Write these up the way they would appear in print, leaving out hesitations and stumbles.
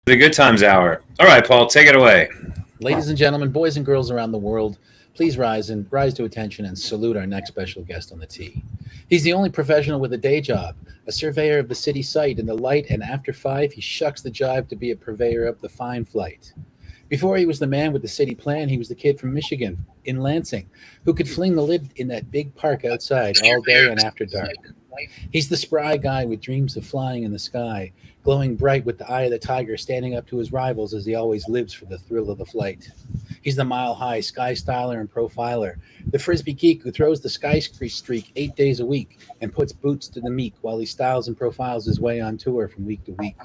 The Good Times Hour. All right, Paul, take it away. Ladies and gentlemen, boys and girls around the world, please rise to attention and salute our next special guest on the tee. He's the only professional with a day job, a surveyor of the city site in the light, and after five, he shucks the jive to be a purveyor of the fine flight. Before he was the man with the city plan, he was the kid from Michigan, in Lansing, who could fling the lid in that big park outside all day and after dark. He's the spry guy with dreams of flying in the sky, glowing bright with the eye of the tiger, standing up to his rivals as he always lives for the thrill of the flight. He's the mile high sky styler and profiler, the frisbee geek who throws the sky streak 8 days a week and puts boots to the meek while he styles and profiles his way on tour from week to week.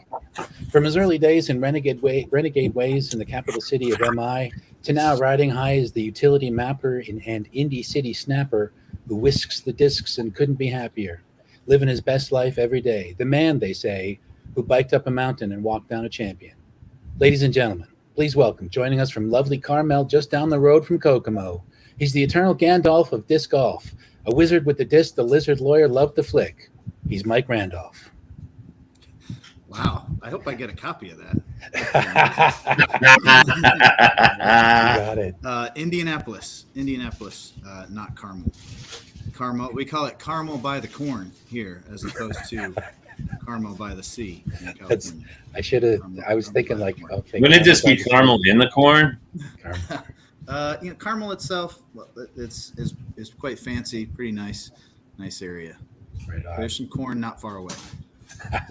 From his early days in renegade ways in the capital city of MI to now riding high as the utility mapper and indie city snapper who whisks the discs and couldn't be happier, living his best life every day. The man, they say, who biked up a mountain and walked down a champion. Ladies and gentlemen, please welcome, joining us from lovely Carmel, just down the road from Kokomo. He's the eternal Gandalf of disc golf, a wizard with the disc the lizard lawyer loved to flick. He's Mike Randolph. Wow. I hope I get a copy of that. You got it. Indianapolis, not Carmel. Carmel, we call it Carmel by the Corn here, as opposed to Carmel by the Sea. I was thinking like, okay. Wouldn't it just be caramel in the corn? Carmel itself, is quite fancy, pretty nice area. Right on. There's some corn not far away.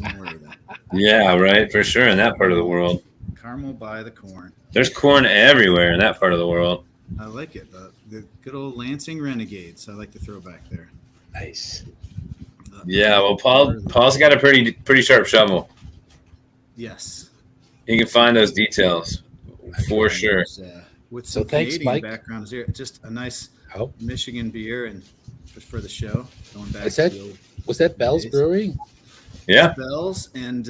Don't worry about it. Yeah, right, for sure, in that part of the world. Carmel by the Corn. There's corn everywhere in that part of the world. I like it. The good old Lansing Renegades. I like the throwback there. Nice. Yeah, well, Paul's got a pretty sharp shovel. Yes. He can find those details for sure. With some thanks, Canadian Mike. backgrounds here, just a nice Michigan beer and for the show. Going back Was that Bell's days. Brewery? Yeah. Bell's, and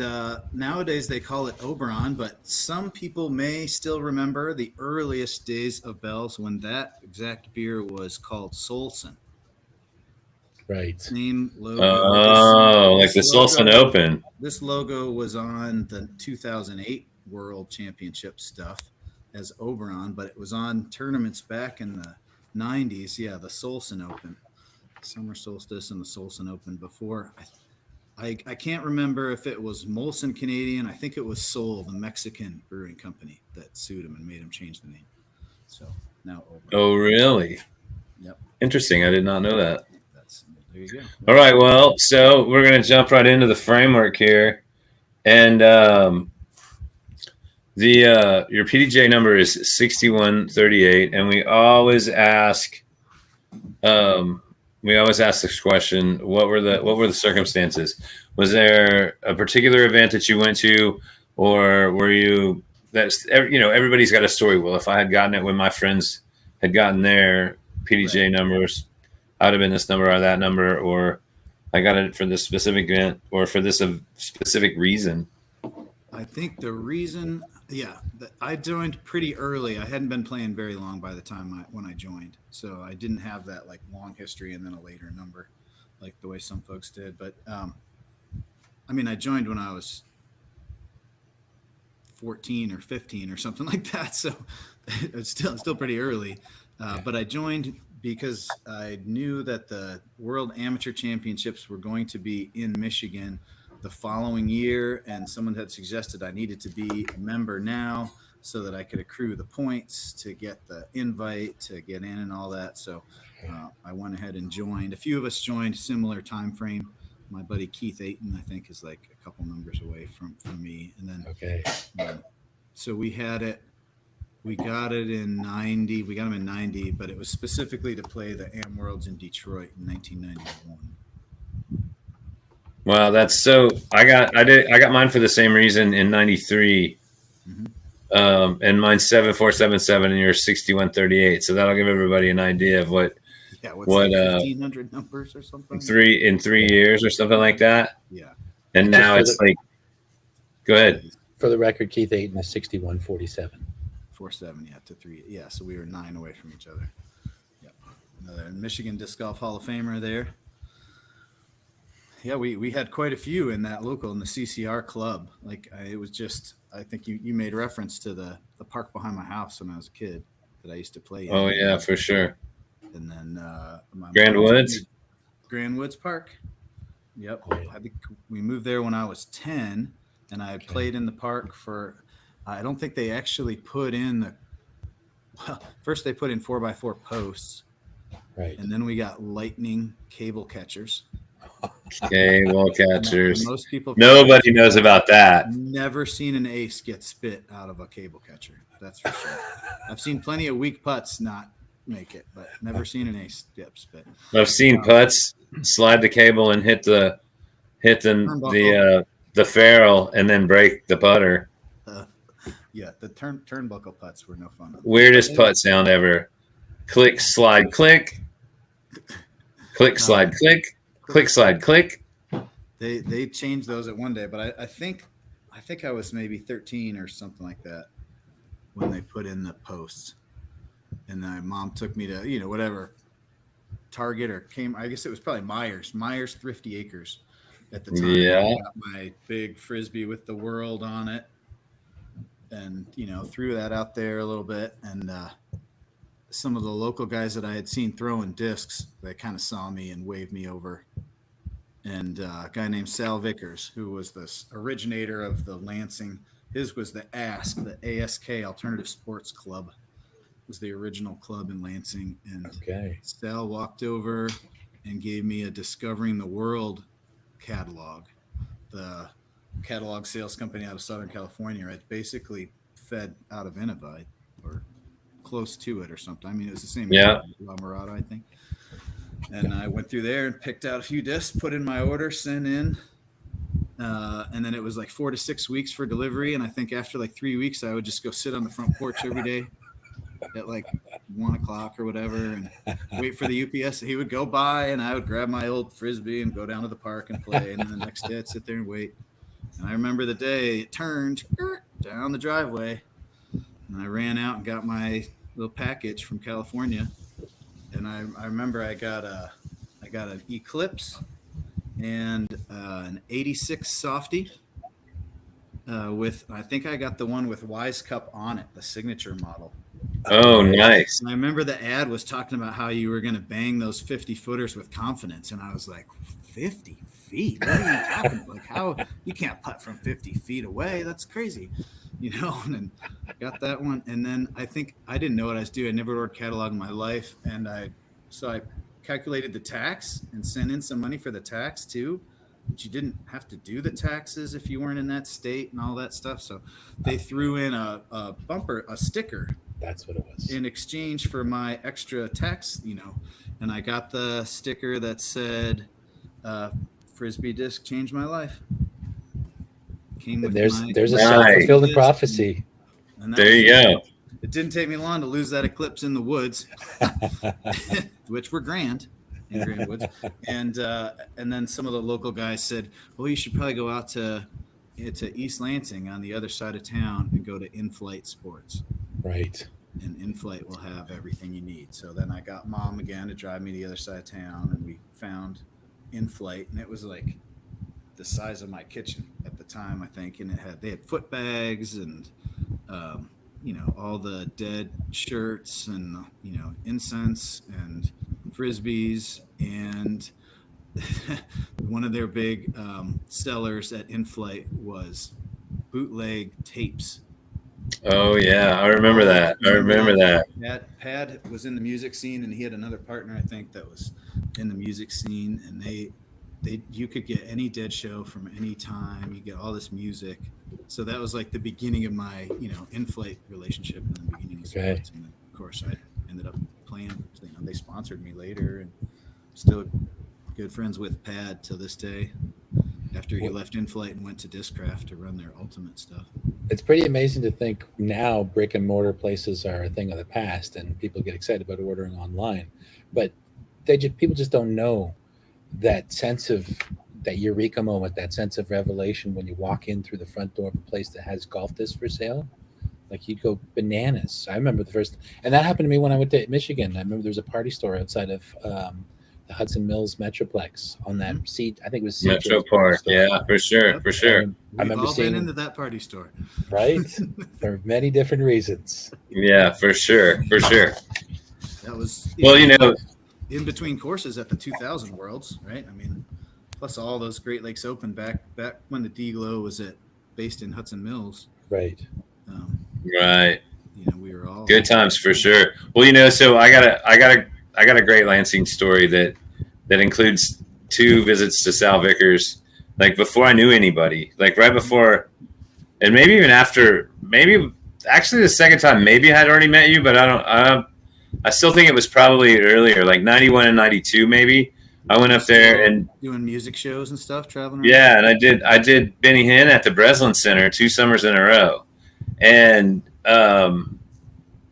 nowadays they call it Oberon, but some people may still remember the earliest days of Bell's when that exact beer was called Solson. Right. Same logo. Like the Solson Open. This logo was on the 2008 World Championship stuff as Oberon, but it was on tournaments back in the 90s. Yeah, the Solson Open, Summer Solstice, and the Solson Open before. I can't remember if it was Molson Canadian. I think it was Sol, the Mexican brewing company, that sued him and made him change the name. So now Oberon. Oh, really? Yep. Interesting. I did not know that. There you go. All right. Well, so we're going to jump right into the framework here. And your PDJ number is 6138. And we always ask this question: What were the circumstances? Was there a particular event that you went to, or were you? Everybody's got a story. Well, if I had gotten it when my friends had gotten their PDJ numbers, I'd have been this number or that number, or I got it for this specific event or for this specific reason. I think the reason, I joined pretty early. I hadn't been playing very long by the time when I joined, so I didn't have that like long history and then a later number, like the way some folks did. But I joined when I was 14 or 15 or something like that, so it's still pretty early. But I joined because I knew that the World Amateur Championships were going to be in Michigan the following year, and someone had suggested I needed to be a member now so that I could accrue the points to get the invite to get in and all that. So I went ahead and joined. A few of us joined similar time frame. My buddy Keith Ayton, I think, is like a couple numbers away from me. And then so we had it. We got it in 90. We got them in 90, but it was specifically to play the Am Worlds in Detroit in 1991. Wow, that's so. I got mine for the same reason in '93, and mine's 7477, and yours 6138. So that'll give everybody an idea of what 1,500 numbers or something. 3 years or something like that. Yeah, and now it's like. Go ahead. For the record, Keith Ayton is 6147. 47, to 3. Yeah, so we were 9 away from each other. Yep. Another Michigan Disc Golf Hall of Famer there. Yeah, we had quite a few in that local in the CCR club. Like it was just, I think you made reference to the park behind my house when I was a kid that I used to play Oh in, yeah, for sure. and then my Grand mom took me Woods. to Grand Woods Park. Yep, Oh, yeah. I think we moved there when I was 10, and I Okay. played in the park for. I don't think they actually put in the. Well, first they put in 4x4 posts, Right. and then we got lightning cable catchers. Cable And catchers. most people probably Nobody knows about that. never seen an ace get spit out of a cable catcher. That's for sure. I've seen plenty of weak putts not make it, but never seen an ace get spit. I've seen Um, putts slide the cable and hit Turnbuckle. the ferrule and then break the putter. Uh, yeah, the turnbuckle putts were no fun. But Weirdest putt sound ever. Click, slide, click. Click, slide, click. Click, slide, click. they changed those at one day, but I think I was maybe 13 or something like that when they put in the posts, and my mom took me to whatever Target or came. I guess it was probably Myers Thrifty Acres at the time. And I Yeah. got my big frisbee with the world on it, and threw that out there a little bit. And some of the local guys that I had seen throwing discs, they kind of saw me and waved me over. And a guy named Sal Vickers, who was the originator of the Lansing. His was the ASK Alternative Sports Club. Was the original club in Lansing, and Okay. Sal walked over and gave me a Discovering the World catalog, the catalog sales company out of Southern California. Right, basically fed out of Innovi or close to it or something. I mean, it was the same Yeah. La Mirada, I think. And I went through there and picked out a few discs, put in my order, sent in. And then it was like 4 to 6 weeks for delivery. And I think after like 3 weeks, I would just go sit on the front porch every day at like 1 o'clock or whatever and wait for the UPS. He would go by and I would grab my old frisbee and go down to the park and play. And then the next day I'd sit there and wait. And I remember the day it turned down the driveway, and I ran out and got my little package from California. And I remember I got an Eclipse and an '86 Softy. With I think I got the one with Wise Cup on it, the signature model. Oh, nice. And I remember the ad was talking about how you were going to bang those 50 footers with confidence, and I was like, 50 feet? What are you talking about? Like, how you can't putt from 50 feet away? That's crazy, And then got that one, and then I think I didn't know what I was doing. I never ordered catalog in my life, and I calculated the tax and sent in some money for the tax too. But you didn't have to do the taxes if you weren't in that state and all that stuff. So they threw in a sticker. That's what it was. In exchange for my extra tax, and I got the sticker that said, "Frisbee disc changed my life." Came with There's a Nice. self-fulfilling prophecy. And There you go. It didn't take me long to lose that Eclipse in the woods, which were grand in Grand Woods, and then some of the local guys said, "Well, you should probably go out to East Lansing on the other side of town and go to In-Flight Sports." Right. And In-Flight will have everything you need. So then I got Mom again to drive me to the other side of town, and we found In-Flight, and it was like the size of my kitchen at the time, I think, and they had foot bags and all the dead shirts and incense and frisbees, and one of their big sellers at In-Flight was bootleg tapes. Oh yeah, I remember that. Pad was in the music scene, and he had another partner, I think, that was in the music scene, and you could get any Dead show from any time. You get all this music. So that was like the beginning of my, In-Flight relationship in the beginning of sports. And then, of course, I ended up playing. They sponsored me later, and still good friends with Pad to this day. After he left In-Flight and went to Discraft to run their ultimate stuff. It's pretty amazing to think now brick and mortar places are a thing of the past, and people get excited about ordering online, but people just don't know that sense of that eureka moment, that sense of revelation when you walk in through the front door of a place that has golf discs for sale. Like you'd go bananas. I remember and that happened to me when I went to Michigan. I remember there was a party store outside of the Hudson Mills Metroplex on that seat. I think it was Metro CJ's Park. store. Yeah, for sure, Yep. for sure. I remember all seeing been into that party store. right for many different reasons. Yeah, for sure, for sure. That was Well, you know, in between courses at the 2000 Worlds, right? I mean, plus all those Great Lakes Open back when the D-Glow was based in Hudson Mills. Right. right. You know, we were all Good times for sure. Well, you know, so I got a great Lansing story that includes 2 visits to Sal Vickers, like before I knew anybody, like right before, and maybe even after, maybe actually the second time, maybe I had already met you, but I still think it was probably earlier, like 91 and 92, maybe. I went up there and doing music shows and stuff, traveling around. yeah, and I did Benny Hinn at the Breslin Center 2 summers in a row, and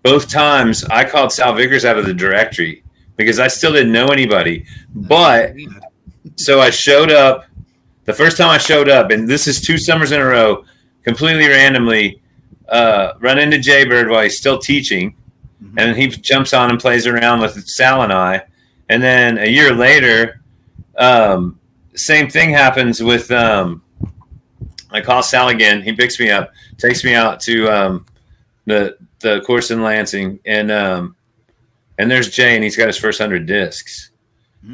both times I called Sal Vickers out of the directory because I still didn't know anybody. But so I showed up the first time I showed up, and this is 2 summers in a row, completely randomly, run into Jaybird while he's still teaching, and he jumps on and plays around with Sal and I. And then a year later, same thing happens with I call Sal again. He picks me up, takes me out to the course in Lansing, and there's Jay, and he's got his first 100 discs.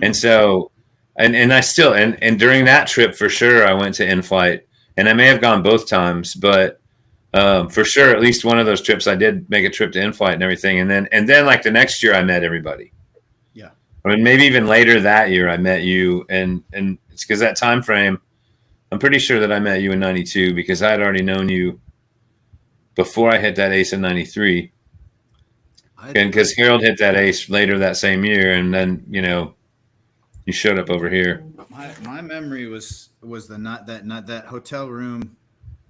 And so, and I still, and during that trip for sure, I went to In-Flight, and I may have gone both times, but for sure, at least one of those trips, I did make a trip to In-Flight and everything. And then like the next year, I met everybody. Yeah. I mean, maybe even later that year, I met you, and it's because that time frame, I'm pretty sure that I met you in 92 because I had already known you before I hit that ace in 93. And because Harold hit that ace later that same year, and then, you know, you showed up over here. My memory was that hotel room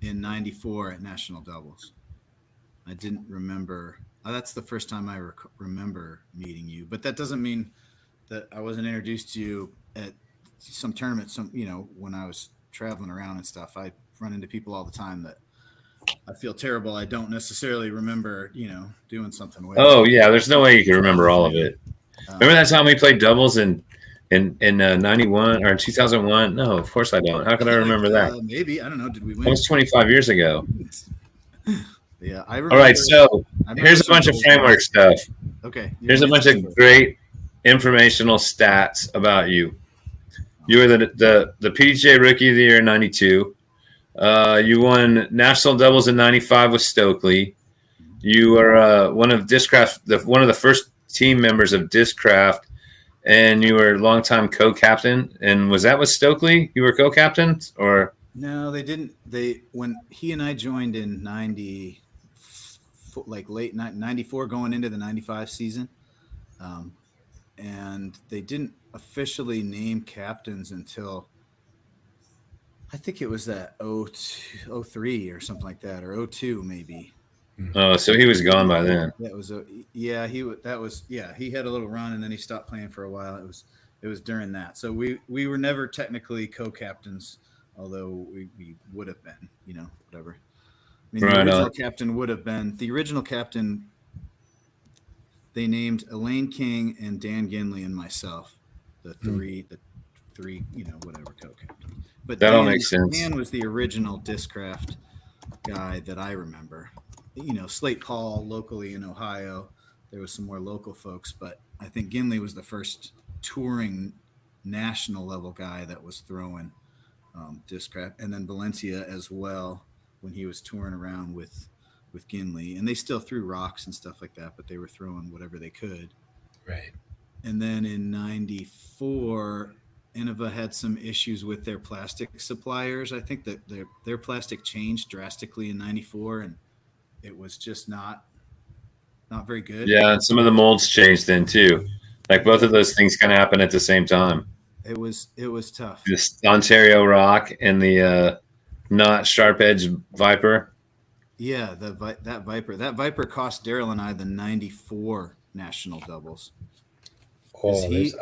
in 94 at National Doubles. I didn't remember. That's the first time I remember meeting you, but that doesn't mean that I wasn't introduced to you at some tournament, when I was traveling around and stuff. I run into people all the time that I feel terrible. I don't necessarily remember, doing something with. Oh yeah, there's no way you can remember all of it. Remember that time we played doubles in 91 or in 2001? No, of course I don't. How could I remember that? Maybe, I don't know. Did we win? Almost 25 years ago. Yeah, I remember. All right, so here's a bunch of framework stuff. Okay. Here's a bunch of great informational stats about you. You were the PGA Rookie of the Year in 92. You won national doubles in 95 with Stokely. You were one of one of the first team members of Discraft, and you were longtime co-captain. And was that with Stokely? You were co-captain, or no? They didn't. When he and I joined in 90, like late 94, going into the 95 season, and they didn't officially name captains until I think it was that 03 or something like that, or 02 maybe. Oh, so he was gone by then. That was he had a little run and then he stopped playing for a while. It was during that. So we were never technically co-captains, although we would have been, whatever. I mean, the original captain would have been the original captain. They named Elaine King and Dan Ginley and myself, the three, whatever co-captain. But that all makes sense. Dan was the original Discraft guy that I remember. Slate Paul locally in Ohio. There was some more local folks, but I think Ginley was the first touring national level guy that was throwing Discraft, and then Valencia as well when he was touring around with Ginley, and they still threw rocks and stuff like that, but they were throwing whatever they could. Right. And then in 94, Innova had some issues with their plastic suppliers. I think that their plastic changed drastically in 94, and it was just not very good. Yeah, and some of the molds changed then too. Like both of those things kind of happened at the same time. It was tough. This Ontario Rock and the not sharp edge Viper. Yeah, that Viper cost Daryl and I the 94 national doubles. Oh, he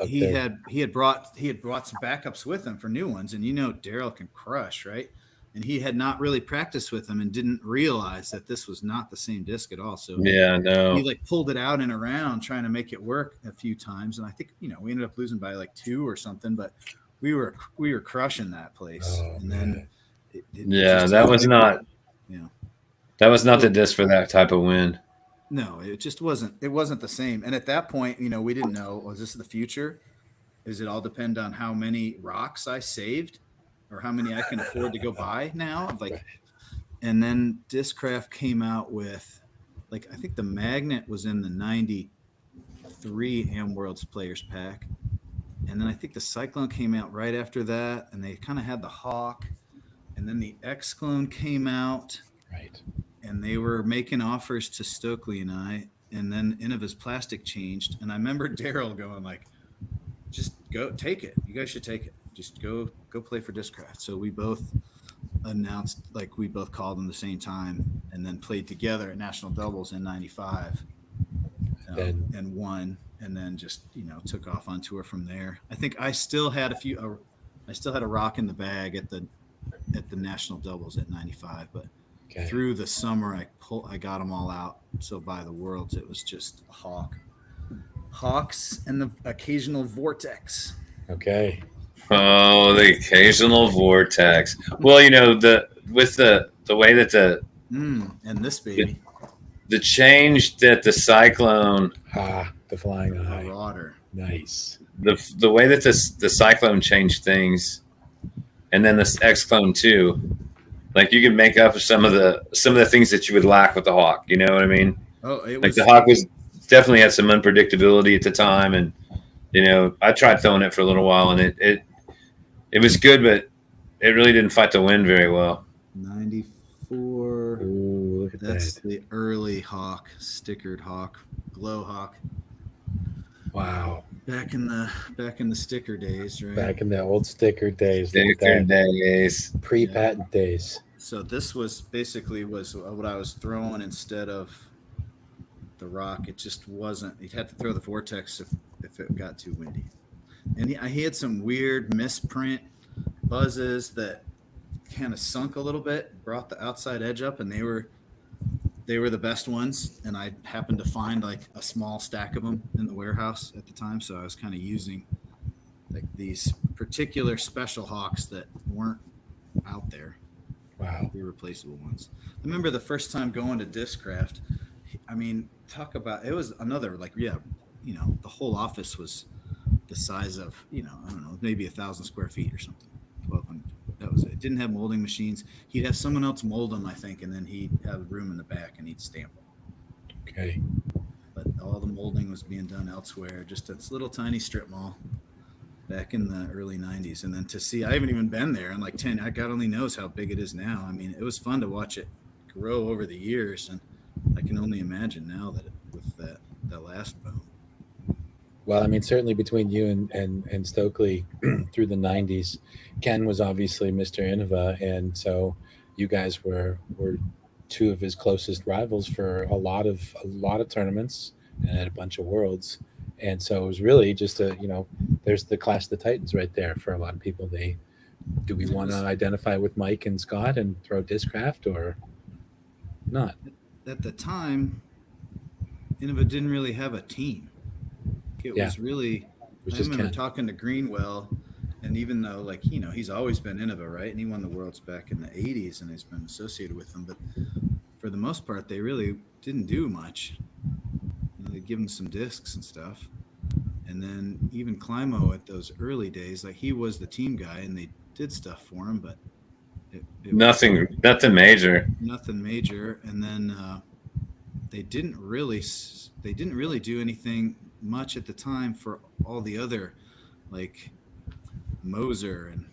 had brought some backups with him for new ones, and Daryl can crush, right? and he had not really practiced with them and didn't realize that this was not the same disc at all. So Yeah, no. he like pulled it out and around trying to make it work a few times. And I think, we ended up losing by like 2 or something, but we were crushing that place. Oh, and man. then That was not that was not the disc for that type of win. No, it just wasn't. It wasn't the same. And at that point, we didn't know, was this the future? Does it all depend on how many rocks I saved or how many I can afford to go buy now? Like, and then Discraft came out with, like, I think the Magnet was in the 93 Am Worlds Players Pack. And then I think the Cyclone came out right after that. And they kind of had the Hawk. And then the X-Clone came out. Right. And they were making offers to Stokely and I. And then Innova's plastic changed. And I remember Daryl going like, just go take it. You guys should take it. Just go play for Discraft. So we both announced, like, we both called them the same time and then played together at national doubles in 95 and won. And then just, took off on tour from there. I think I still had a rock in the bag at the national doubles at 95, but through the summer, I got them all out. So by the Worlds, it was just a Hawks and the occasional Vortex. Okay. Oh, the occasional Vortex. Well, the way that and this baby, the change that the Cyclone, the Flying Eye, Marauder, nice. The way that the Cyclone changed things, and then this X-Clone too. Like, you can make up some of the things that you would lack with the Hawk. You know what I mean? Oh, the Hawk was definitely had some unpredictability at the time, and I tried throwing it for a little while, and it was good, but it really didn't fight the wind very well. 94. Ooh, look at That's that. the early Hawk, stickered Hawk, glow Hawk. Wow. Back in the sticker days, right? Back in the old sticker days. Pre-patent days. So this was basically what I was throwing instead of the rock. It just wasn't. You'd have to throw the Vortex if it got too windy. And he had some weird misprint buzzes that kind of sunk a little bit, brought the outside edge up, and they were the best ones. And I happened to find like a small stack of them in the warehouse at the time, so I was kind of using like these particular special Hawks that weren't out there. Wow. The irreplaceable ones. I remember the first time going to Discraft. I mean, talk about, it was another, like, the whole office was the size of, I don't know, maybe 1,000 square feet or something. 1,200. That was it. It didn't have molding machines. He'd have someone else mold them, I think, and then he'd have room in the back and he'd stamp them. Okay. But all the molding was being done elsewhere, just at this little tiny strip mall back in the early 90s. And then to see, I haven't even been there in like 10, God only knows how big it is now. I mean, it was fun to watch it grow over the years, and I can only imagine now that with that last boom. Well, I mean, certainly between you and Stokely through the 90s, Ken was obviously Mr. Innova, and so you guys were two of his closest rivals for a lot of tournaments and at a bunch of Worlds. And so it was really just there's the Clash of the Titans right there for a lot of people. Do we want to identify with Mike and Scott and throw Discraft or not? At the time, Innova didn't really have a team. It was really, I remember talking to Greenwell, and even though, like, he's always been Innova, right? And he won the Worlds back in the 80s and he's been associated with them. But for the most part, they really didn't do much. They give him some discs and stuff. And then even Climo at those early days, like, he was the team guy and they did stuff for him, but nothing major. Nothing major. And then they didn't really do anything much at the time for all the other, like Moser and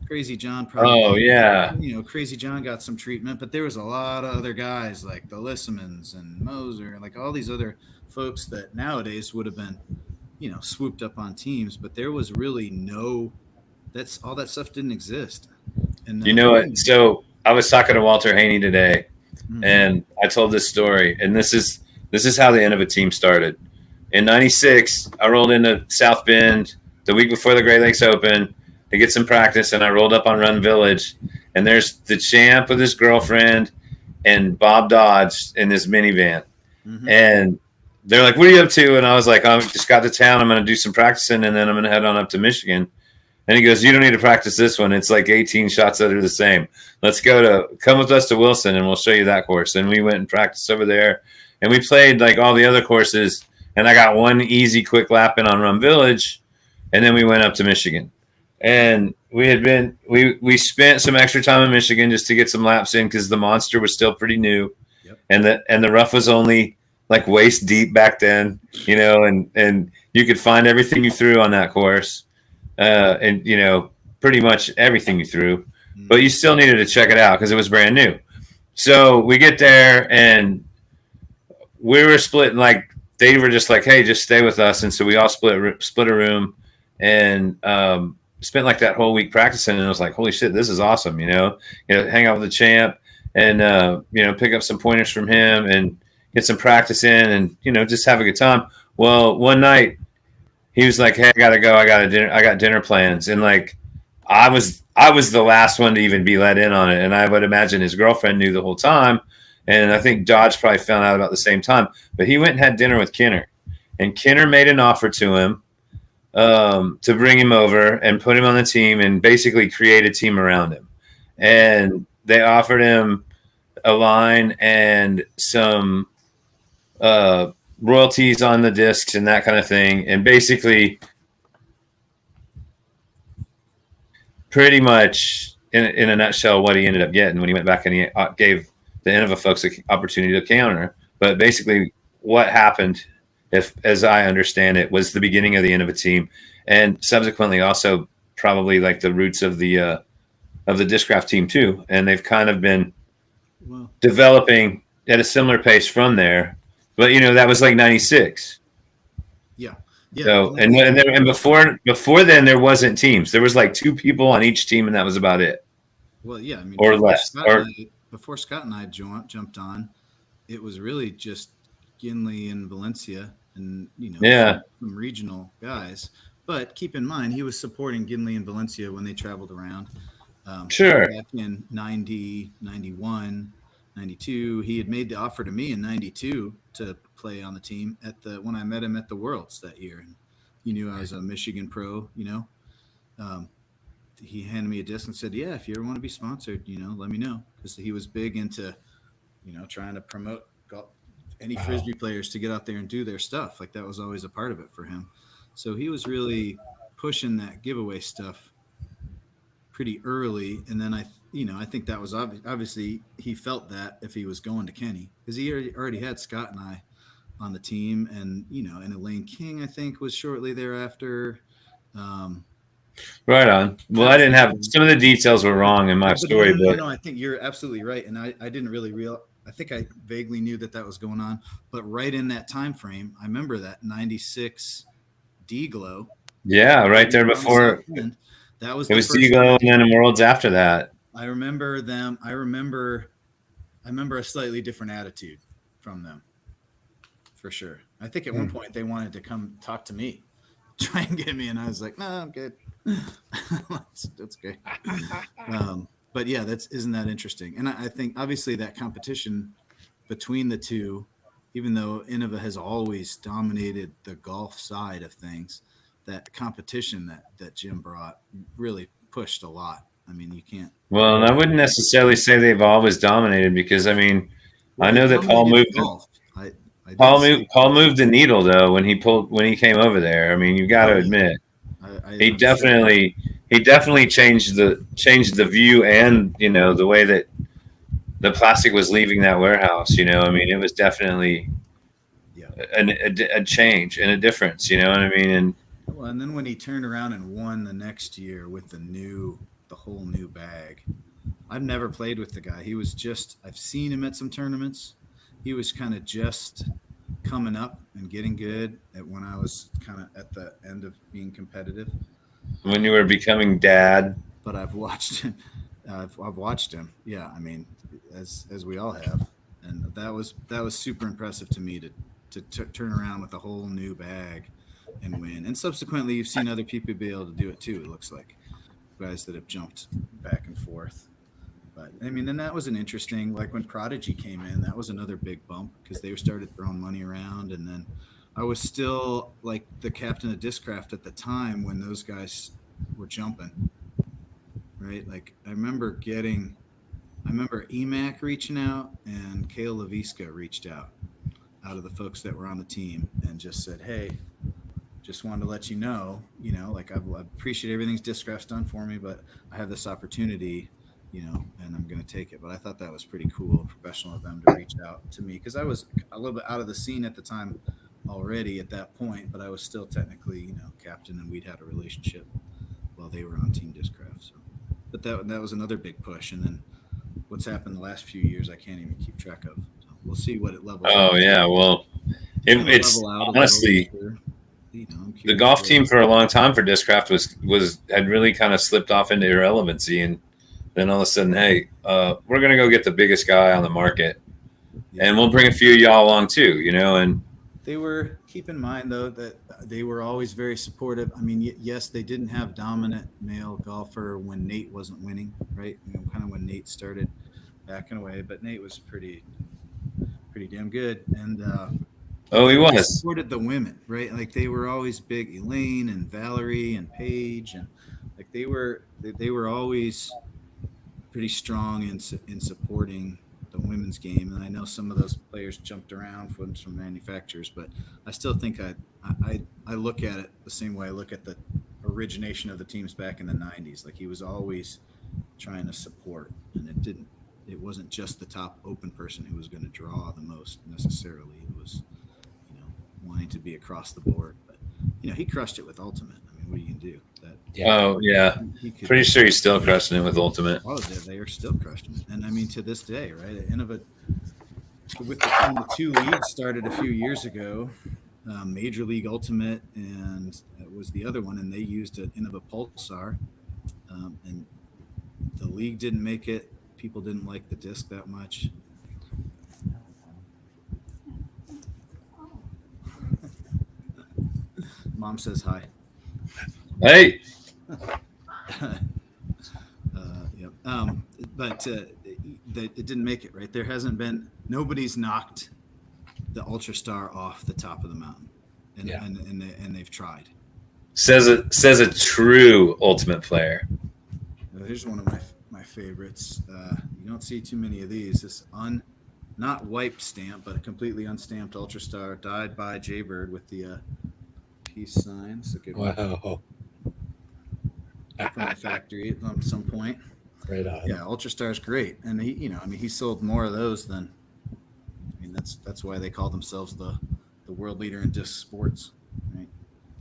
Crazy John. Probably, oh yeah, Crazy John got some treatment, but there was a lot of other guys like the Lissamans and Moser, like all these other folks that nowadays would have been, swooped up on teams. But there was really all that stuff didn't exist. And so I was talking to Walter Haney today, and I told this story, and this is how the Innova team started. In 96, I rolled into South Bend the week before the Great Lakes Open to get some practice, and I rolled up on Run Village, and there's the champ with his girlfriend and Bob Dodge in this minivan. Mm-hmm. And they're like, "What are you up to?" And I was like, "I just got to town. I'm going to do some practicing, and then I'm going to head on up to Michigan." And he goes, "You don't need to practice this one. It's like 18 shots that are the same. Come with us to Wilson, and we'll show you that course." And we went and practiced over there, and we played like all the other courses. And I got one easy, quick lap in on Rum Village, and then we went up to Michigan. And we spent some extra time in Michigan just to get some laps in because the Monster was still pretty new, Yep. and the rough was only like waist deep back then, and you could find everything you threw on that course, and pretty much everything you threw, but you still needed to check it out because it was brand new. So we get there and we were splitting, like they were just like, "Hey, just stay with us," and so we all split a room and spent like that whole week practicing, and I was like, "Holy shit, this is awesome!" Hang out with the champ and pick up some pointers from him and get some practice in, and just have a good time. Well, one night he was like, "Hey, I gotta go. I got dinner plans," and like I was the last one to even be let in on it, and I would imagine his girlfriend knew the whole time, and I think Dodge probably found out about the same time. But he went and had dinner with Kinner, and Kinner made an offer to him to bring him over and put him on the team and basically create a team around him. And they offered him a line and some royalties on the discs and that kind of thing. And basically, pretty much in a nutshell, what he ended up getting when he went back and he gave the Innova folks an opportunity to counter. But basically, what happened, as I understand it, was the beginning of the Innova team, and subsequently also probably like the roots of the Discraft team too. And they've kind of been developing at a similar pace from there. But that was like '96. Yeah. Yeah. So and before then there wasn't teams. There was like 2 people on each team, and that was about it. Well, yeah. I mean, or less. Before Scott and I jumped on, it was really just Ginley and Valencia, and some regional guys. But keep in mind, he was supporting Ginley and Valencia when they traveled around. Sure. Back in 90, 91, 92, he had made the offer to me in 92 to play on the team when I met him at the Worlds that year, and he knew I was a Michigan pro. He handed me a disc and said, "Yeah, if you ever want to be sponsored, let me know," because he was big into trying to promote any Frisbee players to get out there and do their stuff. Like that was always a part of it for him. So he was really pushing that giveaway stuff pretty early. And then I think that was obviously he felt that if he was going to Kenny, because he already had Scott and I on the team, and and Elaine King I think was shortly thereafter. Right on. Well, I didn't have some of the details were wrong in my story, but no, I think you're absolutely right, and I didn't really I think I vaguely knew that was going on, but right in that time frame, I remember that '96 D-Glow. Yeah, right there before. That was it was D-Glow, and then in Worlds after that. I remember them. I remember a slightly different attitude from them, for sure. I think at one point they wanted to come talk to me, try and get me, and I was like, "No, I'm good. that's good." But yeah, isn't that interesting? And I think obviously that competition between the two, even though Innova has always dominated the golf side of things, that competition that Jim brought really pushed a lot. I mean, you can't. Well, and I wouldn't necessarily say they've always dominated, because I mean, I know that Paul moved. Paul moved the needle though when he came over there. I mean, you got to admit, he definitely changed the view and the way that the plastic was leaving that warehouse. I mean, it was definitely a change and a difference. You know what I mean? And then when he turned around and won the next year with the whole new bag, I've never played with the guy. I've seen him at some tournaments. He was kind of just coming up and getting good when I was kind of at the end of being competitive. When you were becoming dad. But I've watched him. I've watched him. Yeah, I mean, as we all have, and that was super impressive to me to turn around with a whole new bag and win. And subsequently, you've seen other people be able to do it too. It looks like guys that have jumped back and forth. But I mean, and that was an interesting, like when Prodigy came in, that was another big bump because they started throwing money around. And then I was still like the captain of Discraft at the time when those guys were jumping, right? Like I remember EMAC reaching out and Kale Laviska reached out of the folks that were on the team and just said, hey, just wanted to let you know, like I appreciate everything's Discraft's done for me, but I have this opportunity, and I'm going to take it. But I thought that was pretty cool, professional of them to reach out to me because I was a little bit out of the scene at the time already at that point, but I was still technically, captain, and we'd had a relationship while they were on Team Discraft. So, but that was another big push, and then what's happened the last few years, I can't even keep track of. So we'll see what it levels. Oh yeah, well, it's honestly. The golf team for a long time for Discraft had really kind of slipped off into irrelevancy, and then all of a sudden, hey, we're gonna go get the biggest guy on the market, and we'll bring a few of y'all along too, and they were, keep in mind though that they were always very supportive. I mean, yes, they didn't have dominant male golfer when Nate wasn't winning, right? Kind of when Nate started backing away, but Nate was pretty damn good, and he was supported the women, right? Like they were always big, Elaine and Valerie and Paige, and like they were always pretty strong in supporting the women's game. And I know some of those players jumped around from some manufacturers, but I still think I look at it the same way I look at the origination of the teams back in the 90s. Like he was always trying to support, and it wasn't just the top open person who was going to draw the most necessarily. It was wanting to be across the board, but he crushed it with Ultimate. I mean, what are you gonna do? Oh yeah, pretty sure he's still crushing it with Ultimate. Oh, they are still crushing it, and I mean to this day, right? With the two leagues started a few years ago, Major League Ultimate, and it was the other one, and they used an Innova Pulsar, and the league didn't make it. People didn't like the disc that much. Mom says hi. Hey. Yep. But it didn't make it, right? There hasn't been, nobody's knocked the Ultra Star off the top of the mountain, and they've tried. Says a true Ultimate player. Here's one of my favorites. You don't see too many of these. This not wiped stamp, but a completely unstamped Ultra Star, dyed by Jaybird with the peace sign. It's a good one. Wow. From the factory at some point. Right on. Yeah, Ultra Star is great, and he sold more of those than. I mean, that's why they call themselves the world leader in disc sports, right?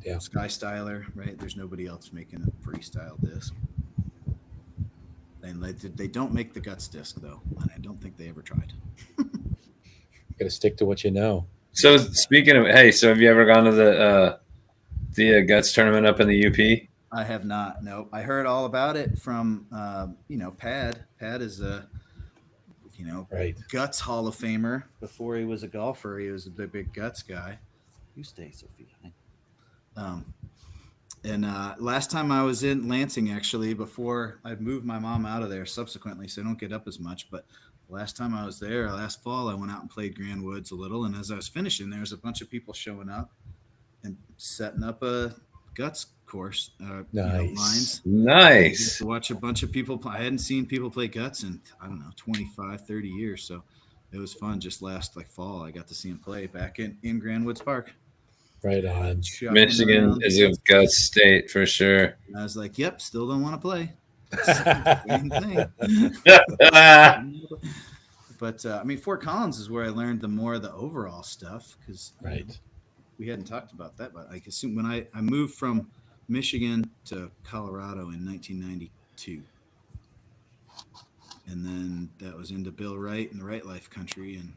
Yeah. Sky Styler, right? There's nobody else making a freestyle disc. And they don't make the guts disc though, and I don't think they ever tried. Got to stick to what you know. So speaking of, hey, so have you ever gone to the guts tournament up in the UP? I have not. No, I heard all about it from Pad. Pad is a right. Guts Hall of Famer. Before he was a golfer, he was a big guts guy. You stay, Sophia. And last time I was in Lansing, actually, before I moved my mom out of there subsequently, so I don't get up as much. But last time I was there, last fall, I went out and played Grand Woods a little. And as I was finishing, there was a bunch of people showing up and setting up a guts course. Nice. Nice. To watch a bunch of people play. I hadn't seen people play guts in, 25, 30 years. So it was fun. Just last fall, I got to see him play back in Grand Woods Park. Right on. Michigan is a guts state for sure. And I was like, yep, still don't want to play. Same thing. But Fort Collins is where I learned the more of the overall stuff because we hadn't talked about that. But when I moved from Michigan to Colorado in 1992, and then that was into Bill Wright and the Right Life country and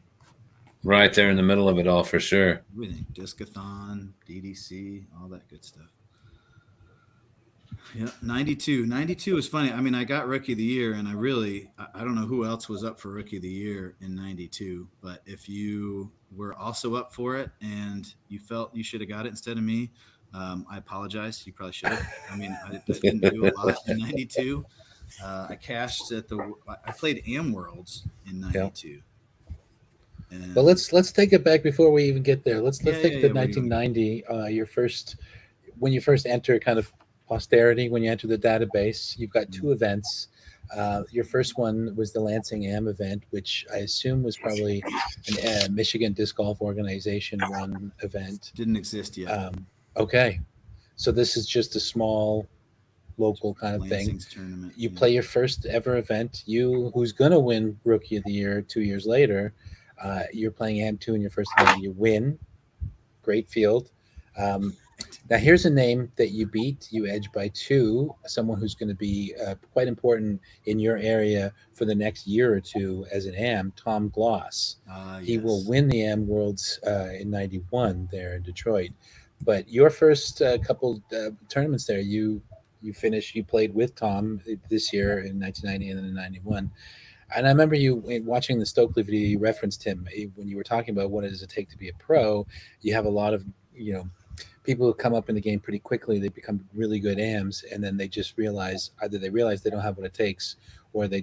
right there in the middle of it all for sure. Everything, Discathon, DDC, all that good stuff. Yeah, 92. 92 was funny. I mean, I got Rookie of the Year, and I don't know who else was up for Rookie of the Year in 92, but if you were also up for it and you felt you should have got it instead of me, I apologize. You probably should have. I mean, I didn't do a lot in 92. I cashed at the. I played Am Worlds in Yeah. '92. And But let's take it back before we even get there. Let's take it to yeah. What do you want? 1990. Your first, when you first enter kind of posterity, when you enter the database, you've got two events. Your first one was the Lansing Am event, which I assume was probably an Michigan Disc Golf Organization run event. Didn't exist yet. Okay, so this is just a small local kind of thing. Lansing's tournament. You play your first ever event. You, who's going to win Rookie of the Year 2 years later, you're playing Am 2 in your first event. You win. Great field. Um, Now, here's a name that you beat. You edge by two, someone who's going to be quite important in your area for the next year or two as an AM, Tom Gloss. He will Yes. win the AM Worlds in 91 there in Detroit. But your first couple tournaments there, you finished, you played with Tom this year in 1990 and then in 91. And I remember you watching the Stokely video, you referenced him when you were talking about what does it take to be a pro. You have a lot of, people who come up in the game pretty quickly. They become really good AMs, and then they just realize either they realize they don't have what it takes, or they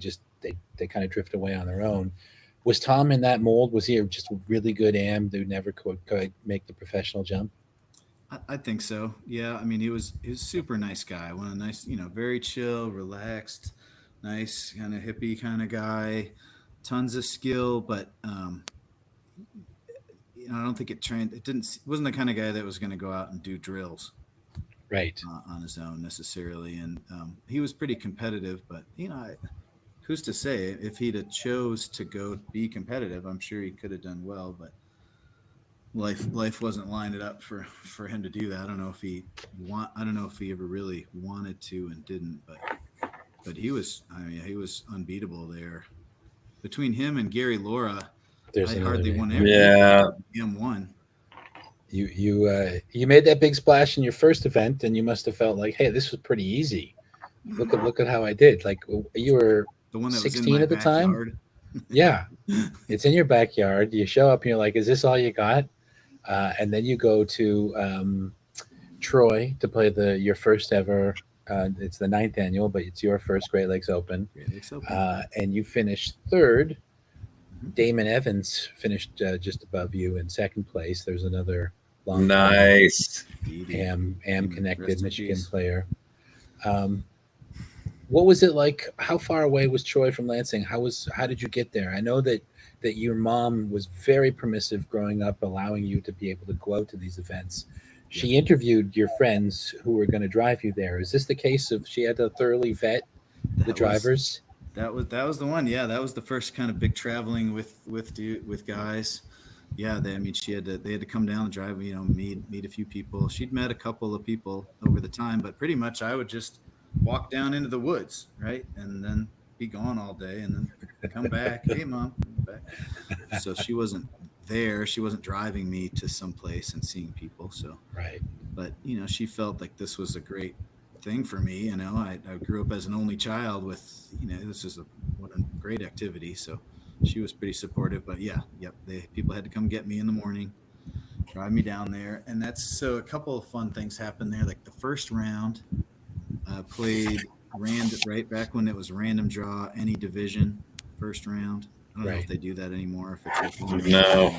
kind of drift away on their own. Was Tom in that mold? Was he just a really good AM who never could make the professional jump? I think so. Yeah. I mean, he was a super nice guy. One of the nice, very chill, relaxed, nice kind of hippie kind of guy. Tons of skill, but I don't think it trained. Wasn't the kind of guy that was going to go out and do drills Right. on his own necessarily. And he was pretty competitive, but who's to say if he'd have chose to go be competitive? I'm sure he could have done well, but life wasn't lined it up for him to do that. I don't know if he ever really wanted to and didn't, but he was. I mean, he was unbeatable there. Between him and Gary Laura, There's I another hardly name. won every Yeah. M1. You made that big splash in your first event, and you must have felt like, hey, this was pretty easy. Look at how I did. Like you were The one that was in 16 my at the time. backyard. Yeah, it's in your backyard. You show up and you're like, is this all you got? And then you go to Troy to play your first ever. It's the ninth annual, but it's your first Great Lakes Open, Great Lakes Open. and you finished third. Mhm. Damon Evans finished just above you in second place. There's another long Nice. AM Rest connected in Michigan peace. player. Um, what was it like? How far away was Troy from Lansing? How did you get there? I know that your mom was very permissive growing up, allowing you to be able to go out to these events. She interviewed your friends who were going to drive you there. Is this the case of she had to thoroughly vet the That was drivers? that was the one. Yeah, that was the first kind of big traveling with guys. Yeah, I mean, they had to come down and drive. Meet a few people. She'd met a couple of people over the time, but pretty much I would just walk down into the woods, right, and then be gone all day, and then come back. Hey, mom, I'm back. So she wasn't there. She wasn't driving me to some place and seeing people. So, Right. but she felt like this was a great thing for me. I grew up as an only child with this is what a great activity. So she was pretty supportive. But yeah, yep, people had to come get me in the morning, drive me down there, and that's so a couple of fun things happened there. Like the first round, played right back when it was random draw any division first round. I don't know if Right. they do that anymore. If it's like No.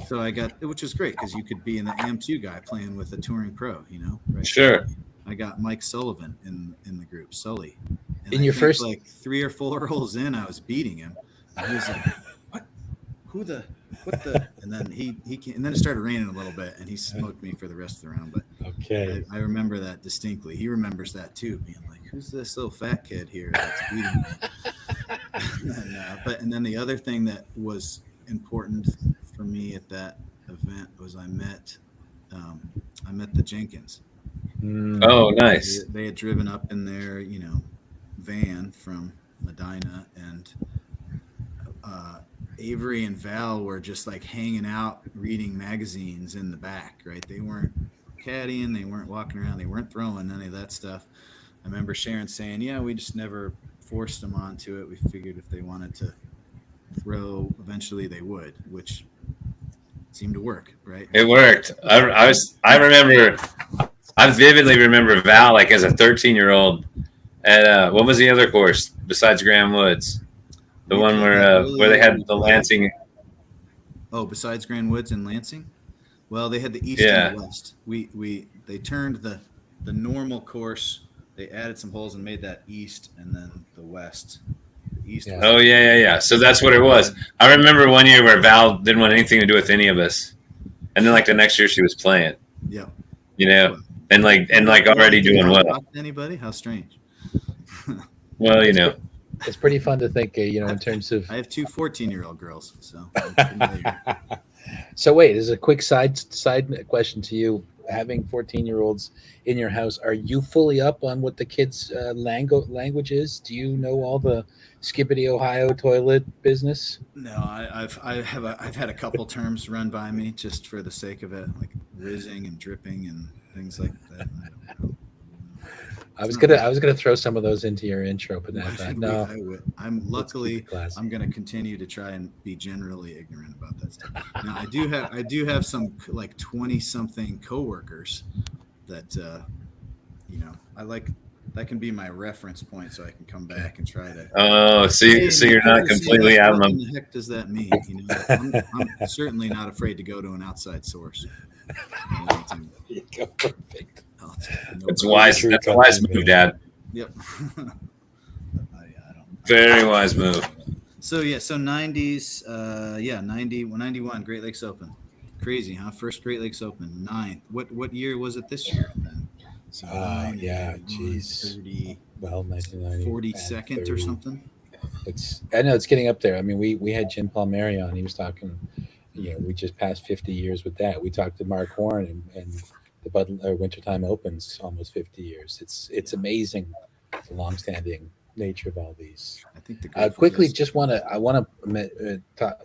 so I got, which was great because you could be in the AM2 guy playing with a touring pro, right? Sure. I got Mike Sullivan in the group, Sully. And In I your think first- like 3 or 4 holes in, I was beating him. And he was like, "What? What the?" And then and then it started raining a little bit, and he smoked me for the rest of the round. But Okay. I remember that distinctly. He remembers that too, being like, "Who's this little fat kid here that's beating me?" And then the other thing that was important for me at that event was I met the Jenkins. Mm, Oh, nice. They had driven up in their van from Medina, and Avery and Val were just like hanging out reading magazines in the back, right? They weren't caddying, they weren't walking around, they weren't throwing any of that stuff. I remember Sharon saying, yeah, we just never forced them onto it. We figured if they wanted to throw, eventually they would, which seemed to work, right? It worked. I vividly remember Val like as a 13-year-old at what was the other course besides Graham Woods? The We one played that where they earlier. had We the played. Lansing. Oh, besides Grand Woods and Lansing. Well, they had the east and the Yeah. west. We they turned the normal course. They added some holes and made that east and then the west. The east was Yeah. Oh like yeah, yeah, yeah. So that's what it was. I remember one year where Val didn't want anything to do with any of us, and then like the next year she was playing, yeah. you know, Well, and like you already did doing not well. talk to anybody? How strange. Well, It's it's pretty fun to think, in terms of. I have two 14-year-old girls, so I'm familiar. So wait, this is a quick side question to you. Having 14-year-olds in your house, are you fully up on what the kids' language is? Do you know all the Skippity Ohio toilet business? No, I've had a couple terms run by me just for the sake of it, like whizzing and dripping and things like that. I don't know. I It's was not gonna really. I was gonna throw some of those into your intro, but then I thought, no, I'm let's keep luckily it classy. I'm going to continue to try and be generally ignorant about that stuff. Now I do have some like 20 something coworkers that I like that can be my reference point so I can come Okay. back and try to Oh, say so in you're not say like completely out of what in them. the heck does that mean? I'm certainly not afraid to go to an outside source anytime. There you go. Perfect. No It's problem. He's a wise. true That's a wise country move, man. Dad. Yep. I don't Very care. wise move. So yeah, so 90s, yeah, 91 Great Lakes Open. Crazy, huh? First Great Lakes Open, ninth. What year was it this year then? So Yeah, 91, geez. 30, Well, 1990 and 42nd or 30. something. I know it's getting up there. I mean, we had Jim Palmieri on. He was talking. We just passed 50 years with that. We talked to Mark Horn and the Wintertime Opens almost 50 years. It's Yeah, amazing the longstanding nature of all these. I think the Grateful Quickly, Dead. just talk.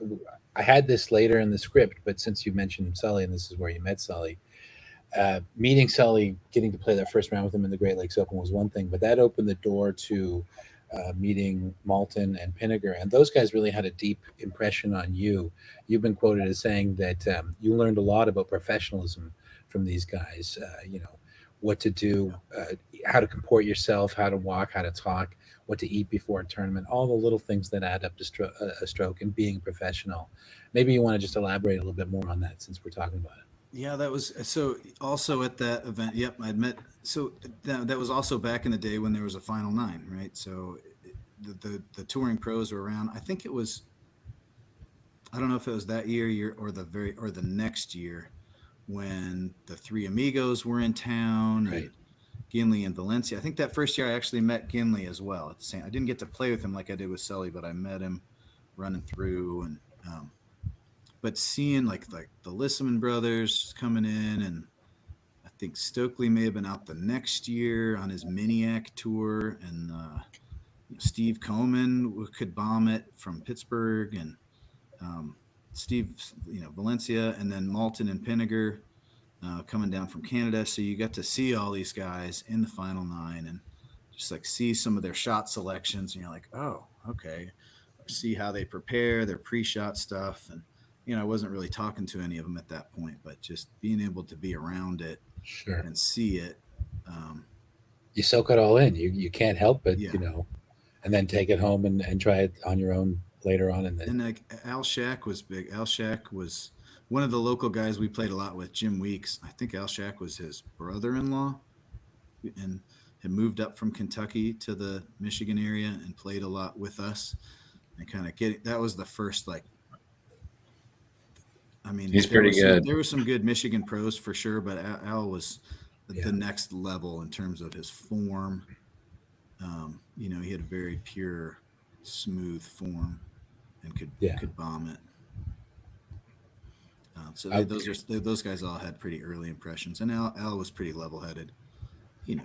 I had this later in the script, but since you mentioned Sully, and this is where you met Sully, meeting Sully, getting to play that first round with him in the Great Lakes Open was one thing, but that opened the door to meeting Malton and Pinniger, and those guys really had a deep impression on you. You've been quoted as saying that you learned a lot about professionalism from these guys. What to do, how to comport yourself, how to walk, how to talk, what to eat before a tournament, all the little things that add up to a stroke and being a professional. Maybe you want to just elaborate a little bit more on that since we're talking about it. Yeah, that was so also at that event. Yep, I'd met. So that was also back in the day when there was a final nine, right? So the touring pros were around. I think it was. I don't know if it was that year or the next year when the three amigos were in town Right. and Ginley and Valencia. I think that first year I actually met Ginley as well. At the same, I didn't get to play with him like I did with Sully, but I met him running through and. But seeing like the Lissaman brothers coming in, and I think Stokely may have been out the next year on his Miniac tour, and Steve Coleman could bomb it from Pittsburgh, and um, Steve, Valencia, and then Malton and Pinniger coming down from Canada. So you got to see all these guys in the final nine and just like see some of their shot selections, and you're like, oh, okay, see how they prepare their pre-shot stuff. And I wasn't really talking to any of them at that point, but just being able to be around it Sure. and see it. um, You soak it all in. You can't help but yeah. and then take it home and try it on your own later on. And then And like Al Shack was big. Al Shack was one of the local guys we played a lot with, Jim Weeks. I think Al Shack was his brother-in-law and had moved up from Kentucky to the Michigan area and played a lot with us, and kind of that was the first, like, I mean, He's pretty good. there was some good Michigan pros for sure, but Al was yeah, the next level in terms of his form. He had a very pure, smooth form and could yeah. could bomb it. So I, those guys all had pretty early impressions, and Al was pretty level headed.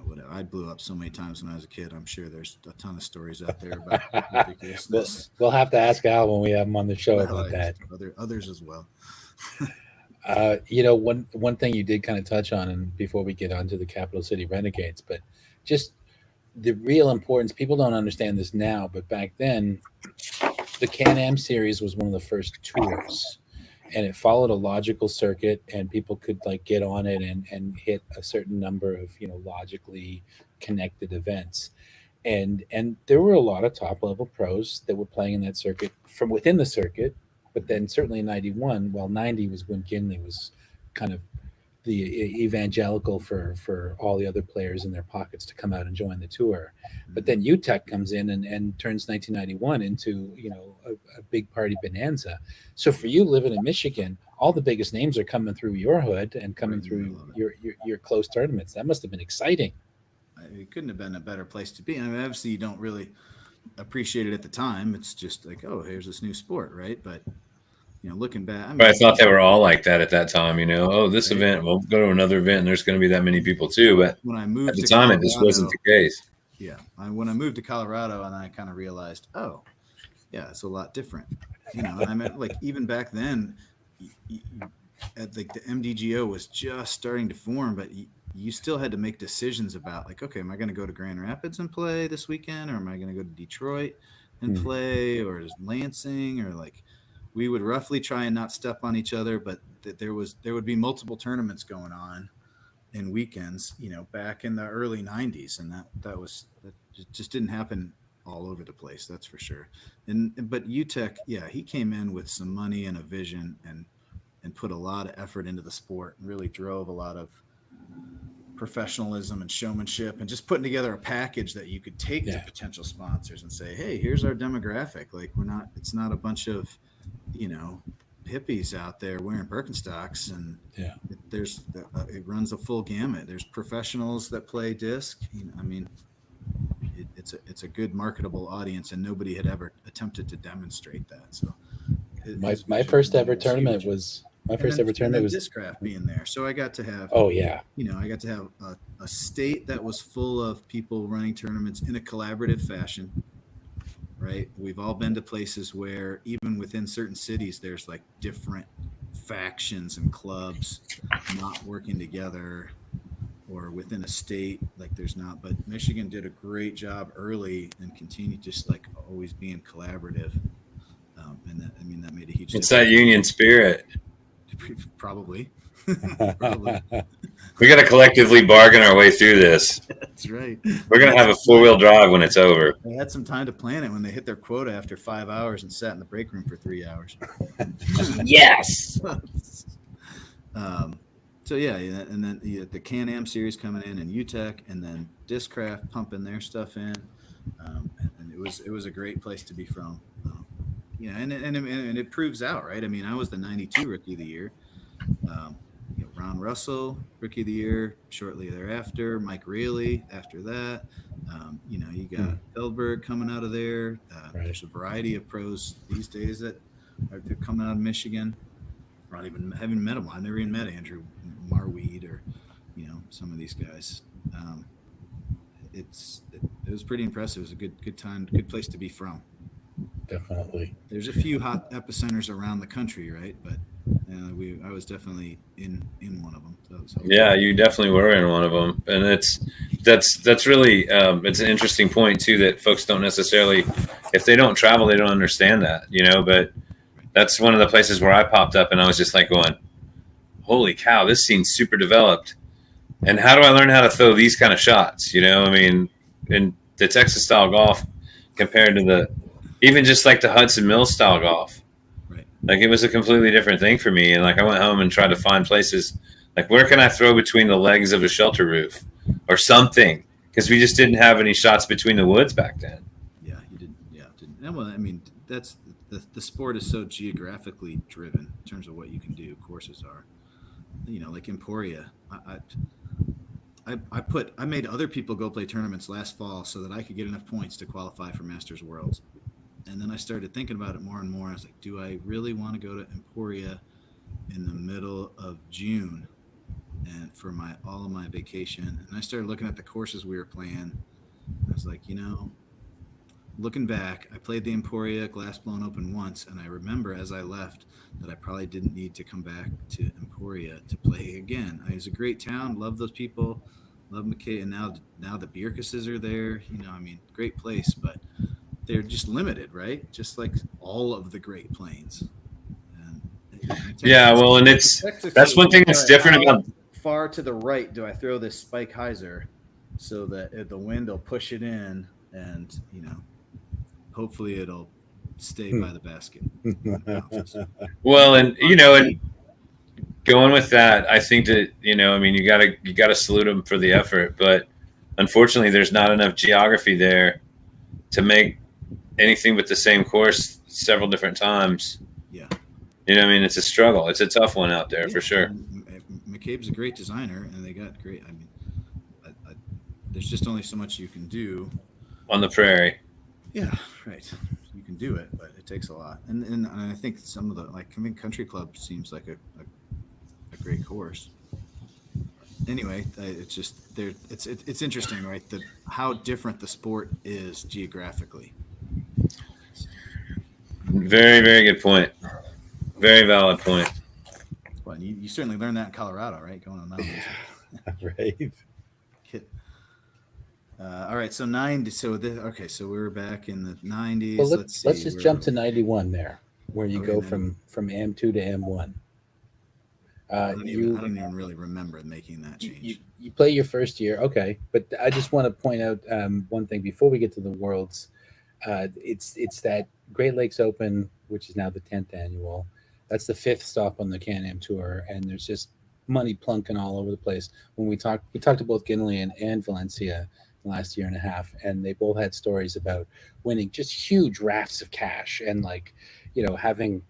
Whatever. I blew up so many times when I was a kid. I'm sure there's a ton of stories out there about we'll, ridiculousness. we'll have to ask Al when we have him on the show Well, about that. others as well. One thing you did kind of touch on, and before we get on to the Capital City Renegades, but just the real importance. People don't understand this now, but back then, the Can-Am series was one of the first tours, and it followed a logical circuit, and people could like get on it and hit a certain number of logically connected events. and there were a lot of top level pros that were playing in that circuit from within the circuit. But then certainly in '91, well, '90 was when Ginley was kind of the evangelical for all the other players in their pockets to come out and join the tour. But then UTEC comes in and turns 1991 into a big party bonanza. So for you living in Michigan, all the biggest names are coming through your hood and coming through your close tournaments. That must have been exciting. It couldn't have been a better place to be. I mean, obviously you don't really appreciate it at the time. It's just like, oh, here's this new sport, right? But looking back, But I thought they were all like that at that time. Oh, this event, we'll go to another event, and there's going to be that many people too. But when I moved at the to time, Colorado, it just wasn't the case. Yeah, when I moved to Colorado, and I kind of realized, oh, yeah, it's a lot different. I mean, like even back then, like the MDGO was just starting to form, but you still had to make decisions about like, okay, am I going to go to Grand Rapids and play this weekend, or am I going to go to Detroit and play, or is Lansing, or like we would roughly try and not step on each other, but there would be multiple tournaments going on in weekends, back in the early 90s, and that just didn't happen all over the place, that's for sure. But UTEC, yeah, he came in with some money and a vision and put a lot of effort into the sport and really drove a lot of professionalism and showmanship and just putting together a package that you could take to potential sponsors and say, hey, here's our demographic. Like it's not a bunch of, hippies out there wearing Birkenstocks, and it runs a full gamut. There's professionals that play disc. I mean, it's a good marketable audience, and nobody had ever attempted to demonstrate that. So my first ever tournament was Discraft being there. So I got to have, I got to have a state that was full of people running tournaments in a collaborative fashion. Right. We've all been to places where even within certain cities, there's like different factions and clubs not working together, or within a state, like there's not. But Michigan did a great job early and continued just like always being collaborative. And that made a huge difference. It's that union spirit. Probably. We got to collectively bargain our way through this. That's right. We're going to have a 4-wheel drive when it's over. They had some time to plan it when they hit their quota after 5 hours and sat in the break room for 3 hours. Yes. So yeah, and then the Can-Am series coming in, and UTEC, and then Discraft pumping their stuff in, and it was a great place to be from. And it proves out, right? I mean, I was the '92 Rookie of the Year. Ron Russell, Rookie of the Year, shortly thereafter. Mike Reilly after that. You got Feldberg coming out of there. There's a variety of pros these days that are coming out of Michigan. I haven't met them. I've never even met Andrew Marweed or some of these guys. It was pretty impressive. It was a good time, good place to be from. Definitely. There's a few hot epicenters around the country, right? But I was definitely in one of them. Yeah, you definitely were in one of them, and that's really it's an interesting point too, that folks don't necessarily, if they don't travel, they don't understand that, But that's one of the places where I popped up, and I was just like going, "Holy cow, this scene's super developed." And how do I learn how to throw these kind of shots? I mean, in the Texas style golf compared to even just like the Hudson Mills style golf. Like it was a completely different thing for me. And like I went home and tried to find places like, where can I throw between the legs of a shelter roof or something? Because we just didn't have any shots between the woods back then. Yeah, you didn't. Yeah, didn't. And well, I mean, that's the sport is so geographically driven in terms of what you can do. Courses are, like Emporia. I made other people go play tournaments last fall so that I could get enough points to qualify for Masters Worlds. And then I started thinking about it more and more. I was like, do I really want to go to Emporia in the middle of June and for all of my vacation? And I started looking at the courses we were playing. I was like, looking back, I played the Emporia Glass Blown Open once, and I remember as I left that I probably didn't need to come back to Emporia to play again. It was a great town. Love those people. Love McKay. And now the Bierkuses are there. Great place, but they're just limited, right? Just like all of the Great Plains. Yeah, well, and that's one thing that's different about. Far to the right do I throw this spike hyzer so that the wind will push it in and hopefully it'll stay by the basket. Well, and going with that, I think that I mean, you gotta salute them for the effort, but unfortunately, there's not enough geography there to make anything but the same course several different times. Yeah. I mean, it's a struggle. It's a tough one out there for sure. McCabe's a great designer, and they got great. I mean, there's just only so much you can do On the prairie. Yeah, right. You can do it, but it takes a lot. And I think some of the country club seems like a great course. Anyway, it's just there. It's interesting, right? How different the sport is geographically. Very, very good point. Very valid point. Well, you certainly learned that in Colorado, right? Going on mountains. Right. All right, so 90. Okay, so we're back in the 90s. Well, let's just jump to 91 there, where you go from M2 to M1. I don't even really remember making that change. You play your first year, okay, but I just want to point out one thing before we get to the Worlds. It's that Great Lakes Open, which is now the 10th annual. That's the 5th stop on the Can-Am Tour, and there's just money plunking all over the place. When we talked to both Ginley and Valencia last year and a half, and they both had stories about winning just huge rafts of cash and having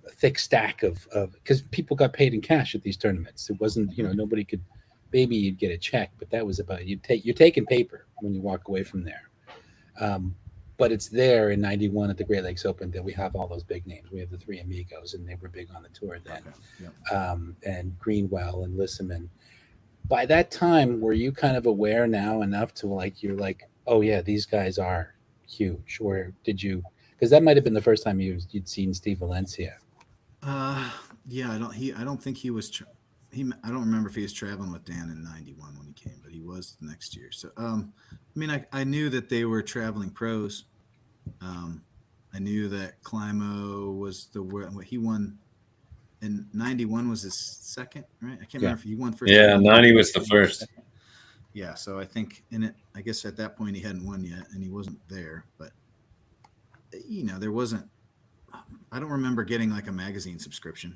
a thick stack of because people got paid in cash at these tournaments. It wasn't nobody could, maybe you'd get a check, but that was about you're taking paper when you walk away from there. But it's there in 91 at the Great Lakes Open that we have all those big names. We have the three amigos, and they were big on the tour then. Okay. Yep. And Greenwell and Lissaman. By that time, were you kind of aware now enough to you're like, oh yeah, these guys are huge? Or did you, because that might have been the first time you'd seen Steve Valencia. Yeah, I don't think he was I don't remember if he was traveling with Dan in 91 when he came, but he was the next year. So I mean, I knew that they were traveling pros. I knew that Climo was what he won in 91 was his second, right? I can't remember if he won first. Yeah, 90 was the first. Yeah, so I think I guess at that point he hadn't won yet, and he wasn't there. But there wasn't. I don't remember getting like a magazine subscription.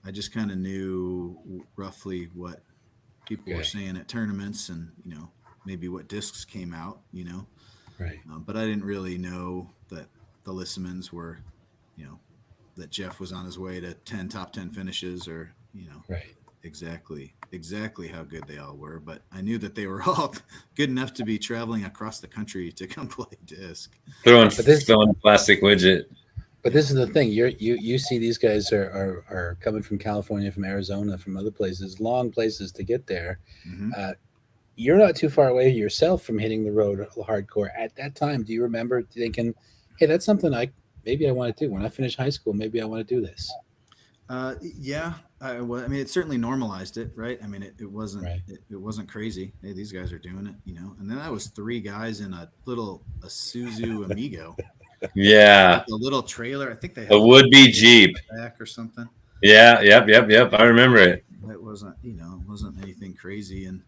I just kind of knew roughly what people were saying at tournaments, and maybe what discs came out. Right. But I didn't really know that the Lissamans were, that Jeff was on his way to top 10 finishes, or right. exactly how good they all were. But I knew that they were all good enough to be traveling across the country to come play disc. Throwing a plastic widget. But this is the thing: you see these guys are coming from California, from Arizona, from other places, long places to get there. Mm-hmm. You're not too far away yourself from hitting the road hardcore at that time. Do you remember thinking, "Hey, that's something maybe I want to do when I finish high school? Maybe I want to do this." Yeah. I mean, it certainly normalized it, right? I mean, it wasn't right. it wasn't crazy. Hey, these guys are doing it, And then I was 3 guys in a Suzu Amigo. Yeah. Like a little trailer. I think they had a would-be Jeep back or something. Yeah. Yep. I remember it. It wasn't, it wasn't anything crazy. And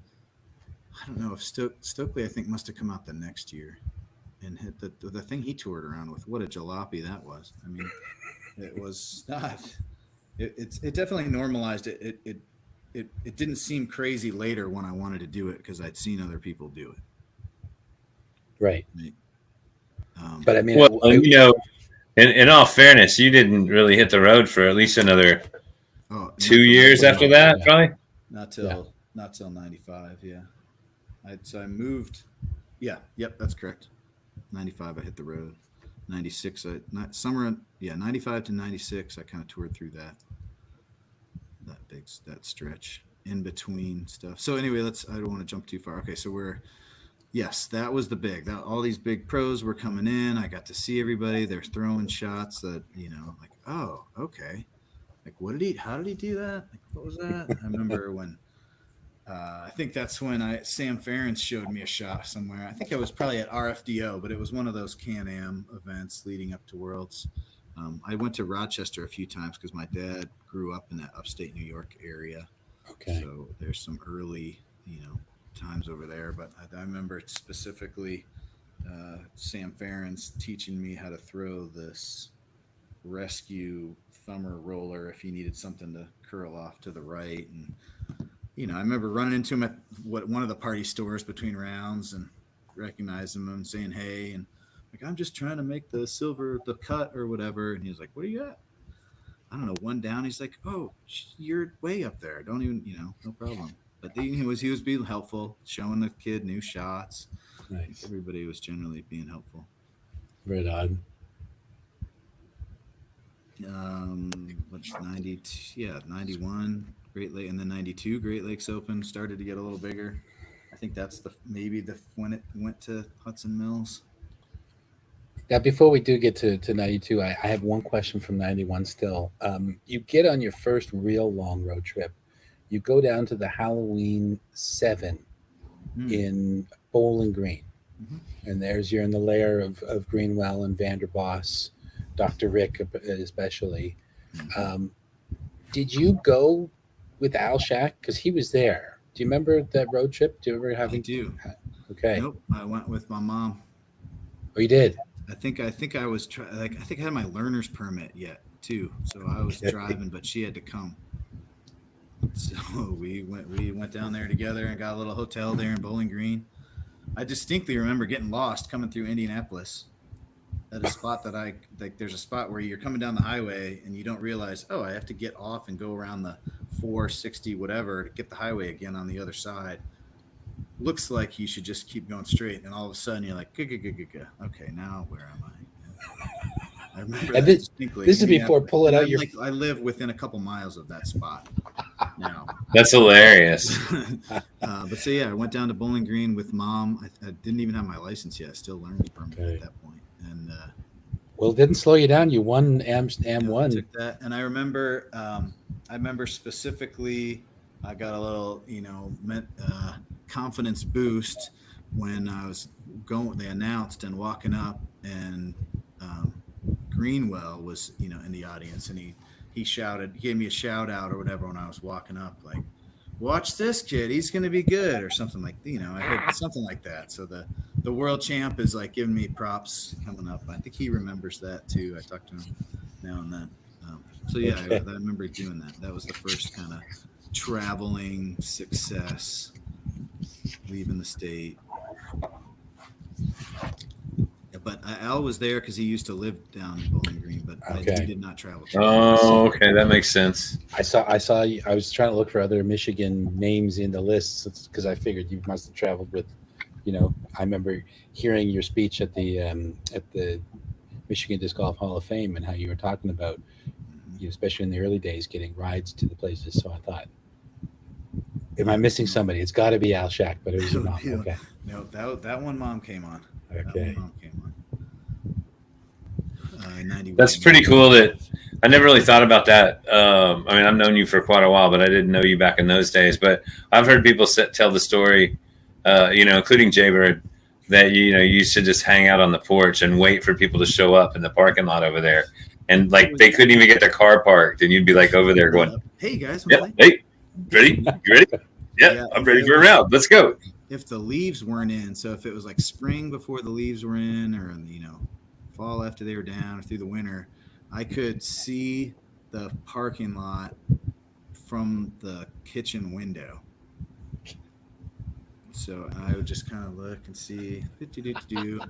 I don't know if Stokely, I think, must have come out the next year and hit the thing he toured around with. What a jalopy that was. I mean, it was not. It definitely normalized it. It didn't seem crazy later when I wanted to do it because I'd seen other people do it. Right. But I mean, well, in all fairness, you didn't really hit the road for at least another 2 years after that, probably. Not till 95. Yeah. So I moved. Yeah. Yep. That's correct. 95. I hit the road. 96. 95 to 96. I kind of toured through that stretch in between stuff. So anyway, I don't want to jump too far. Okay. So yes, that was the big, all these big pros were coming in. I got to see everybody. They're throwing shots that, like, oh, okay. Like, how did he do that? Like, what was that? I remember when, I think that's when Sam Ferentz showed me a shot somewhere. I think it was probably at RFDO, but it was one of those Can-Am events leading up to Worlds. I went to Rochester a few times because my dad grew up in that upstate New York area. Okay. So there's some early, times over there. But I remember specifically Sam Farron's teaching me how to throw this rescue thumber roller if he needed something to curl off to the right. And I remember running into him at one of the party stores between rounds and recognizing him and saying hey, and like, I'm just trying to make the cut or whatever. And he was like, what are you at? I don't know, one down. He's like, oh, you're way up there. Don't even, no problem. But he was being helpful, showing the kid new shots. I think Nice. everybody was generally being helpful. Right on. What 90? Yeah, 91 Great Lake, and then 92 Great Lakes Open started to get a little bigger. I think that's maybe the when it went to Hudson Mills. Now, before we do get to 92, I have one question from 91 still. You get on your first real long road trip. You go down to the Halloween 7 Mm. in Bowling Green. Hmm. And there's you're in the lair of Greenwell and Vanderboss, Dr. Rick especially. Hmm. Um, did you go with Al Shack? Because he was there. Do you remember that road trip? Do you remember I having? do. Okay. Nope. I went with my mom. Oh, you did. I think I was I think I had my learner's permit yet too, so I was Okay. driving, but she had to come. So we went down there together and got a little hotel there in Bowling Green. I distinctly remember getting lost coming through Indianapolis at a spot that I like. There's a spot where you're coming down the highway and you don't realize, oh, I have to get off and go around the 460 whatever to get the highway again on the other side. Looks like you should just keep going straight, and all of a sudden you're like, okay, now where am I? I remember And that distinctly. this is before Indianapolis, pulling and out I'm your. like, I live within a couple miles of that spot now. That's hilarious. But so yeah, I went down to Bowling Green with mom. I didn't even have my license yet. Still learning permit at Okay. that point, and Well, it didn't slow you down. You won Am yeah, I one. took that. And I remember specifically, I got a little, confidence boost when I was going. They announced and walking up, and um, Greenwell was, in the audience, and he shouted, he gave me a shout out or whatever when I was walking up, like, "Watch this kid, he's going to be good," or something like, I heard something like that. So the world champ is like giving me props coming up. I think he remembers that too. I talk to him now and then. So yeah, I Okay. remember doing that. That was the first kind of traveling success, leaving the state. Yeah, but Al was there because he used to live down in Bowling Green, but we Okay. did not travel together. Oh, okay, that makes sense. I was trying to look for other Michigan names in the list because I figured you must have traveled with, I remember hearing your speech at the Michigan Disc Golf Hall of Fame and how you were talking about, Hmm. especially in the early days, getting rides to the places. So I thought, am I Yeah, missing somebody? It's got to be Al Shack, but it was that your would mom. be Okay. no, that one mom came on. That one Okay. mom came on. 91. That's pretty cool. That I never really thought about that. I mean, I've known you for quite a while, but I didn't know you back in those days. But I've heard people tell the story, including Jaybird, that you used to just hang out on the porch and wait for people to show up in the parking lot over there, and It like was, they couldn't even get their car parked, and you'd be like over there pull going, up. Hey guys, want to "Yep, play? hey, ready? You ready? Yeah, Yeah, I'm ready for a round. Let's go." if the leaves weren't in, so if it was like spring before the leaves were in, or fall after they were down, or through the winter, I could see the parking lot from the kitchen window. So I would just kind of look and see. Do.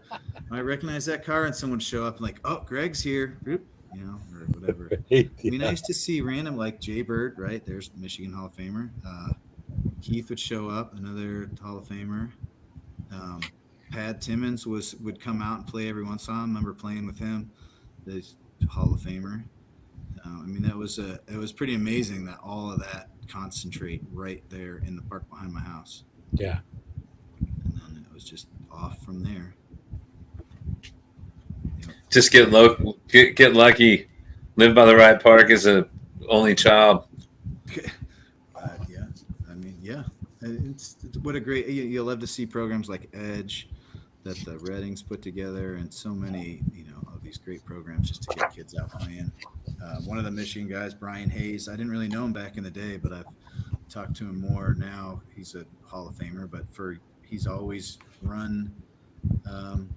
I recognize that car, and someone show up and like, oh, Greg's here, or whatever. I mean, I Yeah. used to see random like Jay Bird, right? There's Michigan Hall of Famer. Keith would show up, another Hall of Famer. Um, Pat Timmons would come out and play every once in a while. I remember playing with him, the Hall of Famer. I mean, it was pretty amazing that all of that concentrate right there in the park behind my house, Yeah. and then it was just off from there. Yep. Just get lucky, live by the right park as a only child. Yeah, I mean, yeah, what a great. You'll love to see programs like Edge that the Reddings put together, and so many, of these great programs just to get kids out playing. One of the Michigan guys, Brian Hayes, I didn't really know him back in the day, but I've talked to him more now. He's a Hall of Famer, but he's always run um,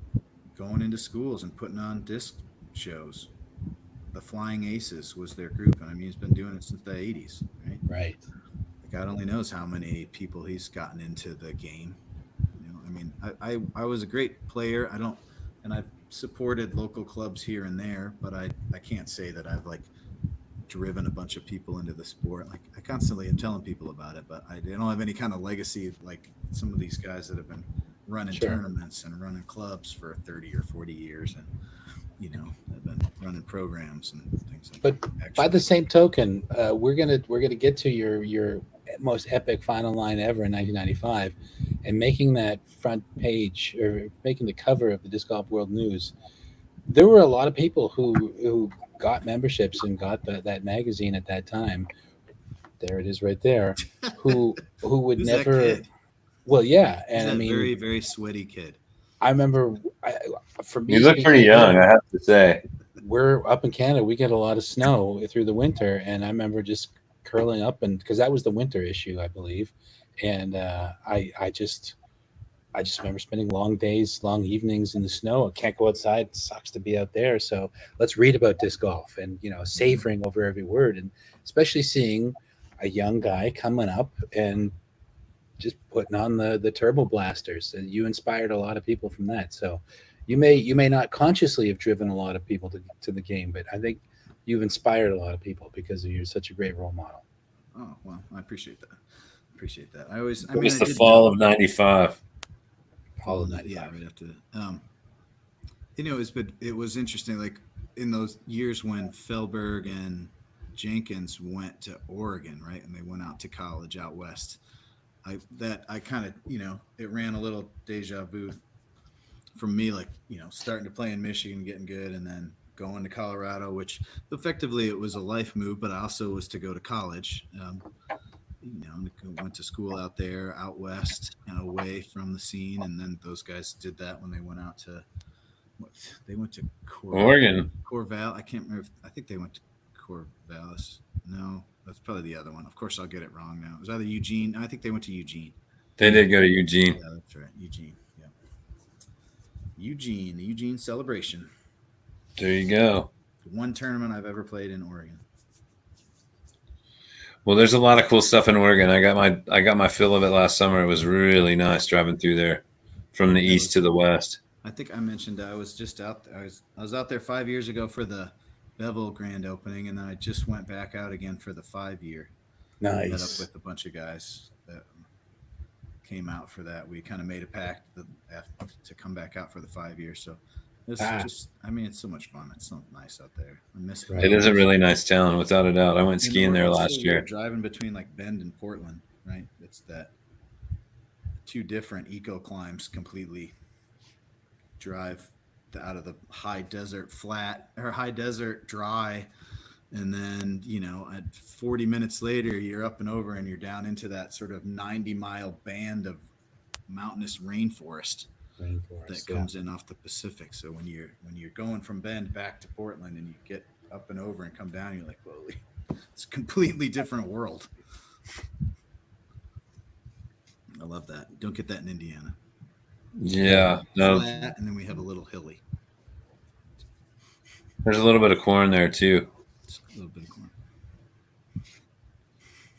going into schools and putting on disc shows. The Flying Aces was their group, and I mean he's been doing it since the '80s, right? Right. Like God only knows how many people he's gotten into the game. I mean, I was a great player. I don't, and I've supported local clubs here and there, but I can't say that I've like driven a bunch of people into the sport. Like I constantly am telling people about it, but I don't have any kind of legacy like some of these guys that have been running Sure. tournaments and running clubs for 30 or 40 years and have been running programs and things like But by the actually. same token, we're gonna get to your most epic final line ever in 1995, and making that front page or making the cover of the Disc Golf World News. There were a lot of people who got memberships and got that magazine at that time. There it is, right there. Who would Who's that never? kid? Well, yeah, Who's and I that mean, very, very sweaty kid? I remember I, for You me look pretty speaking, young, I have to say. we're up in Canada. We get a lot of snow through the winter, and I remember just curling up, and because that was the winter issue, I believe, and I just remember spending long days, long evenings in the snow. I can't go outside; it sucks to be out there. So let's read about disc golf, and Mhm. savoring over every word, and especially seeing a young guy coming up and just putting on the turbo blasters. And you inspired a lot of people from that. So you may not consciously have driven a lot of people to the game, but I think you've inspired a lot of people because you're such a great role model. Oh well, I appreciate that. Appreciate that. I always, I It mean, was I the did fall know of '95. All of falling that, yeah, 95. right after that. It was interesting. Like in those years when Felberg and Jenkins went to Oregon, right, and they went out to college out west. I kind of it ran a little deja vu from me, like starting to play in Michigan, getting good, and then going to Colorado, which effectively it was a life move, but I also was to go to college. Went to school out there, out west, and away from the scene. And then those guys did that when they went out to what they went to Oregon. Corval. I can't remember. I think they went to Corvallis. No, that's probably the other one. Of course, I'll get it wrong now. It was either Eugene. I think they went to Eugene. They did go to Eugene. Yeah, that's right, Eugene. Yeah, Eugene. The Eugene celebration. There you go. One tournament I've ever played in Oregon. Well, there's a lot of cool stuff in Oregon. I got my fill of it last summer. It was really nice driving through there from the That east to was. the west. I think I mentioned I was just out. I was out there 5 years ago for the Bevel grand opening, and then I just went back out again for the 5 year. Met up Nice. with a bunch of guys that came out for that. We kind of made a pact to come back out for the 5 years. So it's Ah, just, I mean, it's so much fun. It's so nice out there. I miss the It right. is a mountains. really nice town, without a doubt. I went In skiing there Oregon's so last weird year. driving between like Bend and Portland, right? It's that two different eco climes completely drive out of the high desert flat or high desert dry, and then at 40 minutes later you're up and over and you're down into that sort of 90-mile band of mountainous rainforest that Rainforest. Yeah. comes in off the Pacific. So when you're going from Bend back to Portland and you get up and over and come down, you're like, holy, it's a completely different world. I love that. You don't get that in Indiana. We have Yeah, no, flat and then we have a little hilly. there's a little bit of corn there too. It's a little bit of corn.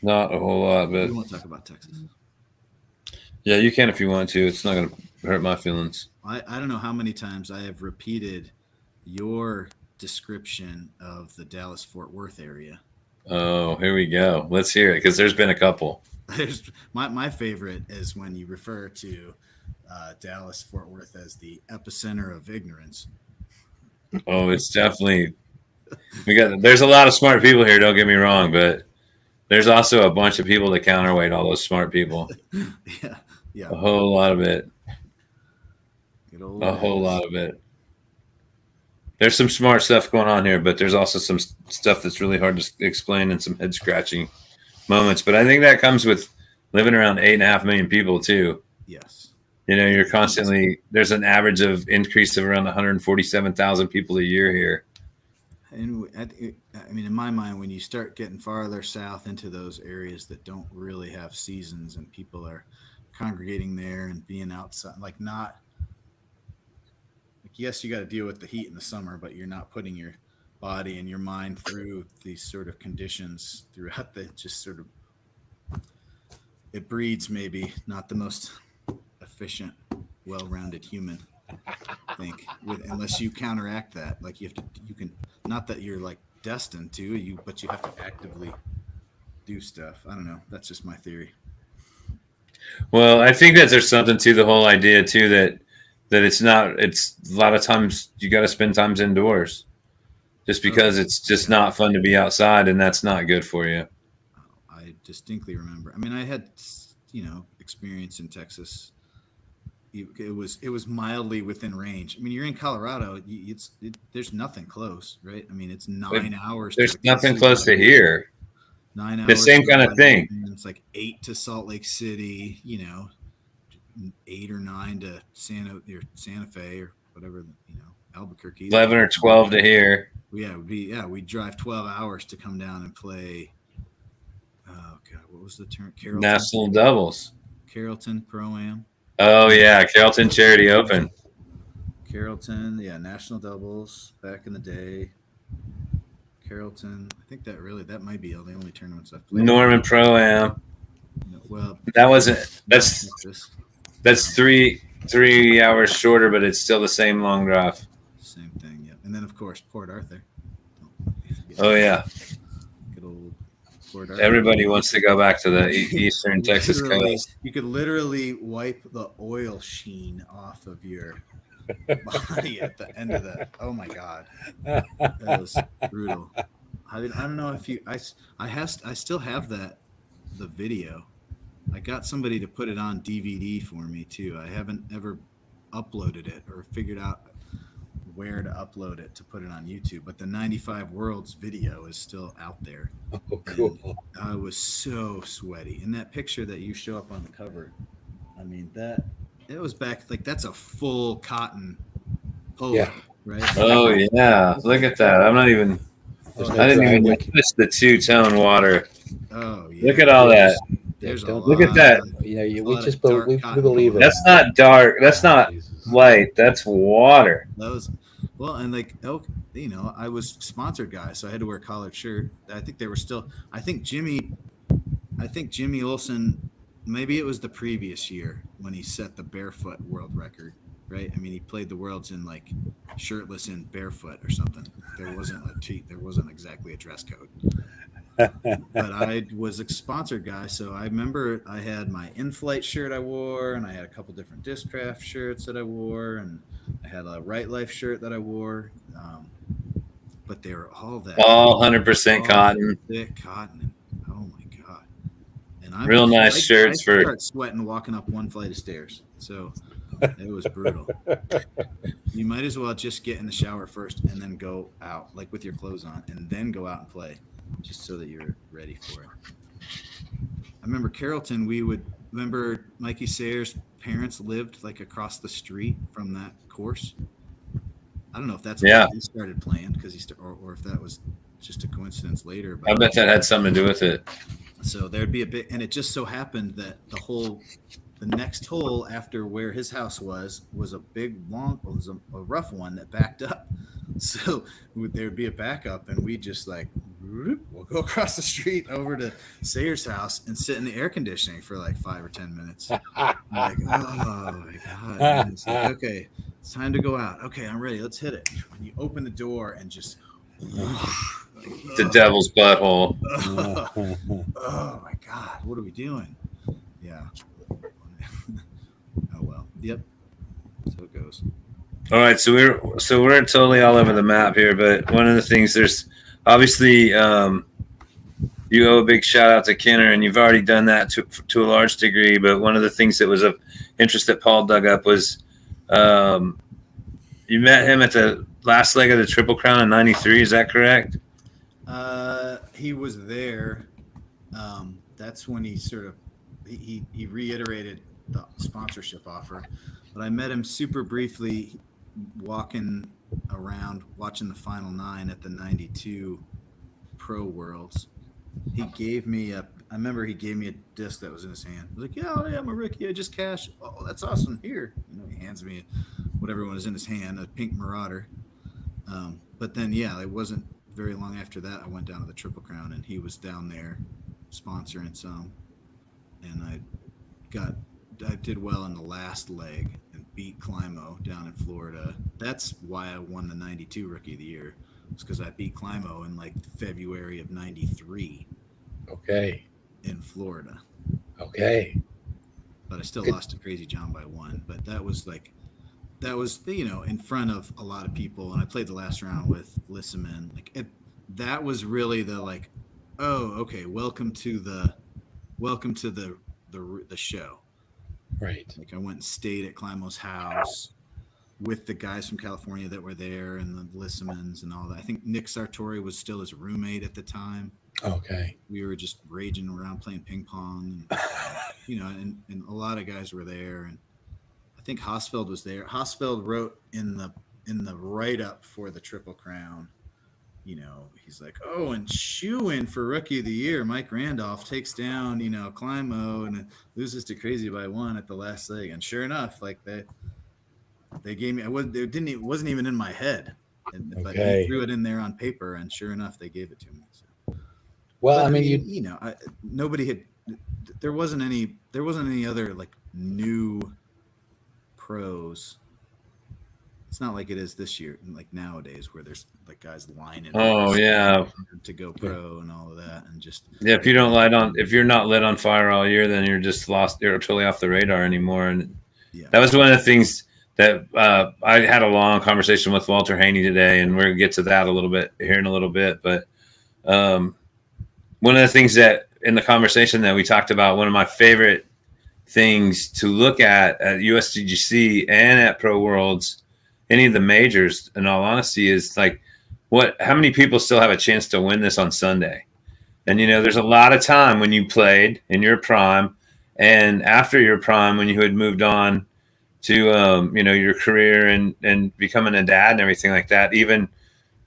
Not a whole lot, We but won't talk about Texas. yeah, you can if you want to. It's not going to hurt my feelings. I don't know how many times I have repeated your description of the Dallas Fort Worth area. Oh, here we go. Let's hear it because there's been a couple. There's my favorite is when you refer to Dallas Fort Worth as the epicenter of ignorance. Oh, it's definitely there's a lot of smart people here, don't get me wrong, but there's also a bunch of people that counterweight all those smart people. Yeah, yeah. A whole lot of it. Good old A whole Dallas. lot of it. There's some smart stuff going on here, but there's also some stuff that's really hard to explain and some head scratching moments. But I think that comes with living around 8.5 million people too. Yes. You're It's nuts. constantly there's an average of increase of around 147,000 people a year here. And I mean, in my mind, when you start getting farther south into those areas that don't really have seasons and people are congregating there and being outside, like not yes, you got to deal with the heat in the summer, but you're not putting your body and your mind through these sort of conditions throughout the just sort of it breeds maybe not the most efficient, well-rounded human. I think with unless you counteract that, like you can not that you're like destined to you, but you have to actively do stuff. I don't know. That's just my theory. Well, I think that there's something to the whole idea too that it's not. It's a lot of times you got to spend times indoors, just because it's just not fun to be outside, and that's not good for you. I distinctly remember. I mean, I had experience in Texas. It was mildly within range. I mean, you're in Colorado. There's nothing close, right? I mean, it's 9 hours to There's the nothing casino. close to here. 9 hours. The same kind of thing. It's like 8 to Salt Lake City. 8 or 9 to Santa Fe or whatever. Albuquerque. 11 or 12 to here. Yeah, we drive 12 hours to come down and play. Oh God, what was the term? National doubles. Carrollton Pro-Am. Oh yeah, Carrollton Charity Open. Carrollton, yeah, national doubles back in the day. Carrollton, I think that might be the only tournaments I've played. Norman Pro-Am. Well, that wasn't. That's 3 hours shorter, but it's still the same long drive. Same thing, yeah. And then of course Port Arthur. Oh yeah. Good old Port Arthur. Everybody wants to go back to the eastern Texas coast. You could literally wipe the oil sheen off of your body at the end of that. Oh my God, that was brutal. I don't know if I still have the video. I got somebody to put it on DVD for me too. I haven't ever uploaded it or figured out where to upload it to put it on YouTube, but the 95 Worlds video is still out there. Oh, cool. And I was so sweaty. And that picture that you show up on the cover, I mean, it was back, like, that's a full cotton polo, Yeah. right? Oh yeah, look at that. I'm not even. I didn't even notice the two-tone water. Oh yeah. Look at all that. There's Look at that. We believe it. That's not dark. That's not light. That's water. Well, and like I was sponsored guy, so I had to wear a collared shirt. I think they were still. I think Jimmy Olsen. Maybe it was the previous year when he set the barefoot world record, right? I mean, he played the worlds in like shirtless and barefoot or something. There wasn't exactly a dress code. But I was a sponsored guy, so I remember I had my in-flight shirt I wore, and I had a couple different Discraft shirts that I wore, and I had a Right Life shirt that I wore. But they were all 100% cotton. Thick cotton. Oh my God! And I'm real nice shirts I for start sweating walking up one flight of stairs. So it was brutal. You might as well just get in the shower first and then go out, like with your clothes on, and then go out and play, just so that you're ready for it. I remember Carrollton. Remember Mikey Sayers' parents lived like across the street from that course. I don't know if that's why he started playing or if that was just a coincidence later. But I bet that had something to do with it. So there'd be a bit, and it just so happened that the next hole after where his house was a rough one that backed up. So there'd be a backup, and we just like we'll go across the street over to Sayers' house and sit in the air conditioning for like 5 or 10 minutes. Like, oh my God! And it's like, okay, it's time to go out. Okay, I'm ready. Let's hit it. When you open the door and just the devil's butthole. Oh my God! What are we doing? Yeah. Oh well. Yep. So it goes. All right, so we're totally all over the map here, but one of the things there's obviously you owe a big shout out to Kenner, and you've already done that to a large degree. But one of the things that was of interest that Paul dug up was you met him at the last leg of the Triple Crown in '93. Is that correct? He was there. That's when he sort of he reiterated the sponsorship offer, but I met him super briefly walking around watching the final 9 at the 92 Pro Worlds. I remember he gave me a disc that was in his hand. I was like, yeah, I'm a rookie. I just cashed. Oh, that's awesome. Here, he hands me whatever was in his hand, a pink Marauder. But then, yeah, it wasn't very long after that I went down to the Triple Crown, and he was down there sponsoring some, and got I did well in the last leg and beat Climo down in Florida. That's why I won the 92 Rookie of the Year. It's because I beat Climo in like February of 93 Okay. in Florida. Okay. But I still Good. lost to Crazy John by one. But that was in front of a lot of people, and I played the last round with Lissaman. That was really the like, oh, okay, welcome to the show. Right. Like I went and stayed at Climo's house with the guys from California that were there and the Lissamans and all that. I think Nick Sartori was still his roommate at the time. Okay. We were just raging around playing ping pong, and, and a lot of guys were there. And I think Hosfeld was there. Hosfeld wrote in the write up for the Triple Crown. He's like, oh, and shoe in for Rookie of the Year, Mike Randolph takes down, Climo and loses to Crazy by one at the last leg. And sure enough, like they gave me, it wasn't even in my head, but he threw it in there on paper, and sure enough, they gave it to me. So. Well, But, I mean, there wasn't any other like new pros. It's not like it is this year, like nowadays, where there's like guys lining Oh yeah, to go pro and all of that, and just yeah. If you're not lit on fire all year, then you're just lost. You're totally off the radar anymore. And that was one of the things that I had a long conversation with Walter Haney today, and we're gonna get to that a little bit here in a little bit. But one of the things that in the conversation that we talked about, one of my favorite things to look at USDGC and at Pro Worlds, any of the majors, in all honesty, is like how many people still have a chance to win this on Sunday? And there's a lot of time when you played in your prime and after your prime when you had moved on to your career and becoming a dad and everything like that. Even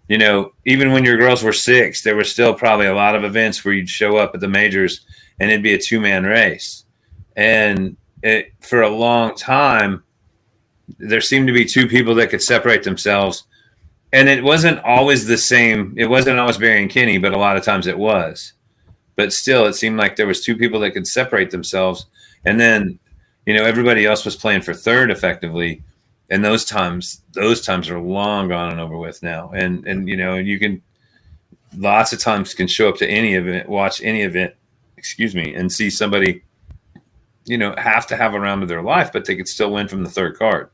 when your girls were 6, there was still probably a lot of events where you'd show up at the majors and it'd be a 2-man race. And for a long time, there seemed to be 2 people that could separate themselves. And it wasn't always the same. It wasn't always Barry and Kenny, but a lot of times it was. But still, it seemed like there was 2 people that could separate themselves. And then, everybody else was playing for third effectively. And those times are long gone and over with now. And you can lots of times can show up to any event, watch any event, and see somebody, have to have a round of their life, but they could still win from the third card.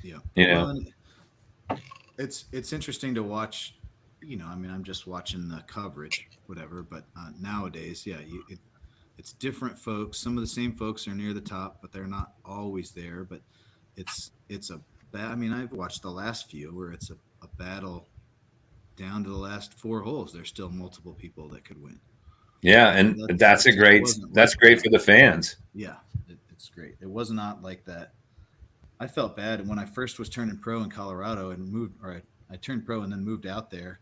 Yeah. Well, it's interesting to watch. I'm just watching the coverage, whatever. But nowadays, it's different folks. Some of the same folks are near the top, but they're not always there. But it's a bad. I've watched the last few where it's a battle down to the last 4 holes. There's still multiple people that could win. Yeah, and that's great for the fans. Yeah, it's great. It was not like that. I felt bad when I first was turning pro in Colorado and I turned pro and then moved out there.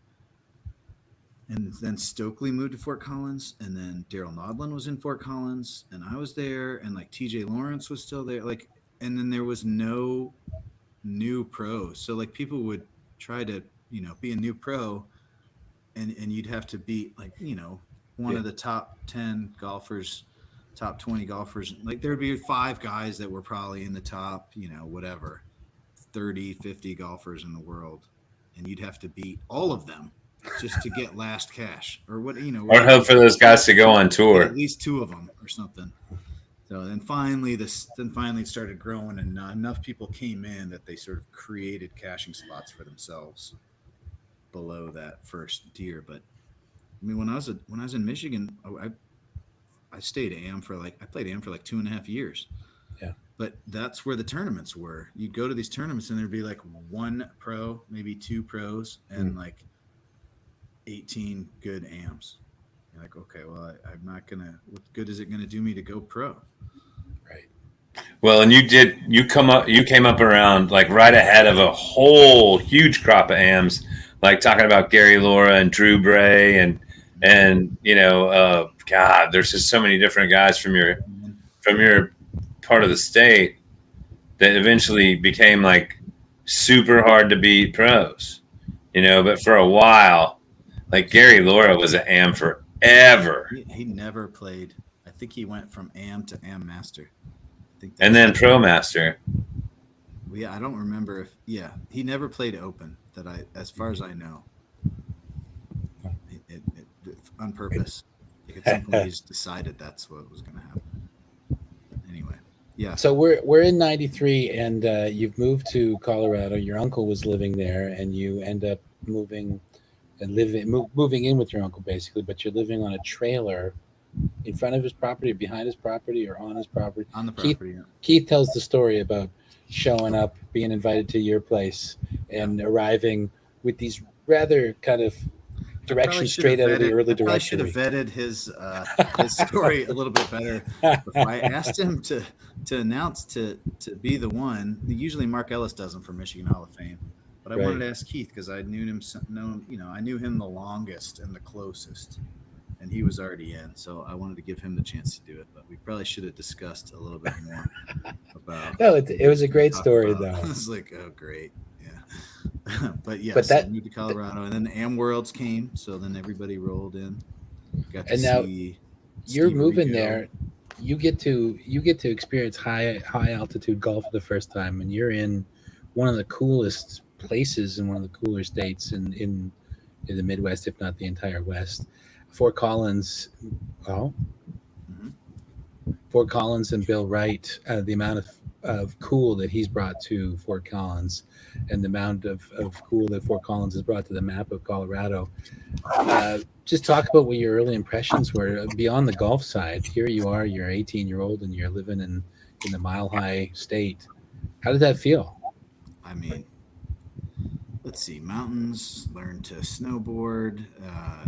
And then Stokely moved to Fort Collins, and then Daryl Nodlin was in Fort Collins, and I was there, and like TJ Lawrence was still there. And then there was no new pros. So like people would try to, be a new pro and you'd have to beat one of the top 10 golfers, top 20 golfers. Like there'd be 5 guys that were probably in the top, 30, 50 golfers in the world. And you'd have to beat all of them just to get last cash or what, or hope for those guys to go on tour. At least 2 of them or something. So then finally it started growing, and enough people came in that they sort of created caching spots for themselves below that first tier. But when I was in Michigan, I stayed AM I played AM for like 2.5 years. Yeah. But that's where the tournaments were. You'd go to these tournaments and there'd be like 1 pro, maybe 2 pros, and like 18 good AMs. You're like, okay, well, I'm not gonna. What good is it gonna do me to go pro? Right. Well, and you came up around like right ahead of a whole huge crop of AMs, like talking about Gary Laura and Drew Bray and God, there's just so many different guys from your part of the state that eventually became like super hard to beat pros, but for a while, like Gary Laura was an am forever. He never played. I think he went from AM to AM master. I think And that's then Pro Master. well, yeah. I don't remember if he never played open that as far as I know. On purpose. Like at some point, he just decided that's what was going to happen. But anyway, yeah. So we're in '93, and you've moved to Colorado. Your uncle was living there, and you end up moving and moving in with your uncle basically. But you're living on a trailer in front of his property, behind his property, or on his property. On the Keith property. Yeah. Keith tells the story about showing up, being invited to your place, and arriving with these rather kind of directions straight out of the early I probably should have directory. vetted his story a little bit better. Before I asked him to announce to be the one. Usually Mark Ellis does them for Michigan Hall of Fame, but I wanted Right. to ask Keith because I knew him. I knew him the longest and the closest, and he was already in. So I wanted to give him the chance to do it. But we probably should have discussed a little bit more about. No, What it he was a going to great talk story about. I though. was like, oh great, yeah. But yeah, But so that, moved to Colorado, and then the Am Worlds came. So then everybody rolled in. Got to and now see you're Steve moving Rigo. there. You get to experience high altitude golf for the first time, and you're in one of the coolest places in one of the cooler states in the Midwest, if not the entire West. Fort Collins. Oh, Mhm. Fort Collins and Bill Wright, the amount of cool that he's brought to Fort Collins, and the amount of cool that Fort Collins has brought to the map of Colorado. Just talk about what your early impressions were beyond the golf side. Here you are, you're 18-year-old, and you're living in the Mile High State. How did that feel? I mean, let's see, mountains, learn to snowboard. I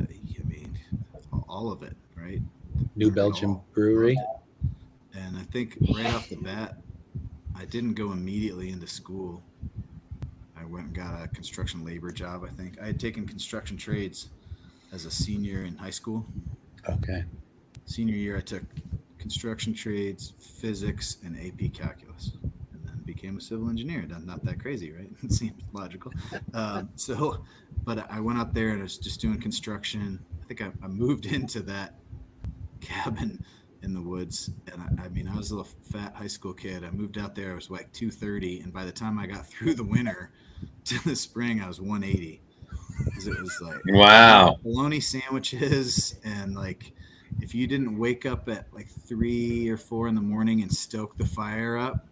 mean, all of it, right? New Learned it Belgium all. Loved Brewery. it. And I think right off the bat, I didn't go immediately into school. I went and got a construction labor job. I think I had taken construction trades as a senior in high school. Okay. Senior year, I took construction trades, physics, and AP calculus, and then became a civil engineer. Not that crazy, right? It seems logical. But I went out there and I was just doing construction. I think I moved into that cabin in the woods, and I mean, I was a little fat high school kid. I moved out there. I was like 230, and by the time I got through the winter to the spring, I was 180 because it was like Wow. bologna sandwiches and like if you didn't wake up at like 3 or 4 in the morning and stoke the fire up,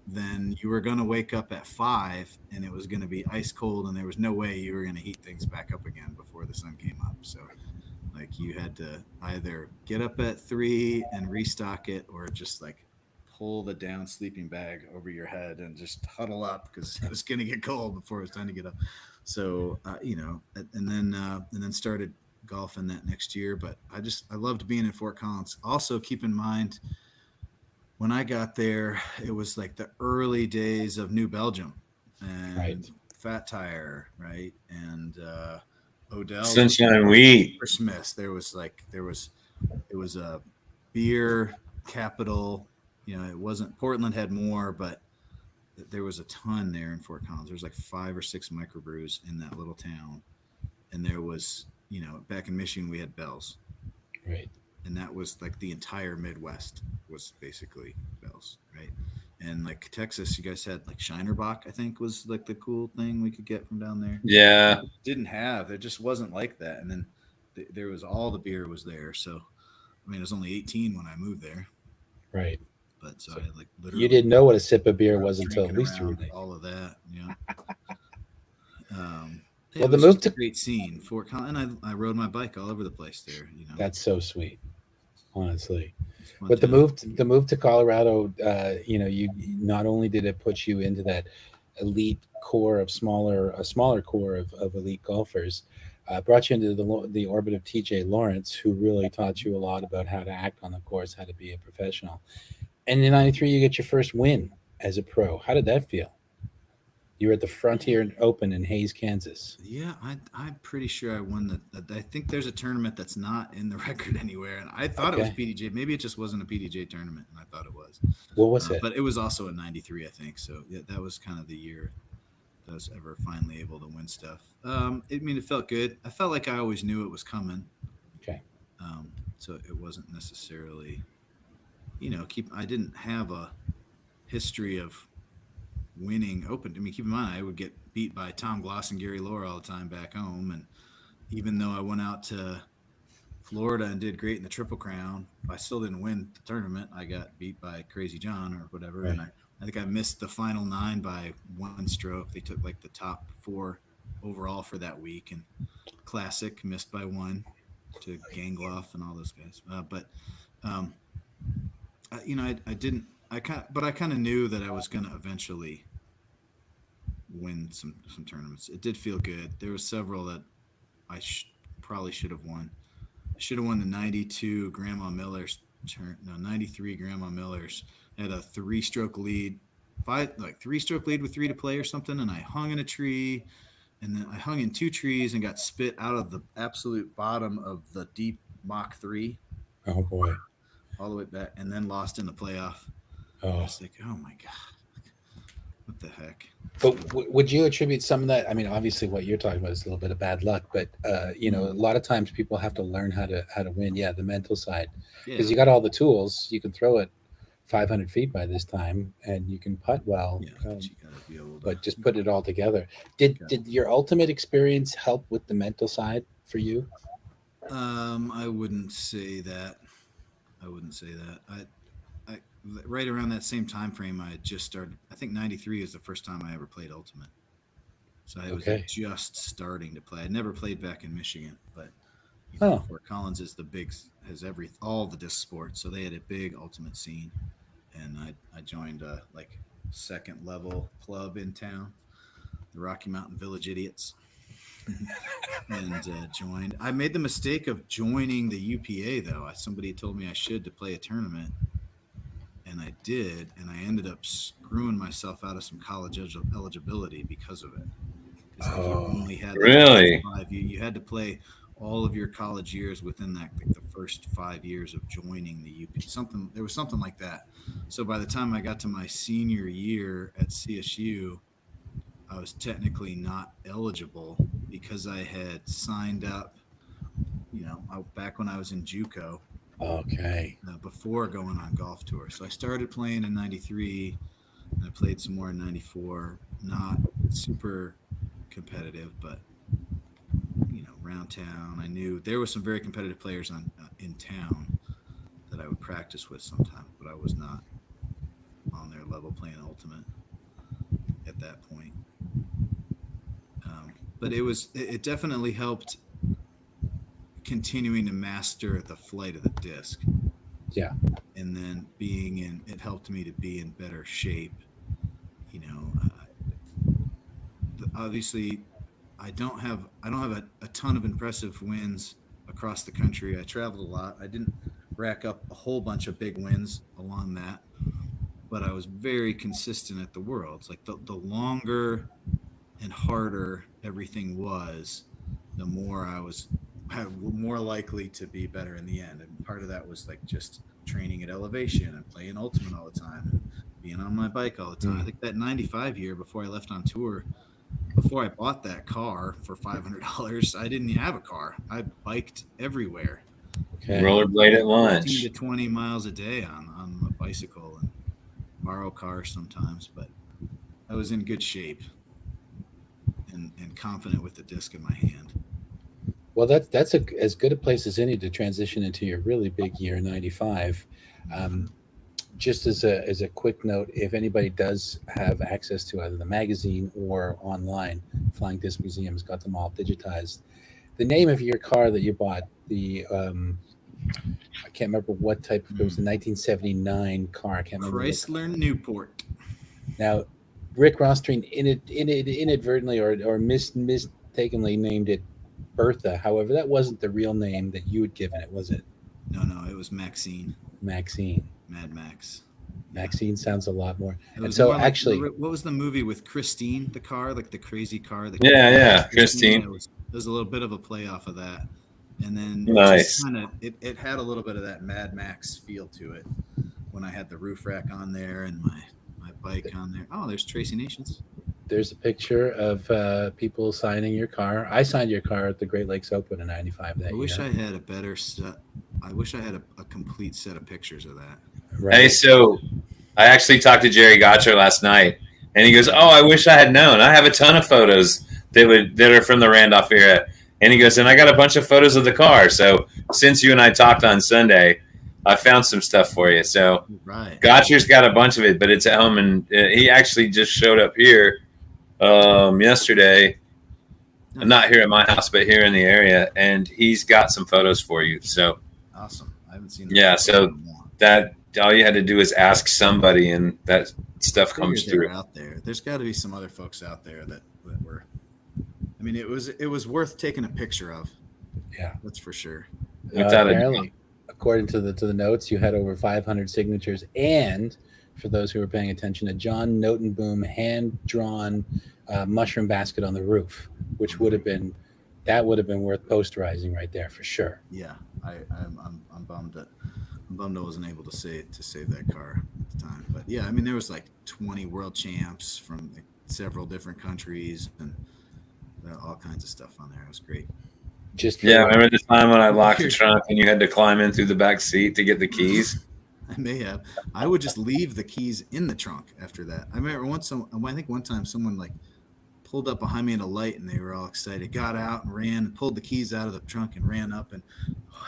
then you were going to wake up at 5 and it was going to be ice cold and there was no way you were going to heat things back up again before the sun came up. So like you had to either get up at 3 and restock it or just like pull the down sleeping bag over your head and just huddle up because it was going to get cold before it was time to get up. So and then started golfing that next year. But I loved being in Fort Collins. Also, keep in mind when I got there, it was like the early days of New Belgium Right. and Fat Tire, right? And Odell's Sunshine Wheat. Smiths. It was a beer capital. It wasn't Portland had more, but there was a ton there in Fort Collins. There was like 5 or 6 microbrews in that little town, and there was back in Michigan we had Bell's, Right. and that was like the entire Midwest was basically Bell's, right? And like Texas, you guys had like Shinerbach, I think was like the cool thing we could get from down there. Yeah. Didn't have there just wasn't like that, and then there was all the beer was there. So I mean, I was only 18 when I moved there, Right. but so So I like you literally didn't know what a sip of beer grew up was until at drinking least you were around 19. all of that. Yeah, Well, it the was move just a to great scene. Fort Collins, and I rode my bike all over the place there. that's so sweet, honestly. It's a fun But town. the move to Colorado, you not only did it put you into that elite core of a smaller core of elite golfers, brought you into the orbit of TJ Lawrence, who really taught you a lot about how to act on the course, how to be a professional. And in '93, you get your first win as a pro. How did that feel? You were at the Frontier Open in Hayes, Kansas. Yeah, I'm pretty sure I won the. I think there's a tournament that's not in the record anywhere, and I thought it was Okay, PDJ. Maybe it just wasn't a PDJ tournament, and I thought it was, what was it? but it was also in '93, I think. So yeah, that was kind of the year. I was ever finally able to win stuff. It felt good. I felt like I always knew it was coming. Okay. So it wasn't necessarily, I didn't have a history of winning open. I mean, keep in mind, I would get beat by Tom Gloss and Gary Lohr all the time back home. And even though I went out to Florida and did great in the Triple Crown, I still didn't win the tournament. I got beat by Crazy John or whatever. Right. And I think I missed the final 9 by 1 stroke. They took like the top 4 overall for that week. And Classic missed by 1 to Gangloff and all those guys. Um, I didn't. I kind of knew that I was going to eventually win some tournaments. It did feel good. There were several that I probably should have won. I should have won the 92 Grandma Miller's turn. No, 93 Grandma Miller's. I had a 3-stroke lead, 3-stroke lead with 3 to play or something, and I hung in a tree. And then I hung in 2 trees and got spit out of the absolute bottom of the deep Mach 3 Oh boy. all the way back, and then lost in the playoff. I Oh. was like, oh my God, what the heck? But would you attribute some of that? I mean, obviously, what you're talking about is a little bit of bad luck, but a lot of times people have to learn how to win. Yeah, the mental side, because you got all the tools. You can throw it 500 feet by this time, and you can putt well. Yeah, but you gotta be able to. But just put it all together. Did your ultimate experience help with the mental side for you? I wouldn't say that. I right around that same time frame, I had just started. I think 93 is the first time I ever played Ultimate. So I was just starting to play. I'd never played back in Michigan, but Fort Collins is has all the disc sports, so they had a big Ultimate scene, and I joined a second level club in town, the Rocky Mountain Village Idiots, and joined. I made the mistake of joining the UPA though. Somebody told me I should to play a tournament. And I did, and I ended up screwing myself out of some college eligibility because of it. Because you only had really 5, you had to play all of your college years within that the first 5 years of joining the UP. There was something like that. So by the time I got to my senior year at CSU, I was technically not eligible because I had signed up. Back when I was in JUCO. Okay. Before going on golf tour. So I started playing in 93 and I played some more in 94. Not super competitive, but around town. I knew there were some very competitive players in town that I would practice with sometimes, but I was not on their level playing Ultimate at that point. But it definitely helped continuing to master the flight of the disc. Yeah. And then it helped me to be in better shape. Obviously I don't have a ton of impressive wins across the country. I traveled a lot. I didn't rack up a whole bunch of big wins along that, but I was very consistent at the Worlds. Like the longer and harder everything was, the more I was more likely to be better in the end. And part of that was just training at elevation and playing Ultimate all the time and being on my bike all the time. I think that 95 year before I left on tour, before I bought that car for $500, I didn't have a car. I biked everywhere. Okay. Rollerblade at lunch. 15 to 20 miles a day on a bicycle and borrow cars sometimes, but I was in good shape and confident with the disc in my hand. Well, that's as good a place as any to transition into your really big year, 95. Just as a quick note, if anybody does have access to either the magazine or online, Flying Disc Museum's got them all digitized. The name of your car that you bought, I can't remember what type. It was a 1979 car. I can't remember. Chrysler Newport. Now, Rick Rostreen inadvertently or mistakenly named it Bertha. However, that wasn't the real name that you had given it, was it? No, it was Maxine. Maxine. Mad Max. Maxine sounds a lot more. And so actually, what was the movie with Christine, the car, the crazy car? Yeah, Christine. It was a little bit of a play off of that. And then nice. It had a little bit of that Mad Max feel to it when I had the roof rack on there and my bike on there. Oh, there's Tracy Nations. there's a picture of people signing your car. I signed your car at the Great Lakes Open in '95 that I wish year. I had a better set. I wish I had a complete set of pictures of that. Hey, Right. so I actually talked to Jerry Gotcher last night, and he goes, "Oh, I wish I had known. I have a ton of photos that are from the Randolph era." And he goes, "And I got a bunch of photos of the car. So since you and I talked on Sunday, I found some stuff for you." So Right. Gotcher's got a bunch of it, but it's at home, and he actually just showed up here yesterday. Nice. Not here at my house, but here in the area, and he's got some photos for you. So Awesome. I haven't seen. yeah, Those so in a while. that all you had to do is ask somebody, and that stuff I comes figured through. they're out there. There's got to be some other folks out there that were. I mean, it was worth taking a picture of. Yeah. That's for sure. Without a doubt. Apparently, according to the notes, you had over 500 signatures, and for those who were paying attention, a John Notenboom hand-drawn mushroom basket on the roof, which would have been worth posterizing right there for sure. Yeah, I'm bummed that I wasn't able to save that car at the time. But yeah, I mean, there was like 20 world champs from like several different countries and all kinds of stuff on there. It was great. Just Yeah, remember the time when I locked the trunk and you had to climb in through the back seat to get the keys? I may have. I would just leave the keys in the trunk after that. I remember I think one time someone like pulled up behind me at a light and they were all excited, got out and ran, pulled the keys out of the trunk and ran up and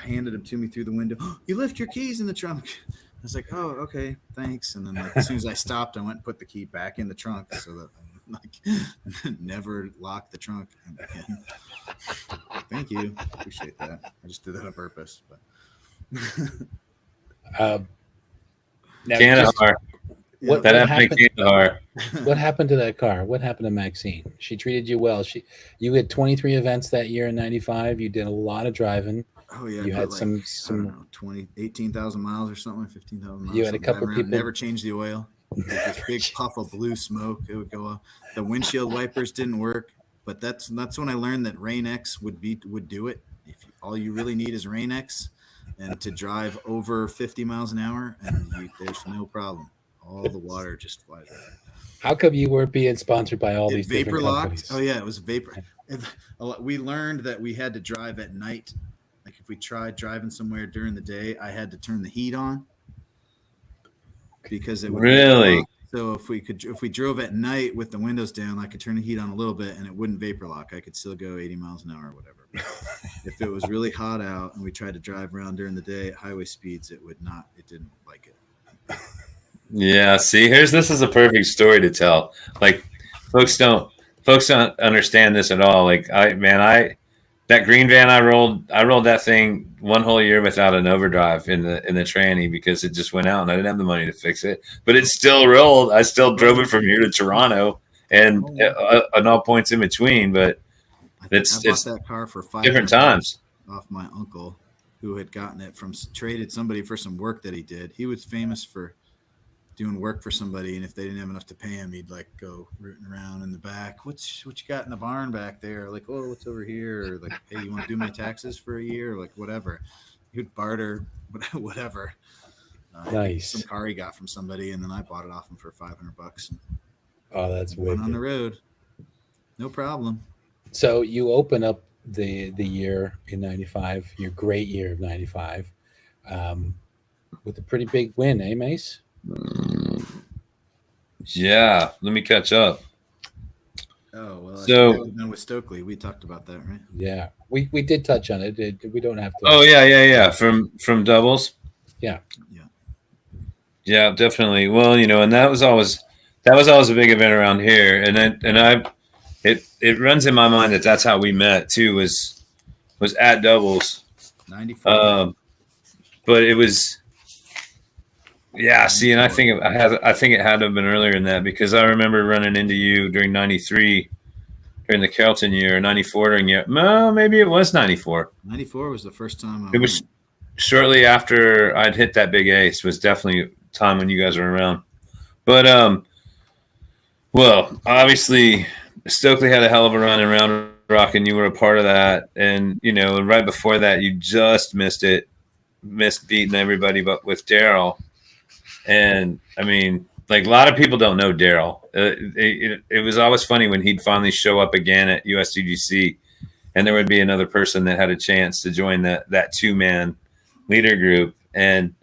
handed them to me through the window. Oh, you left your keys in the trunk. I was like, oh, okay, thanks. And then like, as soon as I stopped, I went and put the key back in the trunk so that like never lock the trunk again. Thank you. Appreciate that. I just did that on purpose. But Kandahar. What That happened? happened in Kandahar. What happened to that car? What happened to Maxine? She treated you well. You had 23 events that year in '95. You did a lot of driving. Oh yeah, You had like, some I don't know, 18,000 miles or something, 15,000 miles. You had a couple people never changed the oil. This big puff of blue smoke, it would go up. The windshield wipers didn't work, but that's when I learned that Rain-X would do it. All you really need is Rain-X, and to drive over 50 miles an hour, and there's no problem. All the water just flies out. How come you weren't being sponsored by all these Vapor different locked? companies? Oh yeah, it was vapor. We learned that we had to drive at night. Like if we tried driving somewhere during the day, I had to turn the heat on because it would Really? So if we drove at night with the windows down, I could turn the heat on a little bit and it wouldn't vapor lock. I could still go 80 miles an hour or whatever. If it was really hot out and we tried to drive around during the day at highway speeds, it didn't like it. Yeah, see, this is a perfect story to tell. Like folks don't understand this at all. Like that green van I rolled that thing one whole year without an overdrive in the tranny because it just went out and I didn't have the money to fix it. But it still rolled. I still drove it from here to Toronto and all points in between. But I bought that car for $500 different times off my uncle, who had gotten it traded somebody for some work that he did. He was famous for doing work for somebody, and if they didn't have enough to pay him, he'd like go rooting around in the back. What you got in the barn back there? Like, oh, what's over here? Or like, hey, you want to do my taxes for a year? Or like, whatever. He'd barter whatever. Nice. Some car he got from somebody, and then I bought it off him for $500. Oh, that's wicked. Went on the road, no problem. So you open up the year in '95, your great year of '95, with a pretty big win, eh, Mace? Yeah, let me catch up. Oh well, so with Stokely, we talked about that, right? Yeah, we did touch on it. We don't have to. Oh yeah. From doubles. Yeah, definitely. Well, and that was always a big event around here, it runs in my mind that's how we met too. Was at doubles. 94. But it was. Yeah, see, and I think it had to have been earlier than that because I remember running into you during '93, during the Carrollton year, '94 during year. No, maybe it was '94. '94 was the first time. It was shortly after I'd hit that big ace. Was definitely a time when you guys were around. But well, obviously Stokely had a hell of a run in Round Rock, and you were a part of that. And right before that, you just missed beating everybody, but with Daryl. And I mean, like a lot of people don't know Daryl. It was always funny when he'd finally show up again at USDGC, and there would be another person that had a chance to join that 2-man leader group, and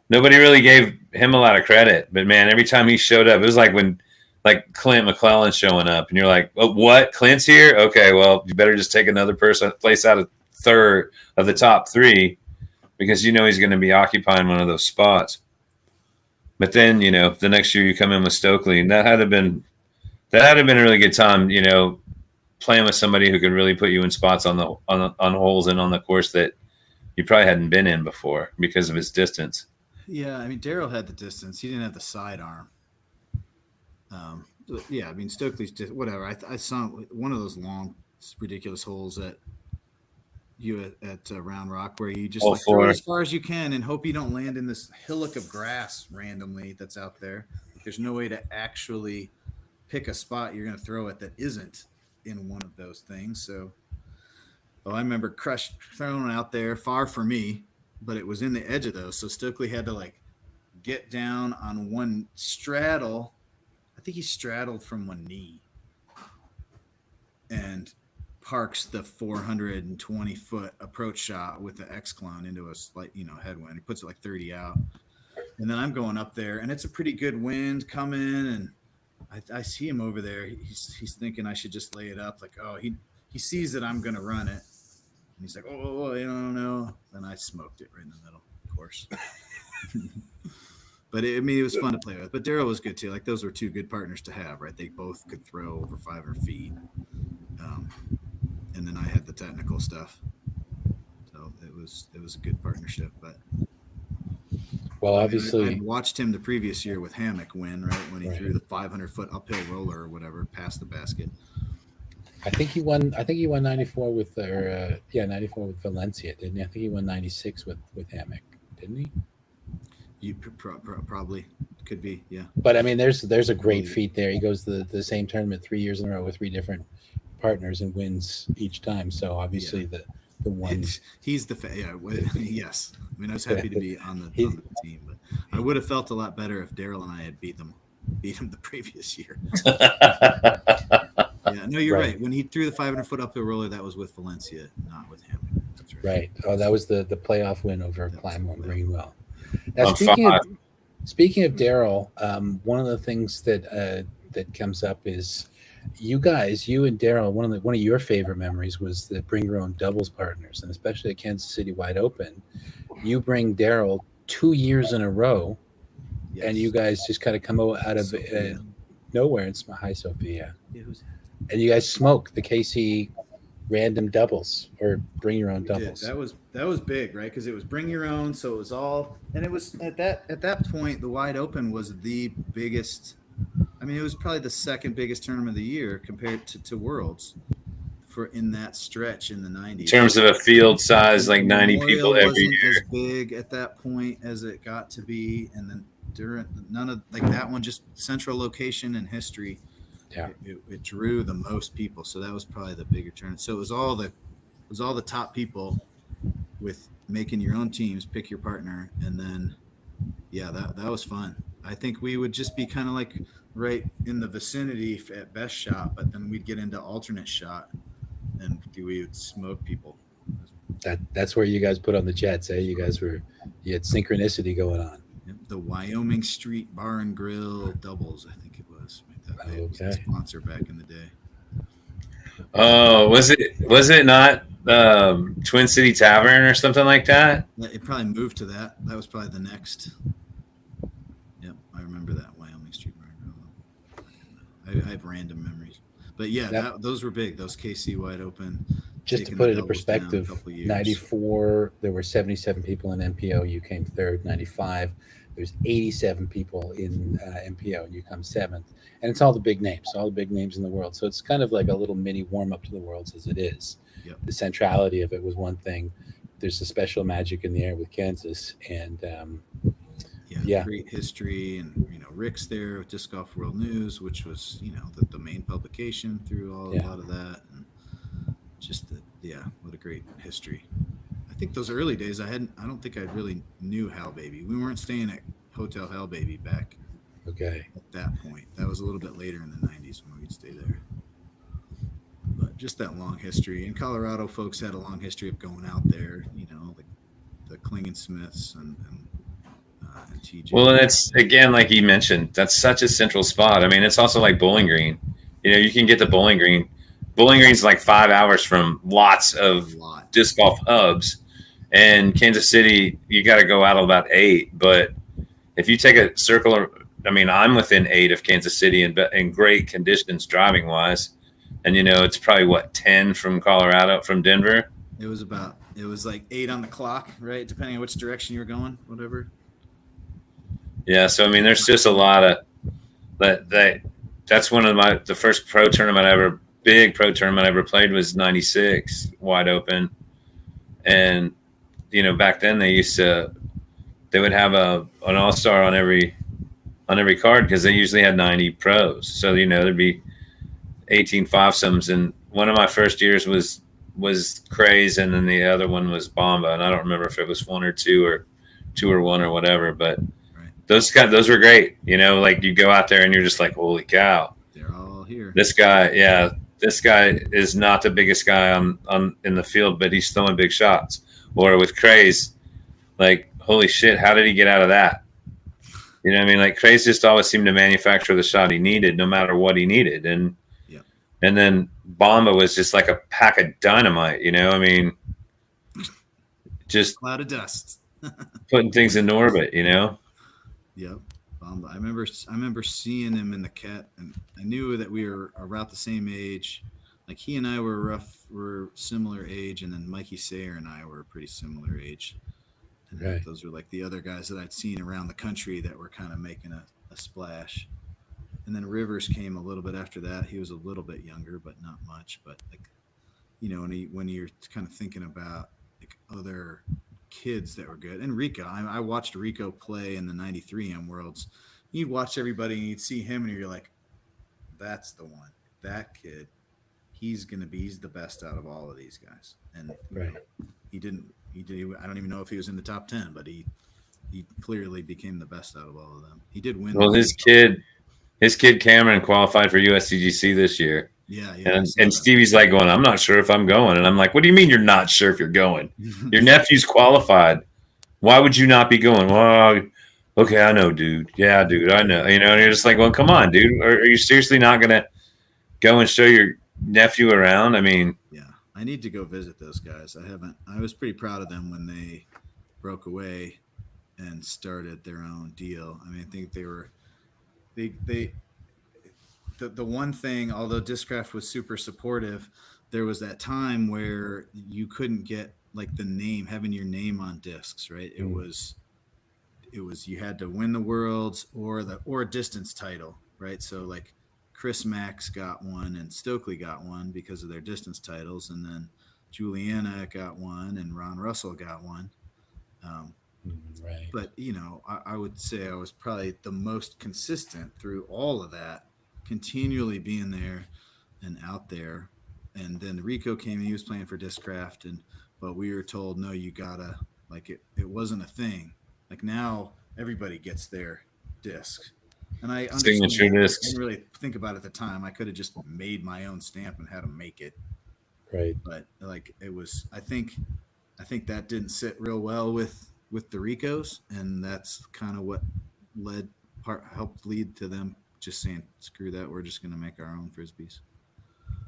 nobody really gave him a lot of credit. But man, every time he showed up, it was like when like Clint McClellan showing up, and you're like, oh, what? Clint's here? Okay, well, you better just take another place out of third of the top 3 because you know he's going to be occupying one of those spots. But then, you know, the next year you come in with Stokely, and that had been a really good time, you know, playing with somebody who could really put you in spots on holes and on the course that you probably hadn't been in before because of his distance. Yeah, I mean, Daryl had the distance. He didn't have the sidearm. Yeah, I mean, Stokely's just whatever. I saw one of those long, ridiculous holes at Round Rock where you just like throw it as far as you can and hope you don't land in this hillock of grass randomly that's out there. Like, there's no way to actually pick a spot you're going to throw it that isn't in one of those things. So, I remember throwing out there far for me, but it was in the edge of those. So Stokely had to like get down on one straddle. I think he straddled from one knee and parks the 420-foot approach shot with the X-Clone into a slight, headwind. He puts it like 30 out. And then I'm going up there, and it's a pretty good wind coming, and I see him over there. He's thinking I should just lay it up. Like, oh, he sees that I'm going to run it. And he's like, oh, I don't know. And I smoked it right in the middle, of course. But it was fun to play with. But Daryl was good too. Like, those were 2 good partners to have, right? They both could throw over 500 feet. And then I had the technical stuff. So it was a good partnership. But well, obviously, I watched him the previous year with Hammock win, right? When he threw the 500-foot uphill roller or whatever past the basket. I think he won 94 with 94 with Valencia, didn't he? I think he won 96 with Hammock, didn't he? You probably could be, yeah. But I mean, there's a great feat there. He goes to the same tournament 3 years in a row with 3 different partners and wins each time. So obviously the one he's the yes. I mean, I was happy to be on the team, but I would have felt a lot better if Daryl and I had beat him the previous year. Yeah, no, you're right. When he threw the 500-foot uphill roller, that was with Valencia, not with him. That's right. Oh, that was the playoff win over Climo and Greenwell. Now, speaking of Daryl, one of the things that comes up is you and Daryl. One of your favorite memories was the bring your own doubles partners, and especially at Kansas City Wide Open, you bring Daryl 2 years in a row, and you guys just kind of come out of nowhere and hi Sophia, and you guys smoke the KC random doubles or bring your own doubles. That was big, right? Because it was bring your own, so it was all, and it was at that point the Wide Open was the biggest. I mean, it was probably the second biggest tournament of the year compared to Worlds in that stretch in the 90s. In terms of a field size, like 90 people every year. As big at that point as it got to be, and then during none of like that one, just central location and history. Yeah, it drew the most people, so that was probably the bigger tournament. So it was all the top people with making your own teams, pick your partner, and then that was fun. I think we would just be kind of like right in the vicinity at best shot, but then we'd get into alternate shot, and we would smoke people. That's where you guys put on the jets, eh? You had synchronicity going on. Yep, the Wyoming Street Bar and Grill doubles, I think it was. It was a sponsor back in the day. Oh, was it not Twin City Tavern or something like that? It probably moved to that. That was probably the next. Yep, I remember that Wyoming Street Bar and Grill. I have random memories, but those were big. Those KC Wide Open. Just to put it in perspective, 94 there were 77 people in MPO. You came third. 95 there's 87 people in MPO, and you come seventh. And it's all the big names in the world. So it's kind of like a little mini warm up to the Worlds as it is. Yep. The centrality of it was one thing. There's a special magic in the air with Kansas, and great history. And Rick's there with Disc Golf World News, which was the main publication through a lot of that, and just what a great history. I think those early days I don't think I really knew Hal Baby. We weren't staying at Hotel Hal Baby back Okay. at that point. That was a little bit later in the 90s when we'd stay there. But just that long history. In Colorado, folks had a long history of going out there, the Klingon Smiths and Well, TJ. and it's again, like you mentioned, that's such a central spot. I mean, it's also like Bowling Green. You can get to Bowling Green. Bowling Green's like 5 hours from lots A of lot. disc golf hubs, and Kansas City, you got to go out about 8. But if you take a circle, I mean, I'm within 8 of Kansas City in great conditions driving wise, and it's probably what 10 from Colorado, from Denver. It was like 8 on the clock, right? Depending on which direction you're going, whatever. Yeah, so I mean, there's just a lot of that. That's one of the first big pro tournament I ever played was '96, wide open, and back then they would have an all star on every card because they usually had 90 pros, so there'd be 18 fivesomes, and one of my first years was Craze, and then the other one was Bomba, and I don't remember if it was 1 or 2 or 2 or 1 or whatever, but Right. those were great. Like you go out there and you're just like, holy cow, They're all here. this guy is not the biggest guy on in the field, but he's throwing big shots. Or with Craze, like, holy shit, how did he get out of that? You know what I mean? Like, Craze just always seemed to manufacture the shot he needed, no matter what he needed. And Yeah. and then Bomba was just like a pack of dynamite. I mean, just Cloud of dust. putting things into orbit. Yep. I remember seeing him in the cat, and I knew that we were about the same age. Like he and I were similar age, and then Mikey Sayer and I were a pretty similar age. And Right. those were like the other guys that I'd seen around the country that were kind of making a splash. And then Rivers came a little bit after that. He was a little bit younger, but not much. But like, when you're kind of thinking about like other kids that were good, and Rico, I watched Rico play in the '93 M Worlds. You'd watch everybody and you'd see him, and you're like, that's the one. That kid, he's the best out of all of these guys. And Right. he didn't. He did. I don't even know if he was in the top 10, but he clearly became the best out of all of them. He did win. Well, his kid Cameron qualified for USCGC this year. Yeah. And Stevie's like going, I'm not sure if I'm going. And I'm like, what do you mean you're not sure if you're going? Your nephew's qualified. Why would you not be going? Well, okay, I know, dude. Yeah, dude, I know. And you're just like, well, come on, dude. Are you seriously not going to go and show your nephew around? I mean, yeah, I need to go visit those guys. I haven't. I was pretty proud of them when they broke away and started their own deal. I mean, I think they the one thing, although Discraft was super supportive, there was that time where you couldn't get like having your name on discs, right? It was you had to win the worlds or a distance title, right? So like Chris Max got one and Stokely got one because of their distance titles, and then Juliana got one and Ron Russell got one. Right. But I would say I was probably the most consistent through all of that, continually being there and out there. And then Rico came and he was playing for Discraft, but we were told, no, you gotta, like, it wasn't a thing. Like now everybody gets their disc. And I understand. signature I discs. didn't really think about it at the time. I could have just made my own stamp and had them make it. Right. But like it was, I think that didn't sit real well with the Ricos, and that's kind of what helped lead to them just saying, screw that, we're just going to make our own frisbees.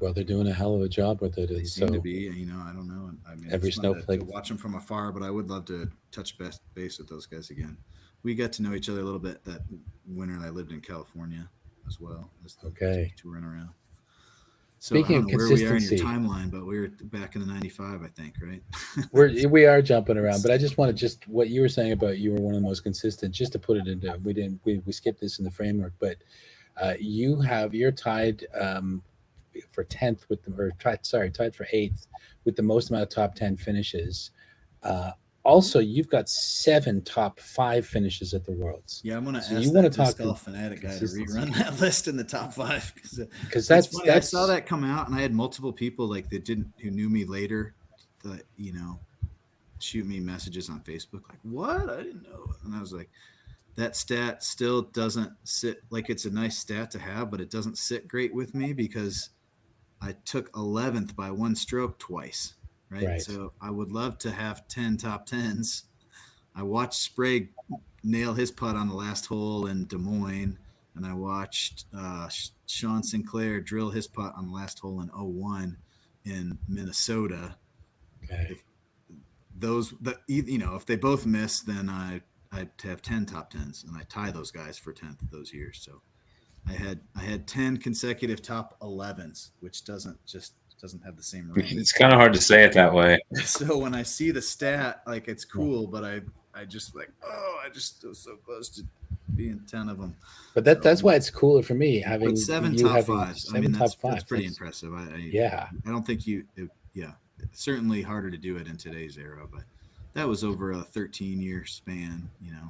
Well, they're doing a hell of a job with it, They and seem so to be. I don't know. I mean, every it's fun snowflake. to watch them from afar, but I would love to touch base with those guys again. We got to know each other a little bit that winter. I lived in California as well as Okay. touring around. So Speaking I of don't know where we are in your consistency, timeline, but we were back in the '95, I think, right? we are jumping around, but I just want to what you were saying about you were one of the most consistent. Just to put it into, we skipped this in the framework, but you're tied for 10th with tied for 8th with the most amount of top 10 finishes. Also, you've got 7 top 5 finishes at the Worlds. Yeah, I'm going to So ask you that want to Disc talk Golf Fanatic guy to consistency. rerun that list in the top 5 because it's that's funny. I saw that come out, and I had multiple people like who knew me later, that shoot me messages on Facebook like, "What? I didn't know." And I was like, that stat still doesn't sit like it's a nice stat to have, but it doesn't sit great with me because I took 11th by one stroke twice, right? Right. So I would love to have 10 top tens. I watched Sprague nail his putt on the last hole in Des Moines, and I watched Sean Sinclair drill his putt on the last hole in '01 in Minnesota. Okay. If if they both miss, then I'd have 10 top tens, and I tie those guys for 10th those years. So I had 10 consecutive top 11s, which doesn't have the same ring. It's kind of hard to say it that way. So when I see the stat, like it's cool, but I just like, oh, I just was so close to being 10 of them. But So, that's why it's cooler for me but having seven you top having fives. I seven mean, top that's five. pretty impressive. I Yeah. I don't think yeah, it's certainly harder to do it in today's era, but that was over a 13-year span, you know.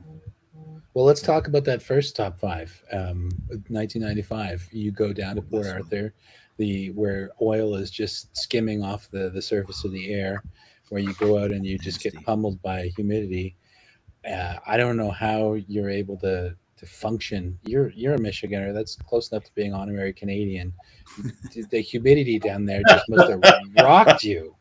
Well, let's talk about that first top five. 1995. You go down to Oh, Port this one. Arthur, the where oil is just skimming off the surface of the air, where you go out and you just get Nasty. pummeled by humidity. I don't know how you're able to function. You're a Michiganer. That's close enough to being honorary Canadian. The humidity down there just must have rocked you.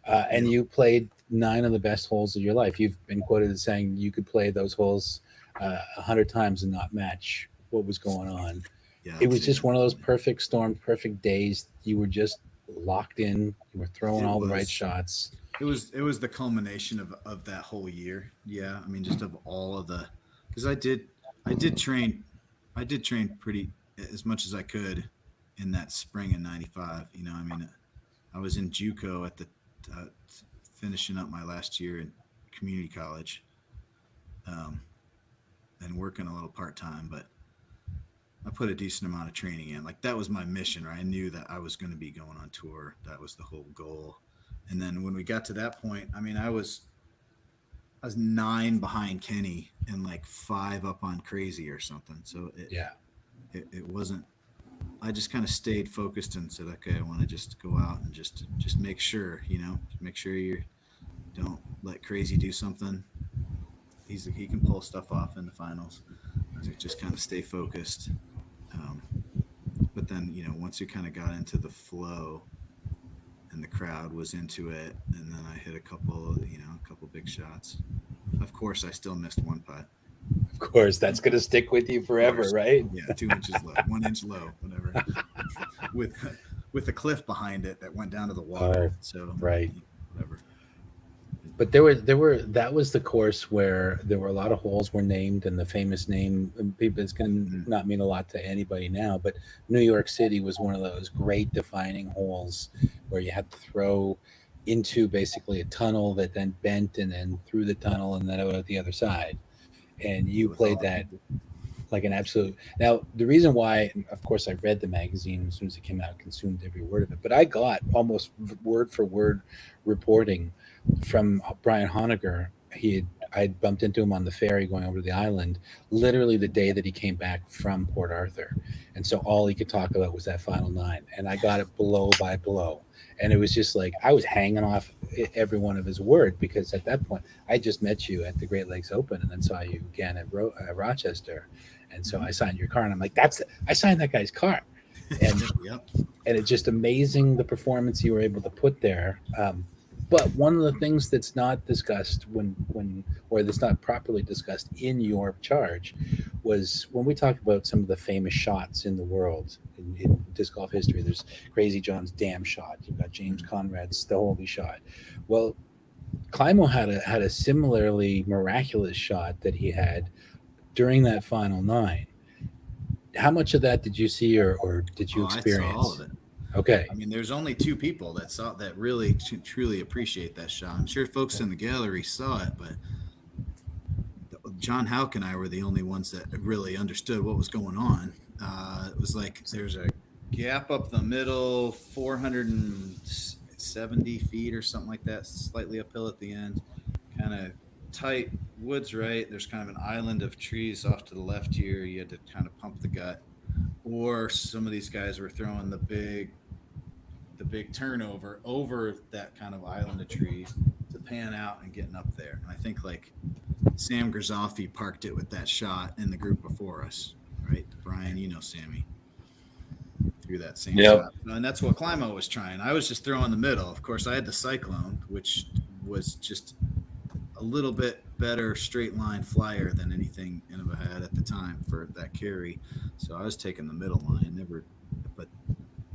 And Yep. you played nine of the best holes of your life. You've been quoted as saying you could play those holes 100 times and not match what was going on. Yeah, It I'd was say just one of those definitely. perfect storms, perfect days. You were just locked in. You were throwing It all the right was shots. it was the culmination of that whole year. Yeah, I mean, just of all of the, because I did train pretty as much as I could in that spring in '95. I mean, I was in JUCO at the uh, finishing up my last year in community college, um, and working a little part time, but I put a decent amount of training in. Like that was my mission, right? I knew that I was going to be going on tour. That was the whole goal. And then when we got to that point, I mean, I was 9 behind Kenny and like 5 up on Crazy or something. So it Yeah. it, it wasn't. I just kind of stayed focused and said, okay, I want to just go out and just make sure, make sure you don't let Crazy do something. He can pull stuff off in the finals. So just kind of stay focused. Um, but then once you kind of got into the flow and the crowd was into it, and then I hit a couple big shots. Of course, I still missed one putt. Of course, that's going to stick with you Of forever, course, right? yeah, 2 inches low, 1 inch low, whatever, with with a cliff behind it that went down to the water. Oh, So right. whatever. But there were that was the course where there were a lot of holes were named, and the famous name, and people, it's going Mm, to not mean a lot to anybody now, but New York City was one of those great defining holes where you had to throw into basically a tunnel that then bent and then through the tunnel and then out the other side. And yeah, you with played all that like an absolute. Now, the reason why, of course, I read the magazine as soon as it came out, consumed every word of it, but I got almost word for word reporting from Brian Honegger. I had bumped into him on the ferry going over to the island, literally the day that he came back from Port Arthur, and so all he could talk about was that final nine, and I got it blow by blow, and it was just like I was hanging off every one of his word because at that point I just met you at the Great Lakes Open and then saw you again at Rochester, and so I Mhm. signed your car, and I'm like, I signed that guy's car, and Yep. it's just amazing the performance you were able to put there. But one of the things that's not discussed when or that's not properly discussed in your charge was when we talk about some of the famous shots in the world in disc golf history. There's Crazy John's damn shot. You've got James Mhm. Conrad's the holy shot. Well, Climo had a similarly miraculous shot that he had during that final nine. How much of that did you see or did you Oh, I saw all of experience? it. Okay. I mean, there's only 2 people that really truly appreciate that shot. I'm sure folks in the gallery saw it, but John Houck and I were the only ones that really understood what was going on. It was like there's a gap up the middle, 470 feet or something like that, slightly uphill at the end, kind of tight woods right. There's kind of an island of trees off to the left here. You had to kind of pump the gut. Or some of these guys were throwing the big turnover over that kind of island of trees to pan out and getting up there. And I think like Sam Grzoffi parked it with that shot in the group before us, right? Brian, you know Sammy threw that same Yep. shot, and that's what Climo was trying. I was just throwing the middle. Of course, I had the Cyclone, which was just a little bit better straight line flyer than anything Innova had at the time for that carry. So I was taking the middle line. Never, but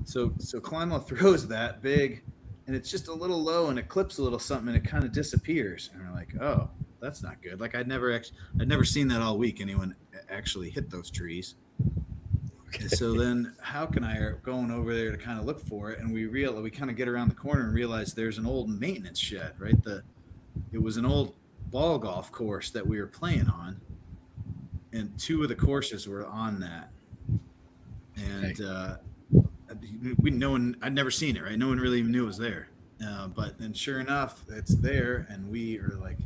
so Climo throws that big, and it's just a little low, and it clips a little something, and it kind of disappears. And we're like, oh, that's not good. Like I'd never seen that all week. Anyone actually hit those trees. And so then, how can I are going over there to kind of look for it, and we kind of get around the corner and realize there's an old maintenance shed, right? It was an old ball golf course that we were playing on, and two of the courses were on that, and no one, I'd never seen it, right? No one really even knew it was there, but then sure enough, it's there, and we are like,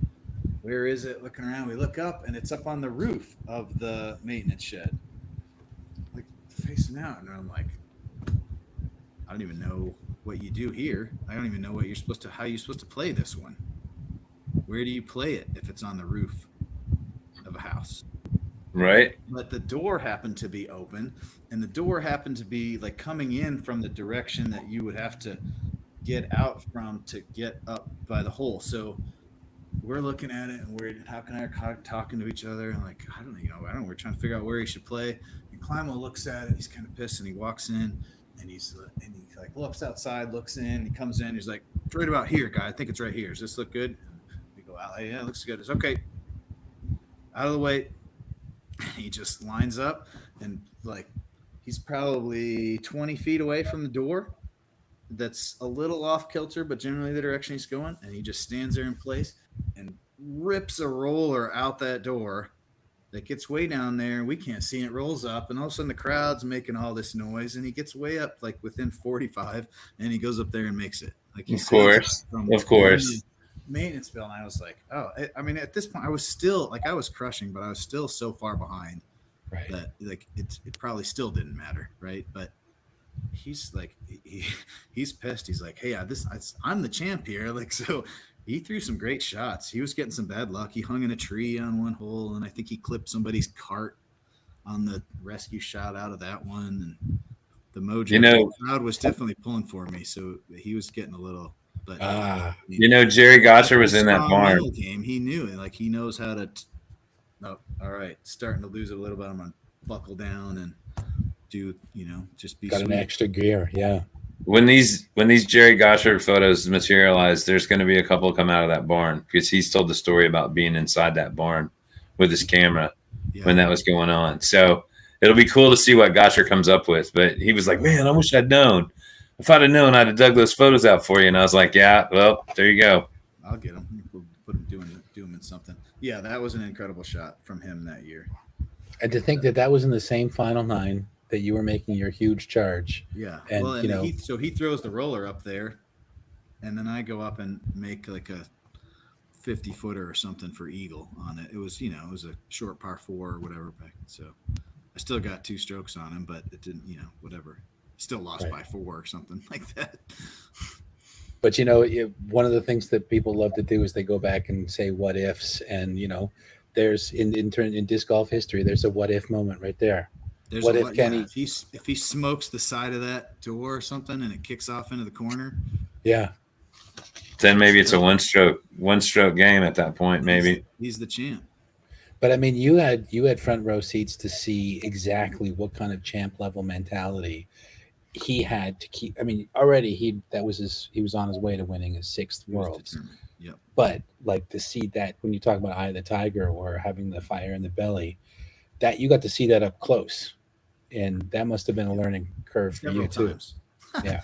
where is it? Looking around, we look up, and it's up on the roof of the maintenance shed, like facing out, and I'm like, I don't even know what you do here. I don't even know what how you're supposed to play this one. Where do you play it if it's on the roof of a house? Right. But the door happened to be open, and the door happened to be like coming in from the direction that you would have to get out from to get up by the hole. So we're looking at it, and how can I talking to each other, and like, I don't know, we're trying to figure out where he should play. And Climo looks at it, he's kind of pissed, and he walks in, and he like looks outside, looks in, he comes in, he's like, it's right about here, guy. I think it's right here. Does this look good? We go out, yeah, it looks good. It's okay. Out of the way. He just lines up, and like he's probably 20 feet away from the door. That's a little off kilter, but generally the direction he's going, and he just stands there in place and rips a roller out that door that gets way down there. We can't see it, rolls up, and all of a sudden the crowd's making all this noise, and he gets way up like within 45, and he goes up there and makes it. Like Of course. Of course. Maintenance bill, and I was like, oh, I mean, at this point I was still like, I was crushing, but I was still so far behind Right. that like it probably still didn't matter, right? But he's like, he's pissed. He's like, hey, I'm the champ here. Like, so he threw some great shots. He was getting some bad luck. He hung in a tree on one hole, and I think he clipped somebody's cart on the rescue shot out of that one. And the mojo, the crowd was definitely pulling for me, so he was getting a little. But Jerry Gotcher was in that barn. Game, he knew it. Like, he knows how to. Oh, all right, starting to lose a little bit. I'm gonna buckle down and do, just be. Got sweet. an extra gear, yeah. When these Jerry Gotcher photos materialize, there's going to be a couple come out of that barn, because he's told the story about being inside that barn with his camera when that was going on. So it'll be cool to see what Gotcher comes up with. But he was like, man, I wish I'd known. If I'd have known, I'd have dug those photos out for you. And I was like, yeah, well, there you go. I'll get them. We'll put them, do them in something. Yeah, that was an incredible shot from him that year. And to think that was in the same final nine that you were making your huge charge. Yeah. And, well, and so he throws the roller up there, and then I go up and make like a 50-footer or something for eagle on it. It was, it was a short par 4 or whatever. So I still got 2 strokes on him, but it didn't, whatever. Still lost by 4 or something like that. But one of the things that people love to do is they go back and say what ifs, and there's in disc golf history, there's a what if moment right there. There's what if Kenny? Yeah, if he smokes the side of that door or something and it kicks off into the corner, yeah, then maybe it's a one stroke game at that point. Maybe he's the champ. But I mean, you had front row seats to see exactly what kind of champ level mentality he had to keep. I mean, already he was on his way to winning his 6th Worlds. Yep. But like to see that, when you talk about Eye of the Tiger or having the fire in the belly, that you got to see that up close, and that must have been a learning curve for you too. Yeah.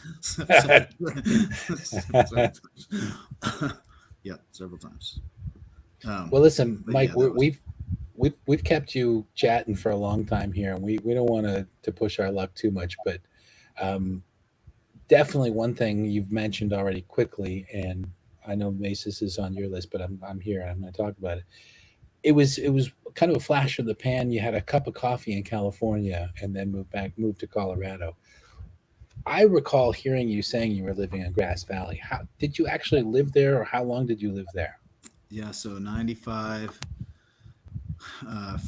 Yeah, several times. Well, listen, Mike, we've kept you chatting for a long time here, and we don't want to push our luck too much, but definitely one thing you've mentioned already quickly, and I know Macis is on your list, but I'm here and I'm going to talk about it. It was kind of a flash of the pan. You had a cup of coffee in California and then moved to Colorado. I recall hearing you saying you were living in Grass Valley. How did you actually live there, or how long did you live there? Yeah, so 95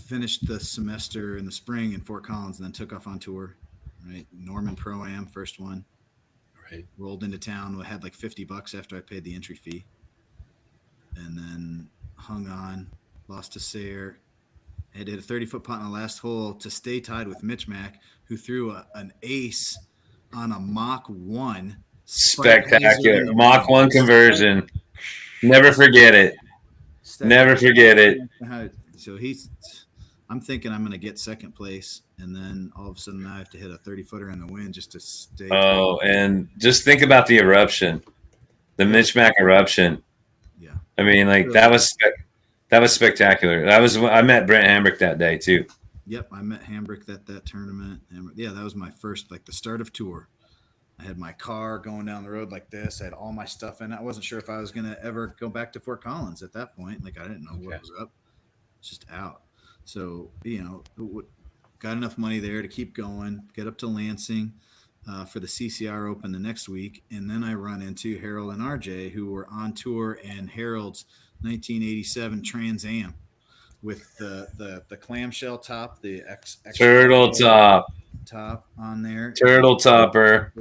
finished the semester in the spring in Fort Collins, and then took off on tour. Right, Norman Pro-Am, first one. Right. Rolled into town. Had like $50 after I paid the entry fee, and then hung on. Lost to Sayre. I did a 30-foot putt on the last hole to stay tied with Mitch Mack, who threw an ace on a Mach 1 spike hyzer Spectacular in the Mach wind. 1 conversion. Never forget it. Never forget it. So I'm thinking I'm going to get second place, and then all of a sudden I have to hit a 30-footer in the wind just to stay. Oh, and just think about the eruption, the Mitch Mack eruption. Yeah, I mean, like that was spectacular. I met Brent Hambrick that day too. Yep, I met Hambrick at that tournament, and yeah, that was my first, like the start of tour. I had my car going down the road like this. I had all my stuff in it. I wasn't sure if I was going to ever go back to Fort Collins at that point. Like I didn't know what was up. Just out. So, got enough money there to keep going, get up to Lansing for the CCR Open the next week. And then I run into Harold and RJ, who were on tour in Harold's 1987 Trans Am with the clamshell top, the turtle top on there. Turtle topper.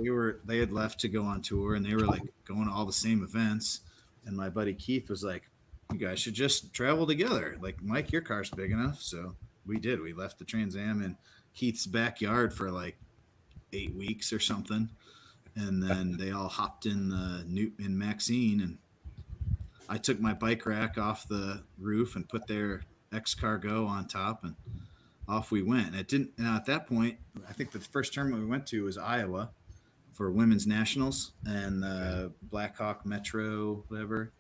They had left to go on tour, and they were like going to all the same events. And my buddy Keith was like, "You guys should just travel together. Like, Mike, your car's big enough." So we did. We left the Trans Am in Keith's backyard for like 8 weeks or something, and then they all hopped in Maxine, and I took my bike rack off the roof and put their X-Cargo on top, and off we went. And it didn't. And at that point, I think the first tournament we went to was Iowa for women's nationals and Blackhawk Metro, whatever.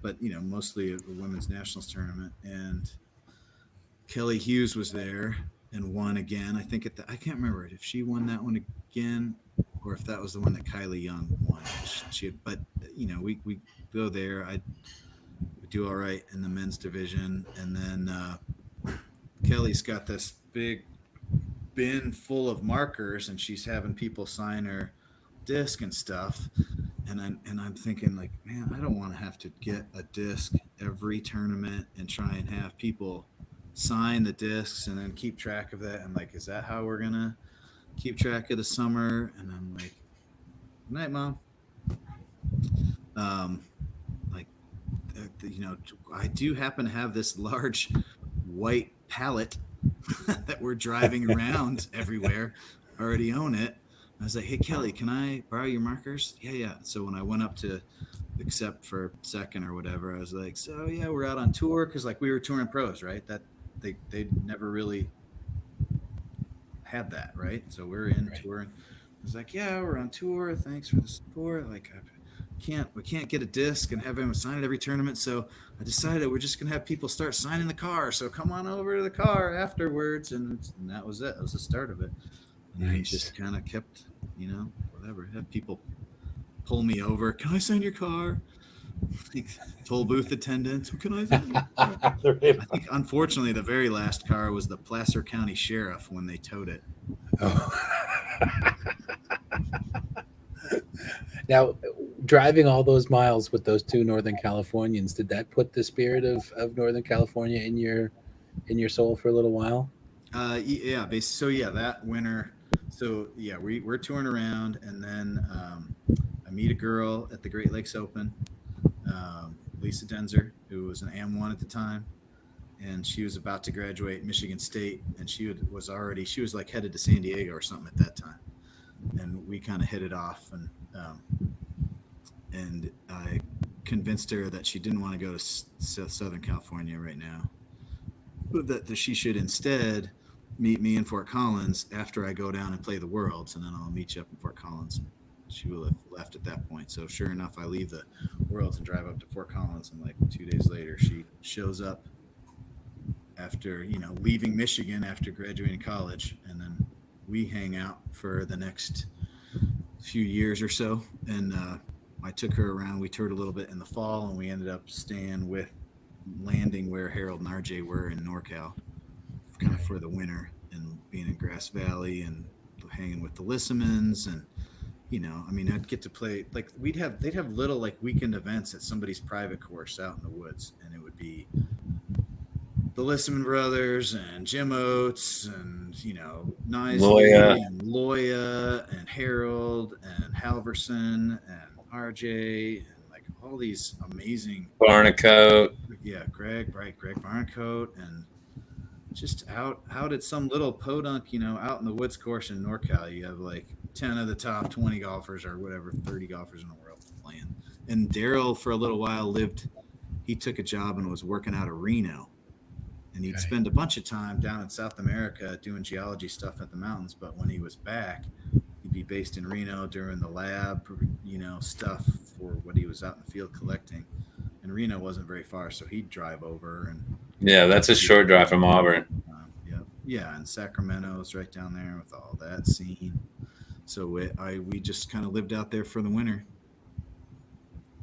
But mostly a women's nationals tournament. And Kelly Hughes was there and won again. I think I can't remember if she won that one again or if that was the one that Kylie Young won. But we go there. I do all right in the men's division, and then Kelly's got this big bin full of markers, and she's having people sign her disc and stuff. And I'm thinking, like, man, I don't want to have to get a disc every tournament and try and have people sign the discs and then keep track of that. I'm like, is that how we're gonna keep track of the summer? And I'm like, good night, Mom. I do happen to have this large white pallet that we're driving around everywhere. I already own it. I was like, hey, Kelly, can I borrow your markers? Yeah. So when I went up to accept for second or whatever, I was like, so yeah, we're out on tour. Cause like we were touring pros, right? That they never really had that. Right. So we're in touring. I was like, yeah, we're on tour. Thanks for the support. Like we can't get a disc and have everyone sign it every tournament. So I decided we're just going to have people start signing the car. So come on over to the car afterwards. And that was it. That was the start of it. And I just kind of kept, whatever, had people pull me over. Can I sign your car? Like, toll booth attendants. Can I sign your car? I think, unfortunately, the very last car was the Placer County Sheriff when they towed it. Oh. Now, driving all those miles with those two Northern Californians, did that put the spirit of Northern California in your soul for a little while? Yeah. So yeah, that winter. So yeah, we're touring around, and then I meet a girl at the Great Lakes Open, Lisa Denzer, who was an AM1 at the time, and she was about to graduate Michigan State, and she was like headed to San Diego or something at that time, and we kind of hit it off, and I convinced her that she didn't want to go to Southern California right now, but that she should instead meet me in Fort Collins after I go down and play the Worlds, and then I'll meet you up in Fort Collins. She will have left at that point. So sure enough, I leave the Worlds and drive up to Fort Collins, and like 2 days later, she shows up after, leaving Michigan after graduating college, and then we hang out for the next few years or so. And I took her around. We toured a little bit in the fall, and we ended up landing where Harold and RJ were in NorCal, kind of for the winter, and being in Grass Valley and hanging with the Lissamans. And I'd get to play, like, they'd have little like weekend events at somebody's private course out in the woods, and it would be the Listman brothers and Jim Oates and Loya, Nisley and Loya and Harold and Halverson and RJ and like all these amazing, Barnacote. yeah, Greg Barncoat, and just out at some little podunk, out in the woods course in NorCal. You have like 10 of the top 20 golfers or whatever, 30 golfers in the world playing. And Daryl for a little while he took a job and was working out of Reno, and he'd Okay. spend a bunch of time down in South America doing geology stuff at the mountains. But when he was back, he'd be based in Reno doing the lab, stuff for what he was out in the field collecting. And Reno wasn't very far, so he'd drive over and Yeah, that's a short drive from Auburn. yeah, and Sacramento's right down there with all that scene. So we just kind of lived out there for the winter,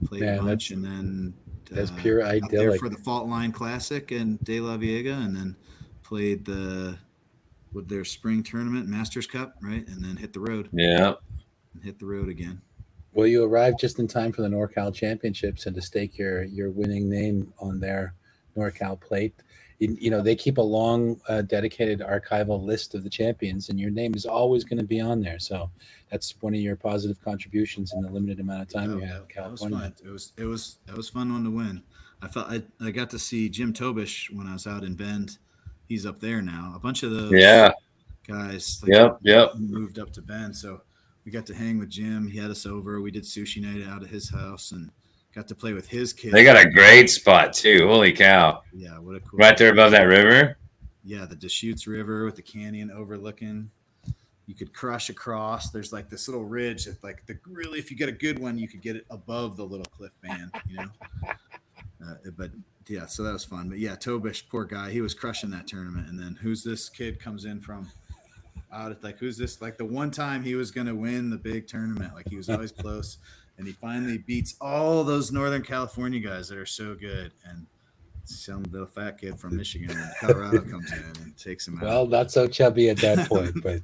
played a bunch, and then that's pure out there idyllic. for the Fault Line Classic and De La Viega, and then played with their spring tournament, Masters Cup, right, and then hit the road Yeah. and hit the road again. Well, you arrived just in time for the NorCal Championships and to stake your winning name on their NorCal plate. They keep a long, dedicated archival list of the champions, and your name is always going to be on there. So that's one of your positive contributions in the limited amount of time you had in That was California. fun. That was fun one to win. I got to see Jim Tobish when I was out in Bend. He's up there now. A bunch of those Yeah. guys Yep. moved up to Bend, so we got to hang with Jim. He had us over. We did sushi night out at his house and got to play with his kids. They got a great spot too. Holy cow! Yeah, what a cool Right there above that river. Yeah, the Deschutes River with the canyon overlooking. You could crush across. There's like this little ridge that, like, really, if you get a good one, you could get it above the little cliff band. But yeah, so that was fun. But yeah, Tobish, poor guy, he was crushing that tournament. And then who's this kid comes in from out at, like, who's this? Like the one time he was going to win the big tournament, like he was always close, and he finally beats all those Northern California guys that are so good, and some little fat kid from Michigan and Colorado comes in and takes him out. Well, not so chubby at that point, but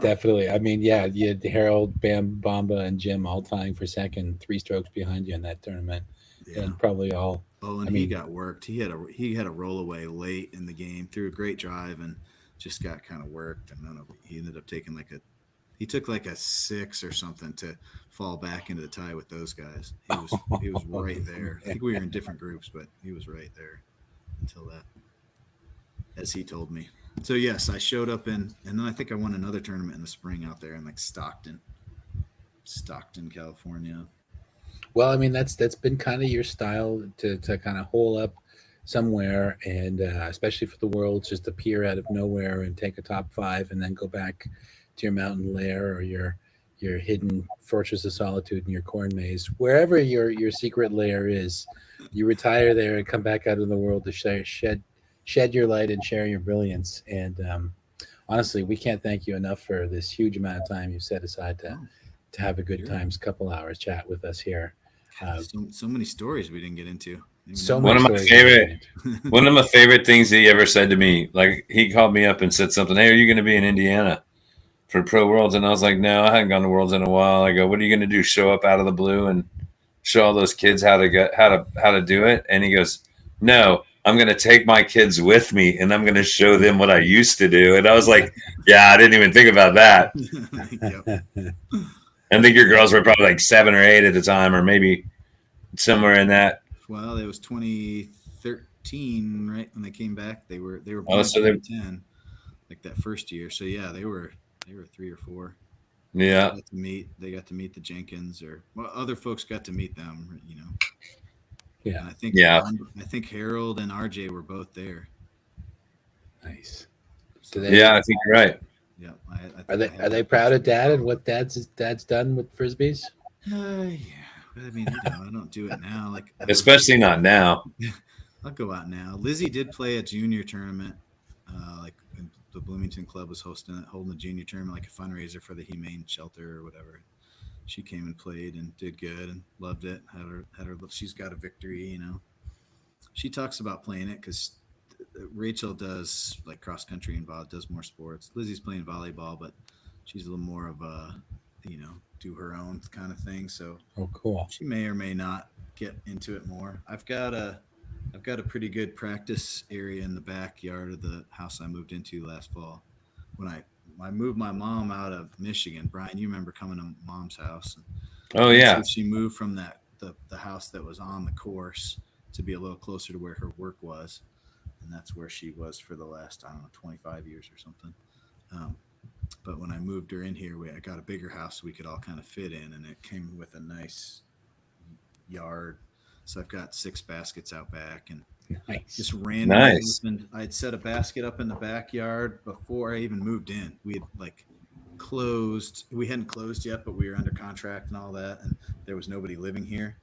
definitely. I mean, yeah, you had Harold, Bam, Bamba, and Jim all tying for second, 3 strokes behind you in that tournament, Yeah. and probably all. Oh, and I he mean, got worked. He had a roll away late in the game, threw a great drive, and just got kind of worked. And then he ended up taking he took like a 6 or something to fall back into the tie with those guys. He was right there. I think we were in different groups, but he was right there until that, as he told me. So yes, I showed up and then I think I won another tournament in the spring out there in like Stockton, California. well, I mean, that's been kind of your style to kind of hole up somewhere, and especially for the Worlds, just appear out of nowhere and take a top five, and then go back to your mountain lair or your hidden fortress of solitude in your corn maze, wherever your secret lair is. You retire there and come back out in the world to shed your light and share your brilliance. And honestly, we can't thank you enough for this huge amount of time you've set aside to have a good Sure. times couple hours chat with us here. Uh, So many stories we didn't get into. so One many of my stories. favorite One of my favorite things he ever said to me, like he called me up and said something. Hey, are you going to be in Indiana for Pro Worlds? And I was like, no, I hadn't gone to Worlds in a while. I go, what are you going to do? Show up out of the blue and show all those kids how to do it? And he goes, no, I'm going to take my kids with me and I'm going to show them what I used to do. And I was like, yeah, I didn't even think about that. Yep. I think your girls were probably like 7 or 8 at the time, or maybe somewhere in that. Well, it was 2013, right, when they came back. They were Oh, born so they, 2010, like that first year. So yeah, they were 3 or 4. yeah, They got to meet the Jenkins, or well, other folks got to meet them. Yeah, And yeah. I think Harold and RJ were both there. nice. So Do they Yeah, I think you're right. yeah, I are think they I are had they that proud of picture. dad and what dad's done with frisbees? Yeah, but I mean, I don't do it now. Like Especially not now. I'll go out now. Lizzie did play a junior tournament, like the Bloomington Club was holding a junior tournament, like a fundraiser for the Humane Shelter or whatever. She came and played and did good and loved it. Had her. She's got a victory. She talks about playing it because Rachel does like cross country and does more sports. Lizzie's playing volleyball, but she's a little more of a, do her own kind of thing. So Oh, cool. she may or may not get into it more. I've got I've got a pretty good practice area in the backyard of the house I moved into last fall. When I moved my mom out of Michigan, Brian, you remember coming to mom's house, and Oh eventually yeah, she moved from the house that was on the course to be a little closer to where her work was, and that's where she was for the last, I don't know, 25 years or something. Um, but when I moved her in here, I got a bigger house so we could all kind of fit in, and it came with a nice yard. So I've got 6 baskets out back, and Nice. just randomly nice. happened. I'd set a basket up in the backyard before I even moved in. We had like closed. We hadn't closed yet, but we were under contract and all that, and there was nobody living here.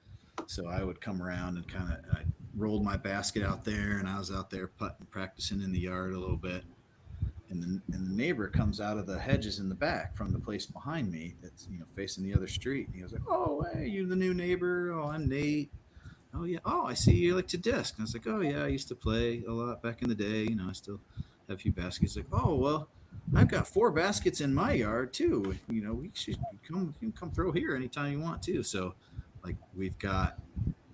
So I would come around and I rolled my basket out there, and I was out there putting, practicing in the yard a little bit. And the neighbor comes out of the hedges in the back from the place behind me that's facing the other street. And he was like, "Oh, hey, you the new neighbor? Oh, I'm Nate. Oh yeah. Oh, I see you like to disc." And I was like, "Oh yeah, I used to play a lot back in the day. I still have a few baskets." Like, "Oh well, I've got 4 baskets in my yard too. We should come. You can come throw here anytime you want to." So, like, we've got.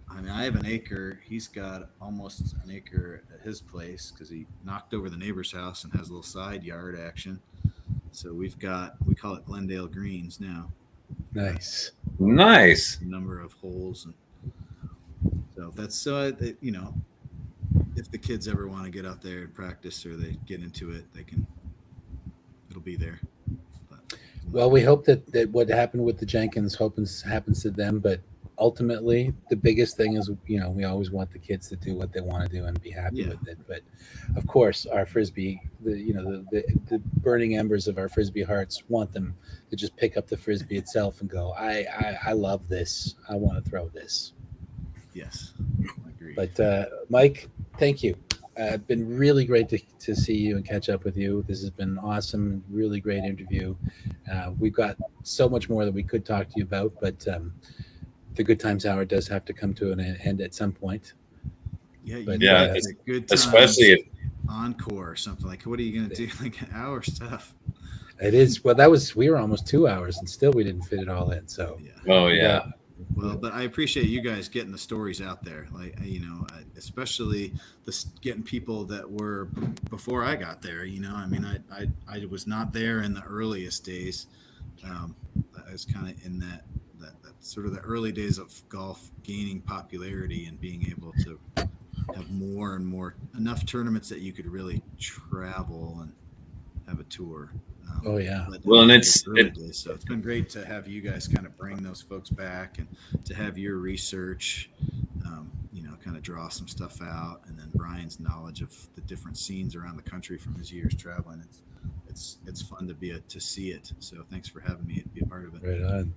I mean, I have an acre. He's got almost an acre at his place because he knocked over the neighbor's house and has a little side yard action. So we call it Glendale Greens now. Nice. Nice. A number of holes, and so that's if the kids ever want to get out there and practice or they get into it, it'll be there. But, Well, we hope that what happened with the Jenkins happens to them, but ultimately the biggest thing is we always want the kids to do what they want to do and be happy Yeah. with it. But of course, our frisbee, the burning embers of our frisbee hearts want them to just pick up the frisbee itself and go, I love this. I want to throw this. yes, I agree. But Mike, thank you. Been really great to see you and catch up with you. This has been awesome, really great interview. We've got so much more that we could talk to you about, but the Good Times Hour does have to come to an end at some point. Yeah, you But need Yeah, a good especially times if encore or something. Like, what are you gonna do? Like an hour stuff. it is, well, we were almost 2 hours and still we didn't fit it all in. So Yeah. oh we yeah. got- Well, but I appreciate you guys getting the stories out there. Like, especially getting people that were before I got there. I mean, I was not there in the earliest days. I was kind of in that sort of the early days of golf gaining popularity and being able to have more and more enough tournaments that you could really travel and have a tour. oh yeah. But Well, and in it's those early days, so it's been great to have you guys kind of bring those folks back and to have your research, kind of draw some stuff out, and then Brian's knowledge of the different scenes around the country from his years traveling. It's fun to see it. So thanks for having me and be a part of it. Right on.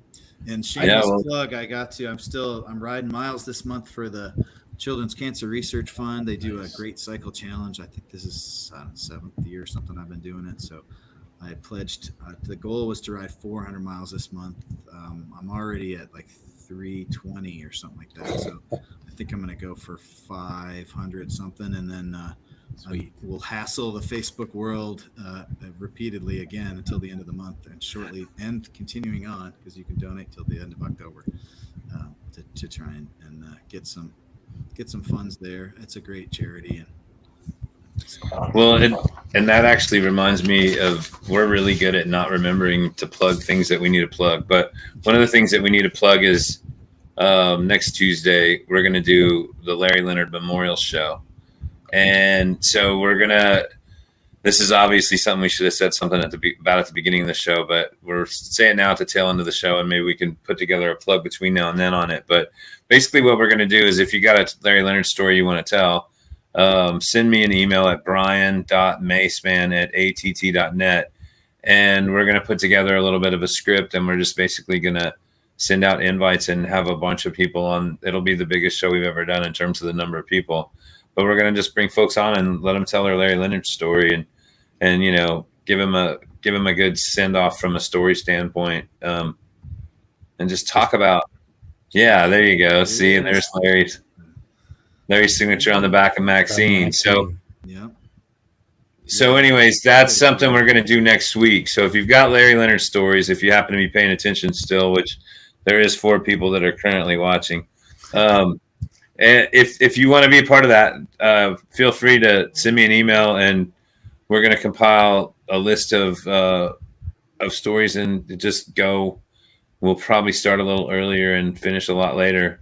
And shameless well- plug, I'm riding miles this month for the Children's Cancer Research Fund. They do Nice. a great cycle challenge. I think this is 7th year or something I've been doing it. So I pledged. The goal was to ride 400 miles this month. I'm already at like 320 or something like that. So I think I'm going to go for 500 something, and then Sweet. we'll hassle the Facebook world repeatedly again until the end of the month, and shortly and continuing on, because you can donate till the end of October to try and get some funds there. It's a great charity, and Well, and that actually reminds me of, we're really good at not remembering to plug things that we need to plug. But one of the things that we need to plug is next Tuesday, we're going to do the Larry Leonard Memorial Show. And so this is obviously something we should have said something about at the beginning of the show, but we're saying now at the tail end of the show, and maybe we can put together a plug between now and then on it. But basically what we're going to do is, if you got a Larry Leonard story you want to tell, send me an email at brian.maceman@att.net, and we're going to put together a little bit of a script, and we're just basically going to send out invites and have a bunch of people on. It'll be the biggest show we've ever done in terms of the number of people, but we're going to just bring folks on and let them tell their Larry Leonard story, and give them a good send off from a story standpoint, and just talk about. Yeah, there you go. See, and there's Larry's signature on the back of Maxine. So, yeah. anyways, that's something we're going to do next week. So if you've got Larry Leonard stories, if you happen to be paying attention still, which there is 4 people that are currently watching, And if you want to be a part of that, feel free to send me an email, and we're going to compile a list of stories and just go. We'll probably start a little earlier and finish a lot later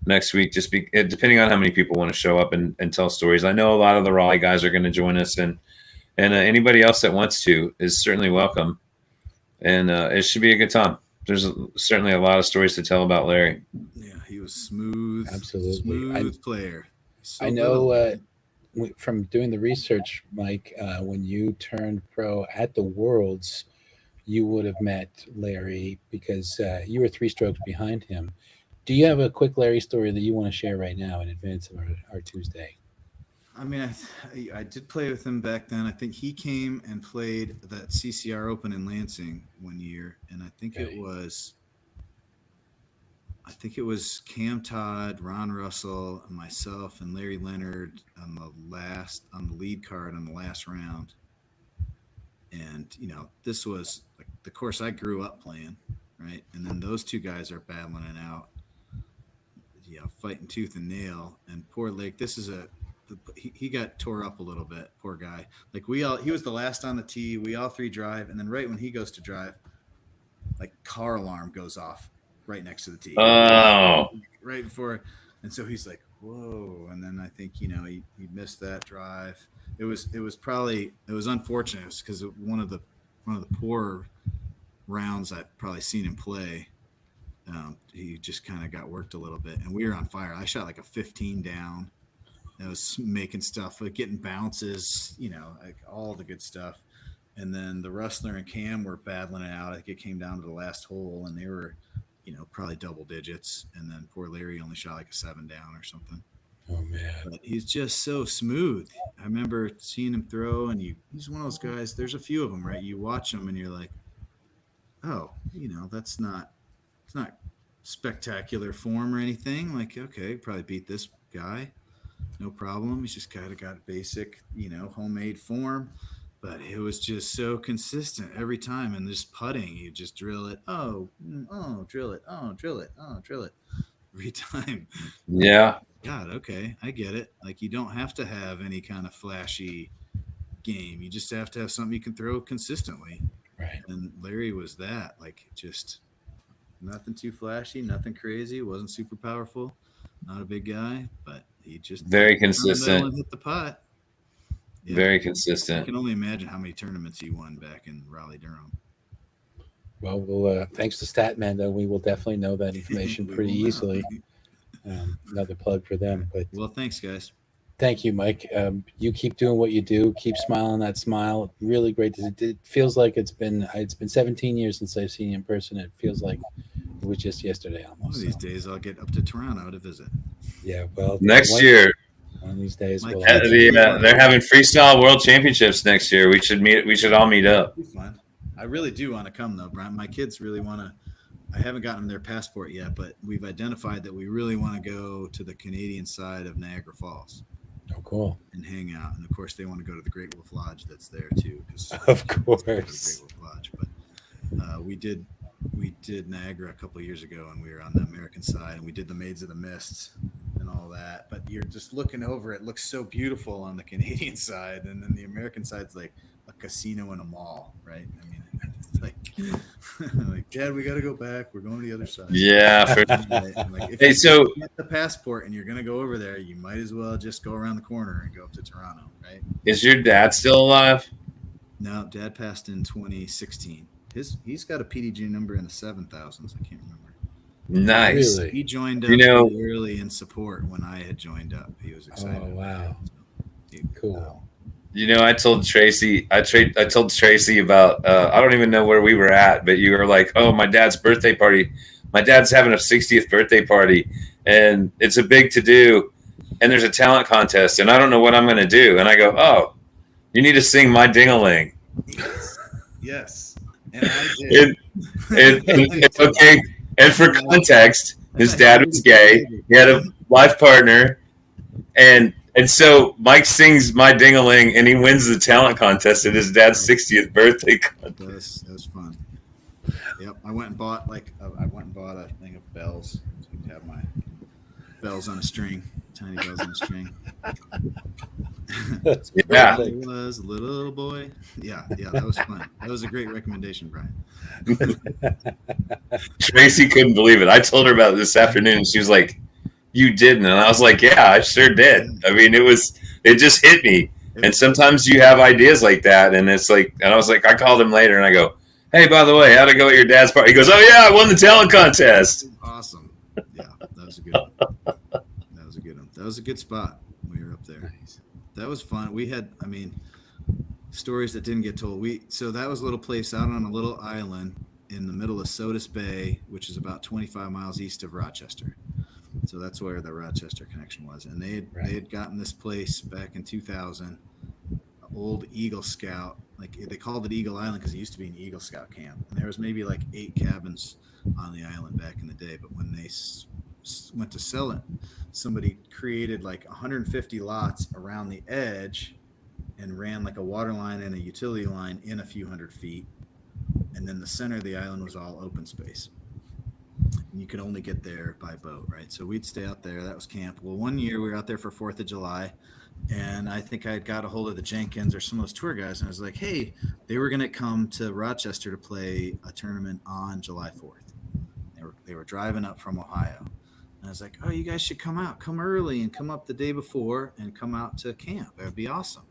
next week, depending on how many people want to show up and tell stories. I know a lot of the Raleigh guys are going to join us, and anybody else that wants to is certainly welcome. And it should be a good time. There's certainly a lot of stories to tell about Larry. Yeah, he was smooth. Absolutely. Smooth player. So I know from doing the research, Mike, when you turned pro at the Worlds, you would have met Larry because you were 3 strokes behind him. Do you have a quick Larry story that you want to share right now in advance of our Tuesday? I mean, I did play with him back then. I think he came and played that CCR Open in Lansing one year, and I think it was Cam Todd, Ron Russell, and myself and Larry Leonard on the lead card on the last round. And this was like the course I grew up playing, right? And then those two guys are battling it out, fighting tooth and nail. And poor Lake, he got tore up a little bit, poor guy. Like he was the last on the tee. We all three drive, and then right when he goes to drive, like car alarm goes off right next to the tee. Oh, right before, and so he's like, "Whoa!" And then I think he missed that drive. It was unfortunate. It was because one of the poorer rounds I've probably seen him play. He just kind of got worked a little bit, and we were on fire. I shot like a 15 down. I was making stuff, like getting bounces, like all the good stuff. And then the Rustler and Cam were battling it out. I think it came down to the last hole, and they were, probably double digits. And then poor Larry only shot like a 7 down or something. Oh, man. But he's just so smooth. I remember seeing him throw, and he's one of those guys. There's a few of them, right? You watch them, and you're like, oh, it's not spectacular form or anything. Like, okay, probably beat this guy. No problem. He's just kind of got basic, homemade form, but it was just so consistent every time. And this putting, you just drill it. Oh, drill it. Oh, drill it. Oh, drill it every time. Yeah. God, okay, I get it. Like, you don't have to have any kind of flashy game. You just have to have something you can throw consistently. Right. And Larry was that. Like, just nothing too flashy, nothing crazy. Wasn't super powerful. Not a big guy, but he just very consistent and hit the pot. Yeah. Very consistent. I can only imagine how many tournaments he won back in Raleigh, Durham. Well, thanks to Statman, though, we will definitely know that information pretty easily. Another plug for them. But well, thanks, guys. Thank you, Mike. You keep doing what you do. Keep smiling that smile. Really great. It feels like it's been 17 years since I've seen you in person. It feels like it was just yesterday almost. One of these days, I'll get up to Toronto to visit. Yeah, well, next year. One of these days, they're having freestyle world championships next year. We should all meet up. It'll be fun. I really do want to come though, Brian. My kids really want to. I haven't gotten their passport yet, but we've identified that we really want to go to the Canadian side of Niagara Falls. Oh, cool. And hang out. And of course, they want to go to the Great Wolf Lodge that's there too. Of course. Great Wolf Lodge. But we did Niagara a couple of years ago, and we were on the American side, and we did the Maids of the Mist and all that. But you're just looking over, it looks so beautiful on the Canadian side, and then the American side's like a casino and a mall, right? I mean, it's like Dad, we got to go back. We're going to the other side. Yeah. If you get the passport and you're going to go over there, you might as well just go around the corner and go up to Toronto, right? Is your dad still alive? No, Dad passed in 2016. He's got a PDG number in the 7,000s. I can't remember. Nice. Really? He joined up early in support when I had joined up. He was excited. Oh, wow. Cool. I told Tracy. I told Tracy about. I don't even know where we were at, but you were like, "Oh, my dad's birthday party. My dad's having a 60th birthday party, and it's a big to do. And there's a talent contest, and I don't know what I'm going to do." And I go, "Oh, you need to sing My Ding-a-Ling." Yes. And I did. It's okay. And for context, his dad was gay. He had a life partner, and so Mike sings My Ding-a-Ling, and he wins the talent contest at his dad's 60th birthday contest. That was fun. Yep, I went and bought a thing of bells. So I could have bells on a string, tiny bells on a string. That's Yeah. I was a little boy. Yeah, that was fun. That was a great recommendation, Brian. Tracy couldn't believe it. I told her about it this afternoon, and she was like, "You didn't?" And I was like, "Yeah, I sure did." I mean, it just hit me. And sometimes you have ideas like that, and it's like, and I was like, I called him later, and I go, "Hey, by the way, how'd it go at your dad's party?" He goes, "Oh yeah, I won the talent contest." Awesome. Yeah, that was a good one. That was a good one. That was a good spot. We were up there. Nice. That was fun. We had, I mean, stories that didn't get told. So that was a little place out on a little island in the middle of Sodus Bay, which is about 25 miles east of Rochester. So that's where the Rochester connection was. And they had gotten this place back in 2000, old Eagle Scout. Like they called it Eagle Island because it used to be an Eagle Scout camp. And there was maybe like 8 cabins on the island back in the day. But when they went to sell it, somebody created like 150 lots around the edge and ran like a water line and a utility line in a few hundred feet. And then the center of the island was all open space. And you could only get there by boat, right? So we'd stay out there. That was camp. Well, one year we were out there for 4th of July. And I think I had got a hold of the Jenkins or some of those tour guys. And I was like, hey, they were going to come to Rochester to play a tournament on July 4th. They were driving up from Ohio. And I was like, oh, you guys should come out. Come early and come up the day before and come out to camp. That would be awesome.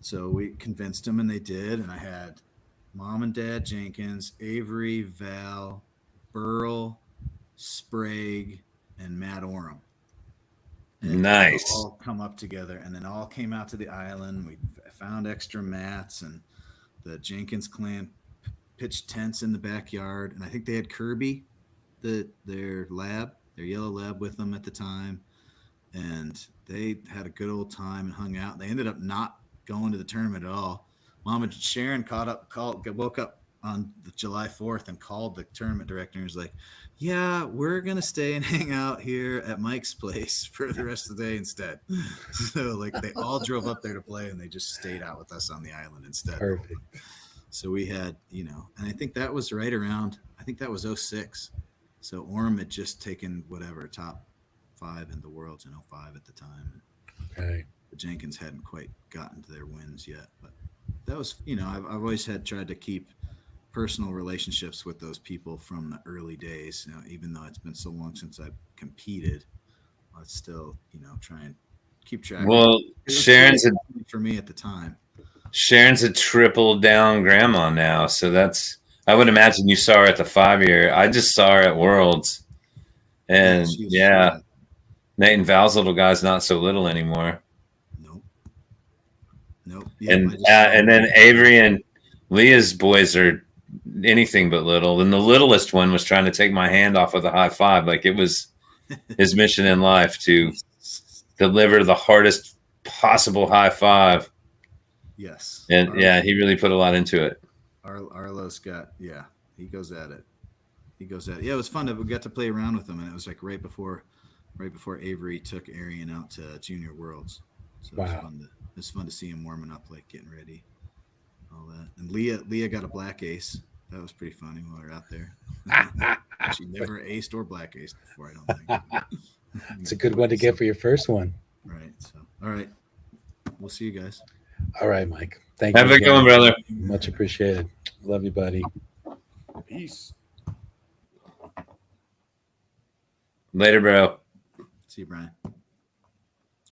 So we convinced them, and they did. And I had Mom and Dad Jenkins, Avery, Val, Burl, Sprague, and Matt Oram. And nice. All come up together, and then all came out to the island. We found extra mats, and the Jenkins clan pitched tents in the backyard. And I think they had Kirby, their yellow lab with them at the time. And they had a good old time and hung out. They ended up not going to the tournament at all. Mama Sharon woke up on July 4th and called the tournament director and was like, yeah, we're going to stay and hang out here at Mike's place for the rest of the day instead. So like they all drove up there to play, and they just stayed out with us on the island instead. Perfect. So we had, and I think that was right around, I think that was 06. So Orem had just taken whatever top 5 in the world in 05 at the time. Okay. The Jenkins hadn't quite gotten to their wins yet, but that was, I've always tried to keep personal relationships with those people from the early days. Even though it's been so long since I've competed, I'd still, try and keep track. Well, Sharon's for me at the time. Sharon's a triple down grandma now, so I would imagine you saw her at the 5-year. I just saw her at Worlds, and yeah, Nate and Val's little guy's not so little anymore. Nope. Yeah, and then Avery and Leah's boys are anything but little. And the littlest one was trying to take my hand off with a high five. Like it was his mission in life to deliver the hardest possible high five. Yes. And he really put a lot into it. Arlo's got, he goes at it. Yeah, it was fun. We got to play around with him, and it was like right before Avery took Arian out to Junior Worlds. So wow. It was fun to see him warming up, like getting ready, all that. And Leah got a black ace. That was pretty funny while we were out there. She never aced or black aced before, I don't think. It's a good one to get for your first one. Right. So, all right. We'll see you guys. All right, Mike. Thank you. Have a good one, brother. Much appreciated. Love you, buddy. Peace. Later, bro. See you, Brian.